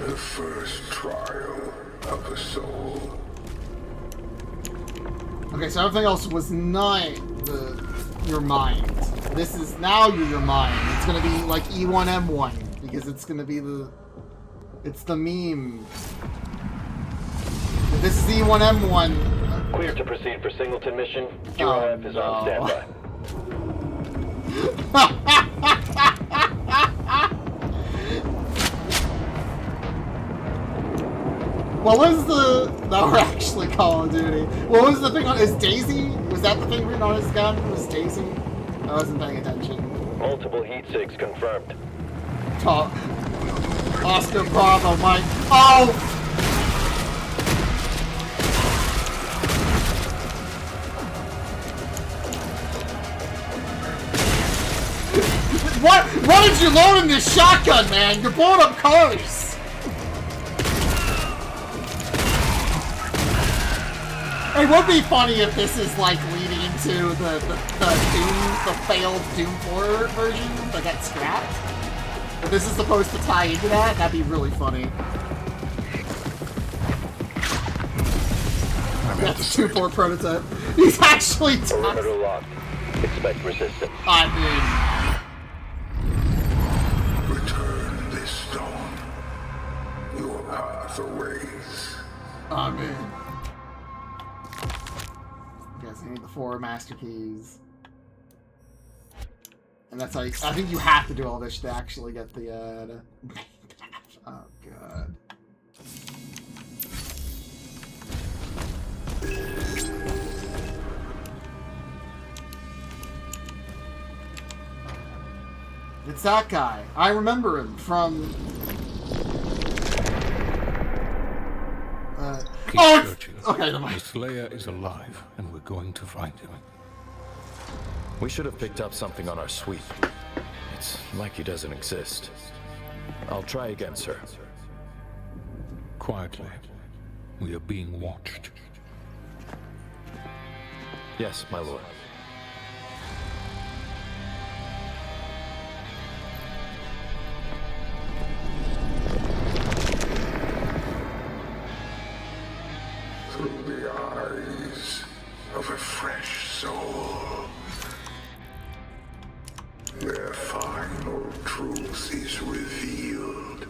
the first trial of the soul. Okay, so everything else was not your mind. This is now your mind. It's gonna be like E1M1 because it's gonna be it's the meme. If this is E1M1. Clear to proceed for Singleton mission. QRF is on standby. What was the... No, we're actually Call of Duty. What was the thing on... Is Daisy? Was that the thing written on his gun? Was Daisy? I wasn't paying attention. Multiple heat sinks confirmed. Top. Oscar Bravo, Mike. Oh! What did you load in this shotgun, man? You're blowing up cars! It would be funny if this is like leading into the failed Doom 4 version that got scrapped. If this is supposed to tie into that, that'd be really funny. That's 2-4 prototype. He's actually Perimeter locked. Expect resistance. I Return this dawn. Your path awaits. mean. Guess I need the 4 master keys. And that's how you, I think you have to do all this to actually get the, oh god. It's that guy. I remember him from... Keep searching. Okay, The Slayer is alive, and we're going to find him. We should have picked up something on our sweep. It's like he doesn't exist. I'll try again, sir. Quietly. We are being watched. Yes, my lord. Through the eyes of a fresh soul, their final truth is revealed.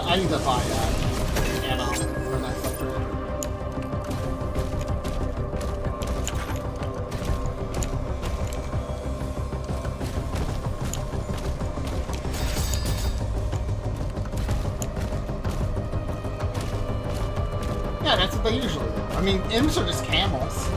I need to buy ammo for that playthrough. Yeah, that's what they usually do. I mean, imps are just camels.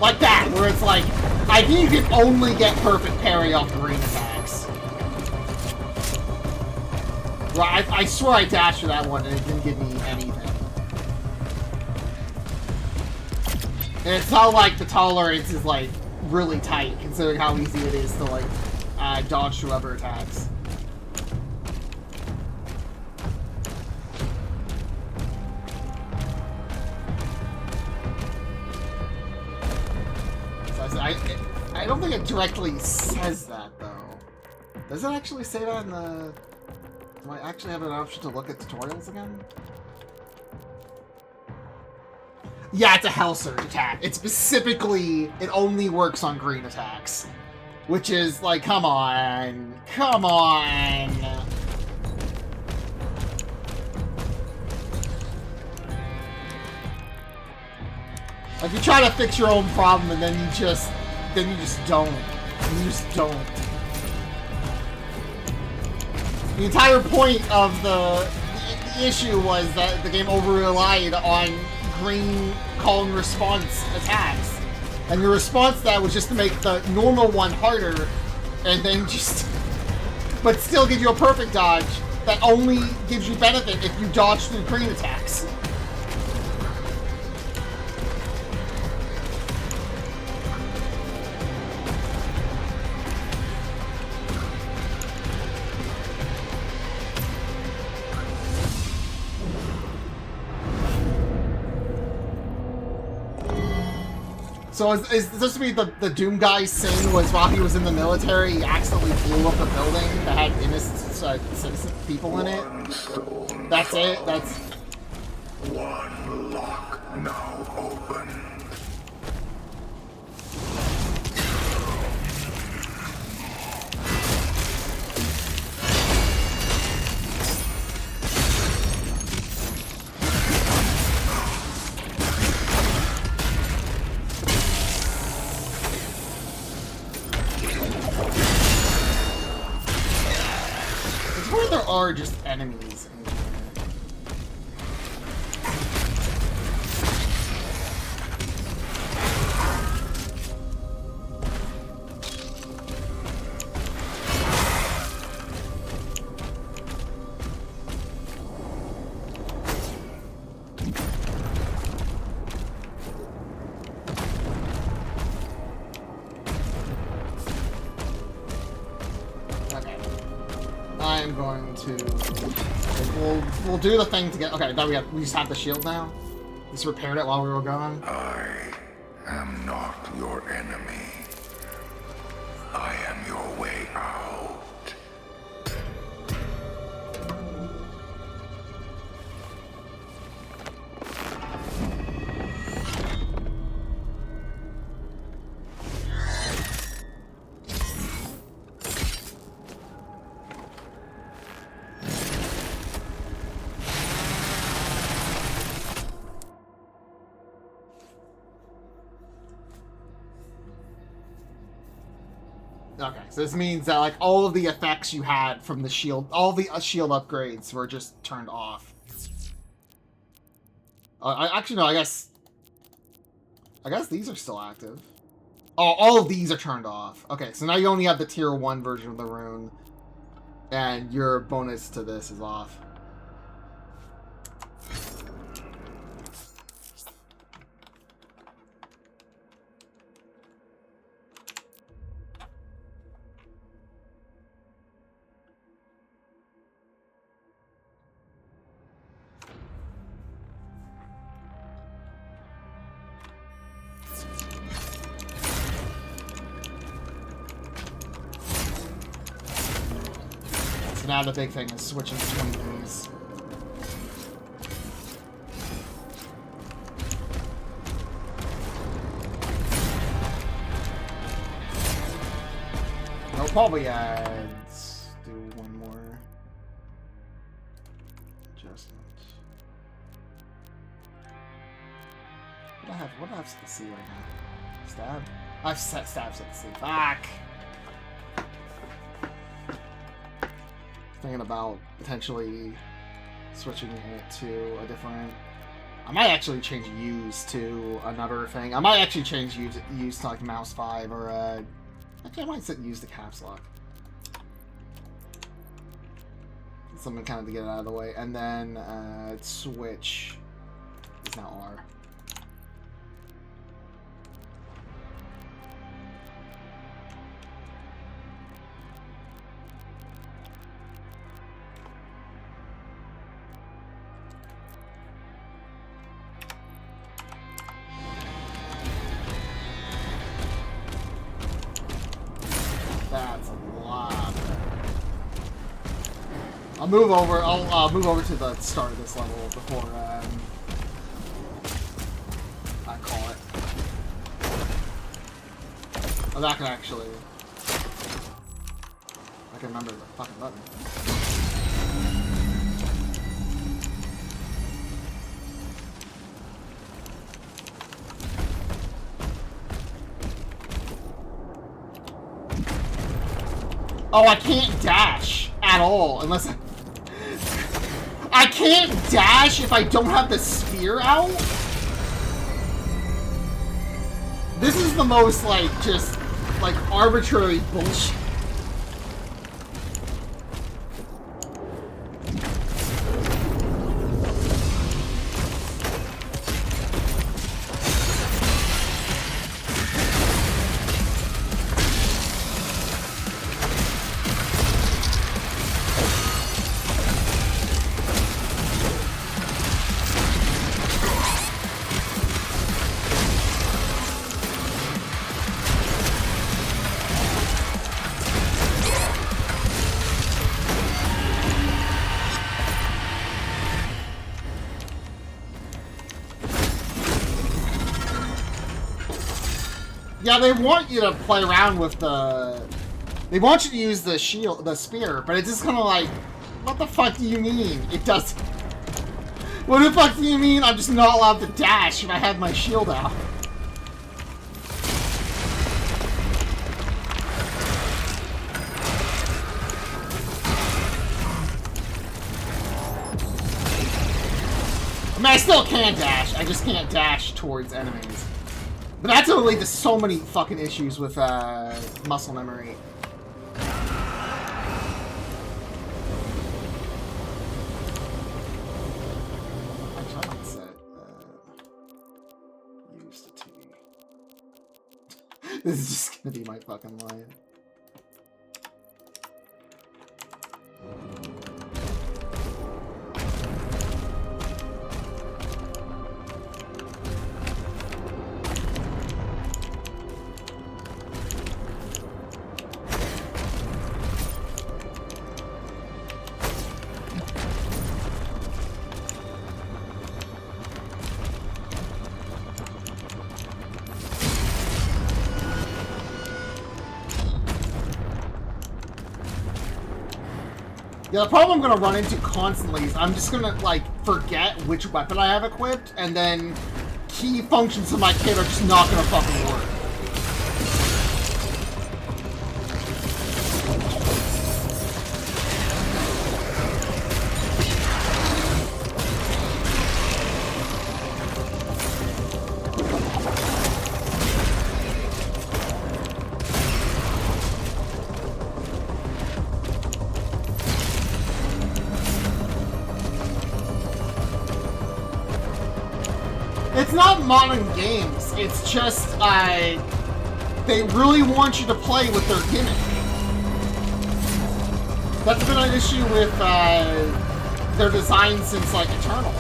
Like that, where it's like, I think you can only get perfect parry off green attacks. Right, I swear I dashed for that one and it didn't give me anything. And it's not like the tolerance is like really tight, considering how easy it is to like dodge through other attacks. I don't think it directly says that, though. Does it actually say that in the... Do I actually have an option to look at tutorials again? Yeah, it's a Hell Surge attack. It specifically... It only works on green attacks. Which is, like, come on. Come on! Like, you try to fix your own problem and then you just don't. You just don't. The entire point of the issue was that the game over-relied on green call and response attacks. And your response to that was just to make the normal one harder, and then just... But still give you a perfect dodge that only gives you benefit if you dodge through green attacks. So is this supposed to be the Doom guy's sin was while he was in the military, he accidentally blew up a building that had innocent citizen people in it. That's it. That's one lock now open. there are just enemies in here. I'm going to... We'll do the thing to get... Okay, now we just have the shield now. Just repaired it while we were gone. I am not your enemy. I am your way out. Okay, so this means that like all of the effects you had from the shield, all the shield upgrades were just turned off. Actually no, I guess these are still active. Oh, all of these are turned off. Okay, so now you only have the tier 1 version of the rune, and your bonus to this is off. Now the big thing is switching between these. I'll probably add... do one more adjustment. What do I have set to C right now? Stab? I've set stabs at the C. Fuck! Thinking about potentially switching it to a different... I might actually change use to another thing. I might actually change use to like mouse 5 or actually I might set use to caps lock. Something kind of to get it out of the way. And then switch is now R. I'll move over to the start of this level before I call it. Oh, that can actually... I can remember the fucking button. Oh, I can't dash at all unless I can't dash if I don't have the spear out? This is the most, like, just, like, arbitrary bullshit. Yeah, they want you to play around with the... They want you to use the shield, the spear, but it's just kind of like, what the fuck do you mean? It does... What the fuck do you mean I'm just not allowed to dash if I have my shield out? I mean, I still can dash, I just can't dash towards enemies. But that's gonna lead to so many fucking issues with muscle memory. Actually, I might set use to T. This is just gonna be my fucking line. Yeah, the problem I'm gonna run into constantly is I'm just gonna, like, forget which weapon I have equipped, and then key functions of my kit are just not gonna fucking work. It's not modern games, it's just, they really want you to play with their gimmick. That's been an issue with, their design since, like, Eternal.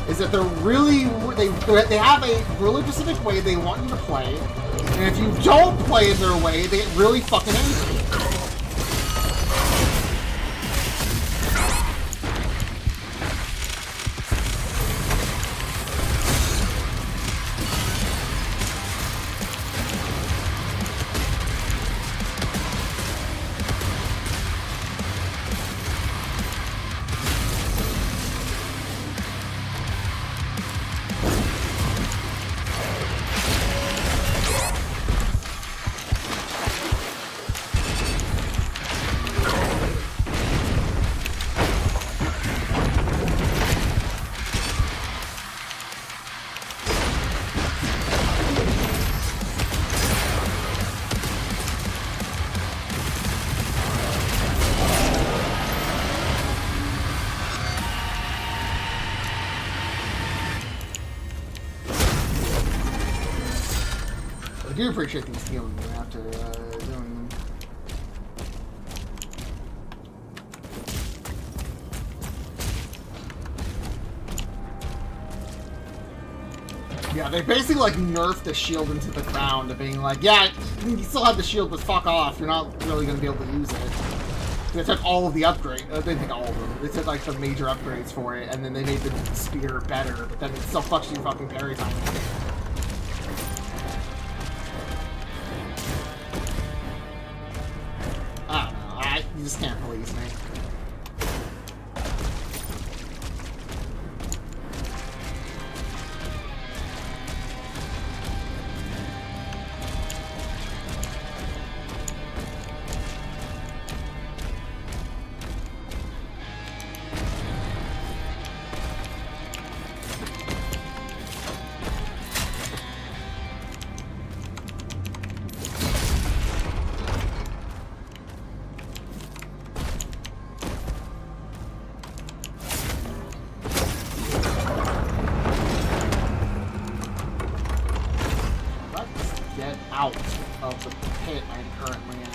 Is that they're really, they have a really specific way they want you to play, and if you don't play in their way, they get really fucking angry. I do appreciate these healing after doing them. Yeah, they basically like nerfed the shield into the ground to being like, yeah, you still have the shield, but fuck off. You're not really going to be able to use it. They took all of the upgrades. They didn't take all of them. They took like the major upgrades for it, and then they made the spear better, but then it still fucks your fucking parry time. I don't know. You just can't please me. Out of the pit I'm currently in.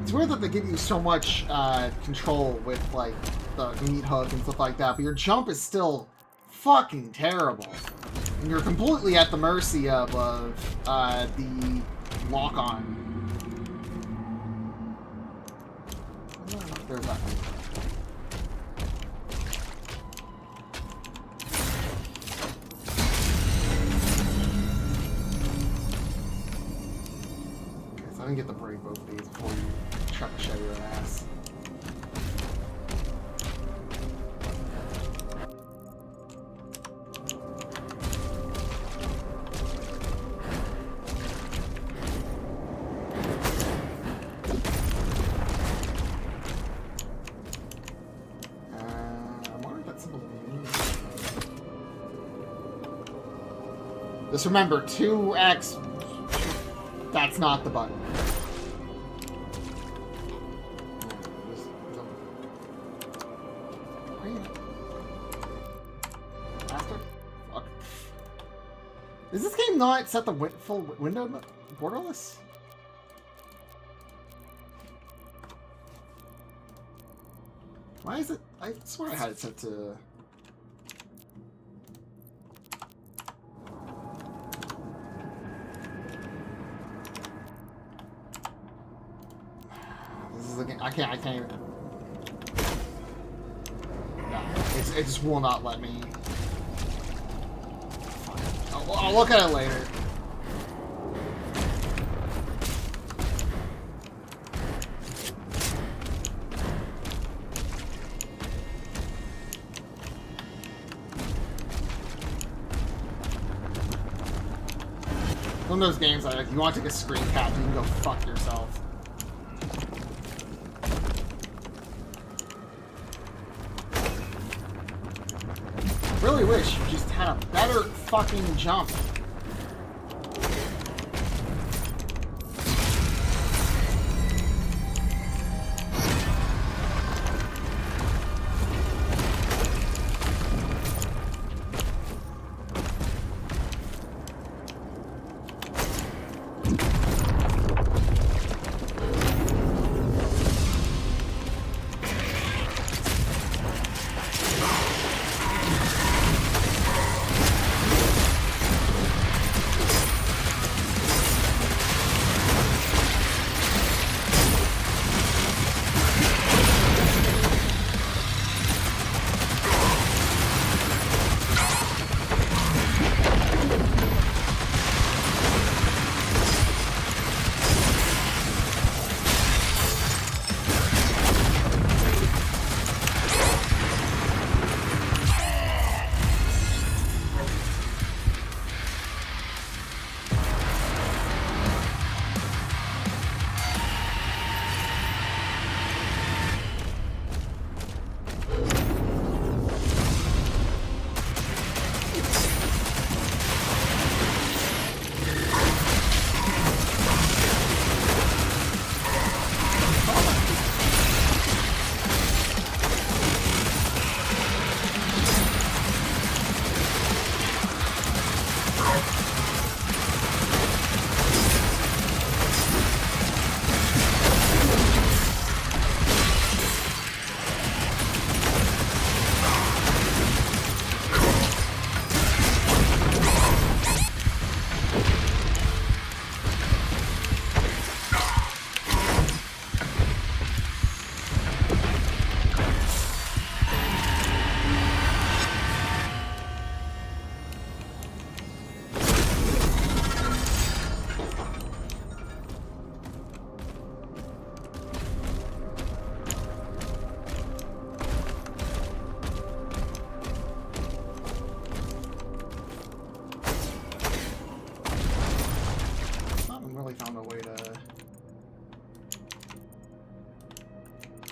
It's weird that they give you so much control with like the meat hook and stuff like that, but your jump is still fucking terrible. And you're completely at the mercy of the lock-on. There's that. Okay, so I can get the break both of these before you try to show your ass. Just remember, 2X, that's not the button. Faster? Fuck. Is this game not set the full window borderless? Why is it? I swear I had it set to... I can't even. No, it just will not let me. I'll look at it later. One of those games that like, you want to take a screen cap, you can go fuck yourself. I really wish you just had a better fucking jump.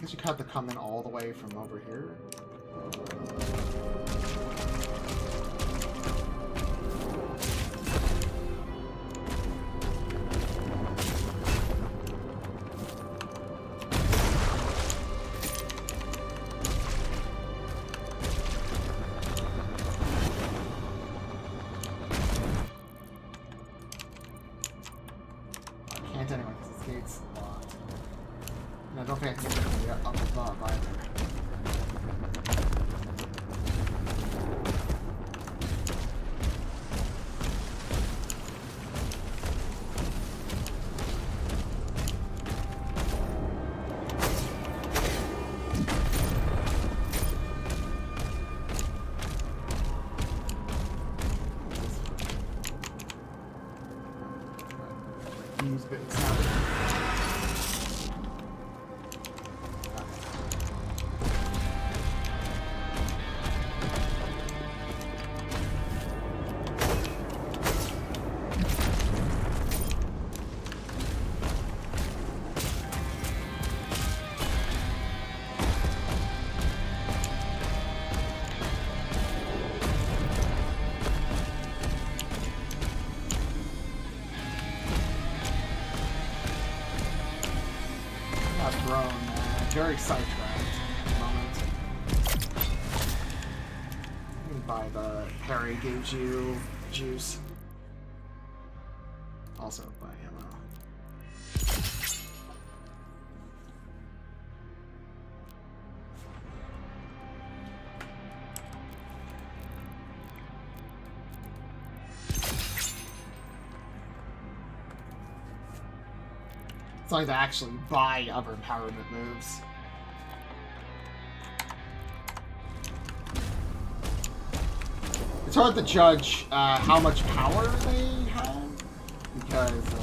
I guess you have to come in all the way from over here. I can't anyway because this gate's locked. And I don't think I can get up above either. Seems a bit snappy. Very sidetracked at the moment. You can buy the Harry gives you juice. Also buy ammo. It's like to actually buy other empowerment moves. It's hard to judge how much power they have because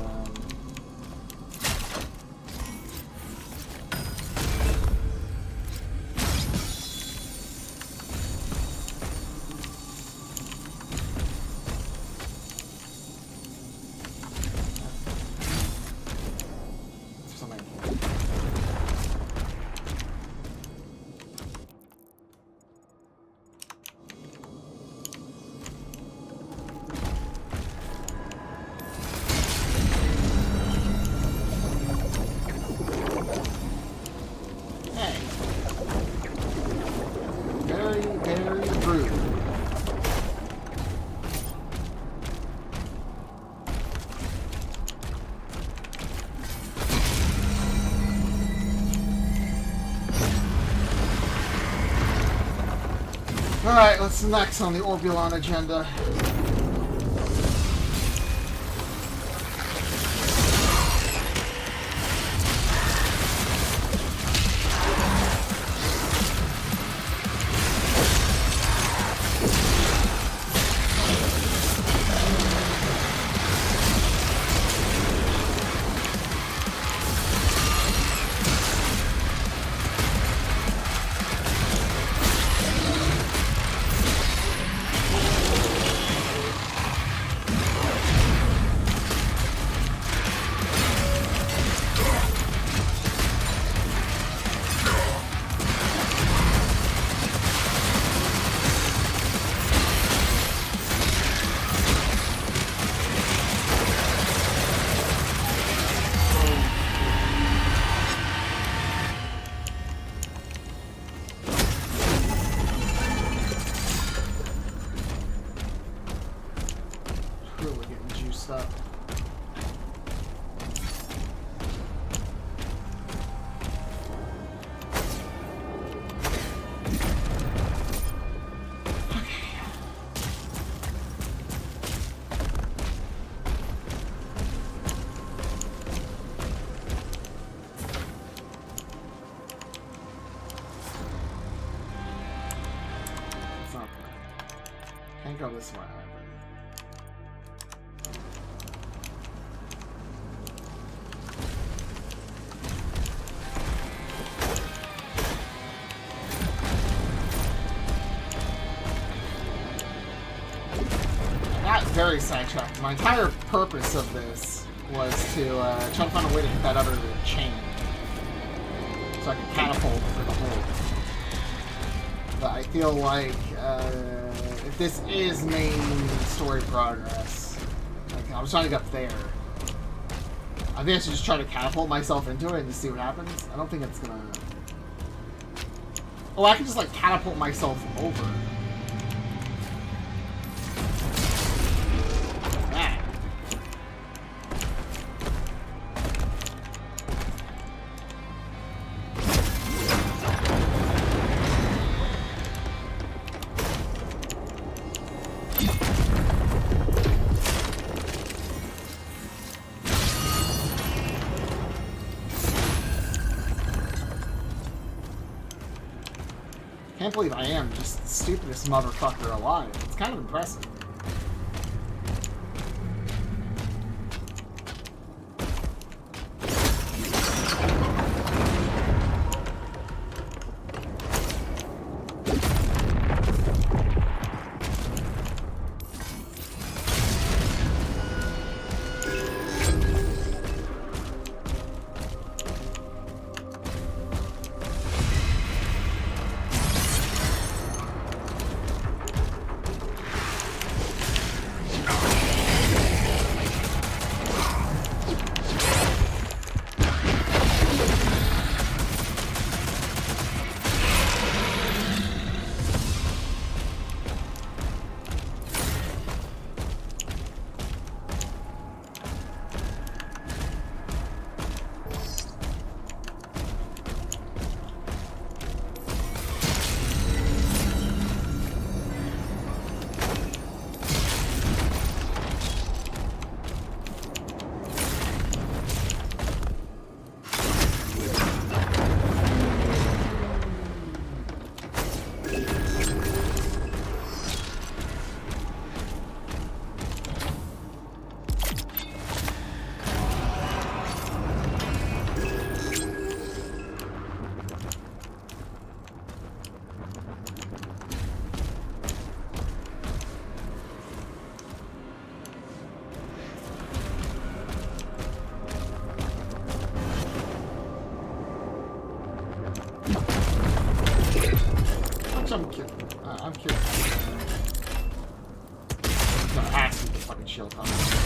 alright, what's next on the Orbulon agenda? Go this way. Not very sidetracked. My entire purpose of this was to try to find a way to hit that other chain so I can catapult for the hole. But I feel like if this is main story progress, like I was trying to get up there. I think I should just try to catapult myself into it and just see what happens. I don't think it's gonna. Oh, I can just like catapult myself over. I can't believe I am just the stupidest motherfucker alive. It's kind of impressive. Which I'm curious. I'm curious. No, it has to be the fucking shield cover.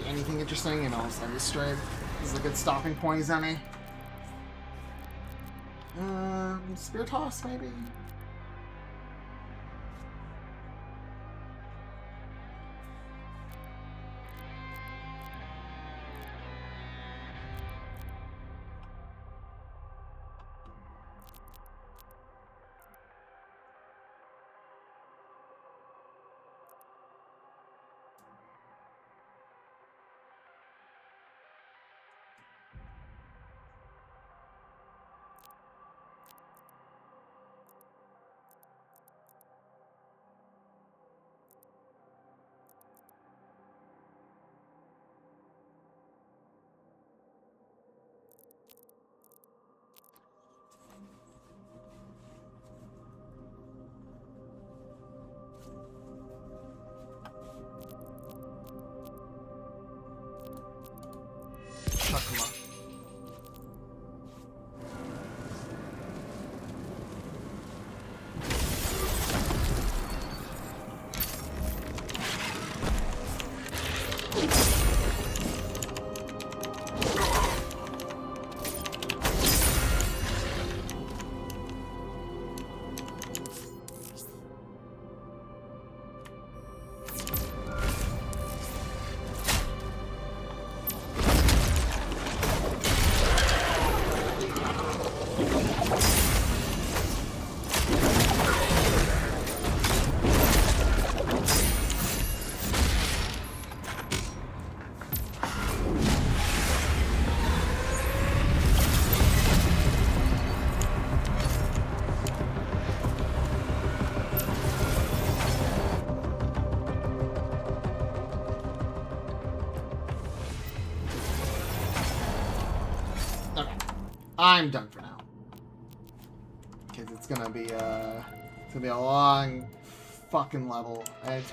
Anything interesting, and also this straight. This is a good stopping point, Zenny. Spear toss, maybe? I'm done for now. Because it's gonna be a long fucking level. And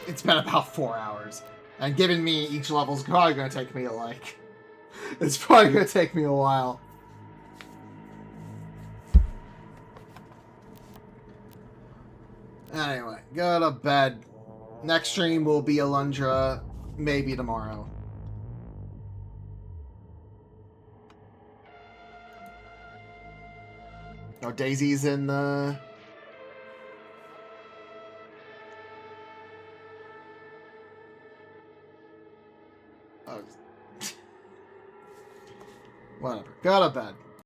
it's been about 4 hours. And given me, each level's probably gonna take me it's probably gonna take me a while. Anyway, go to bed. Next stream will be Alundra, maybe tomorrow. Oh, Daisy's in the... Oh. Whatever. Go to bed.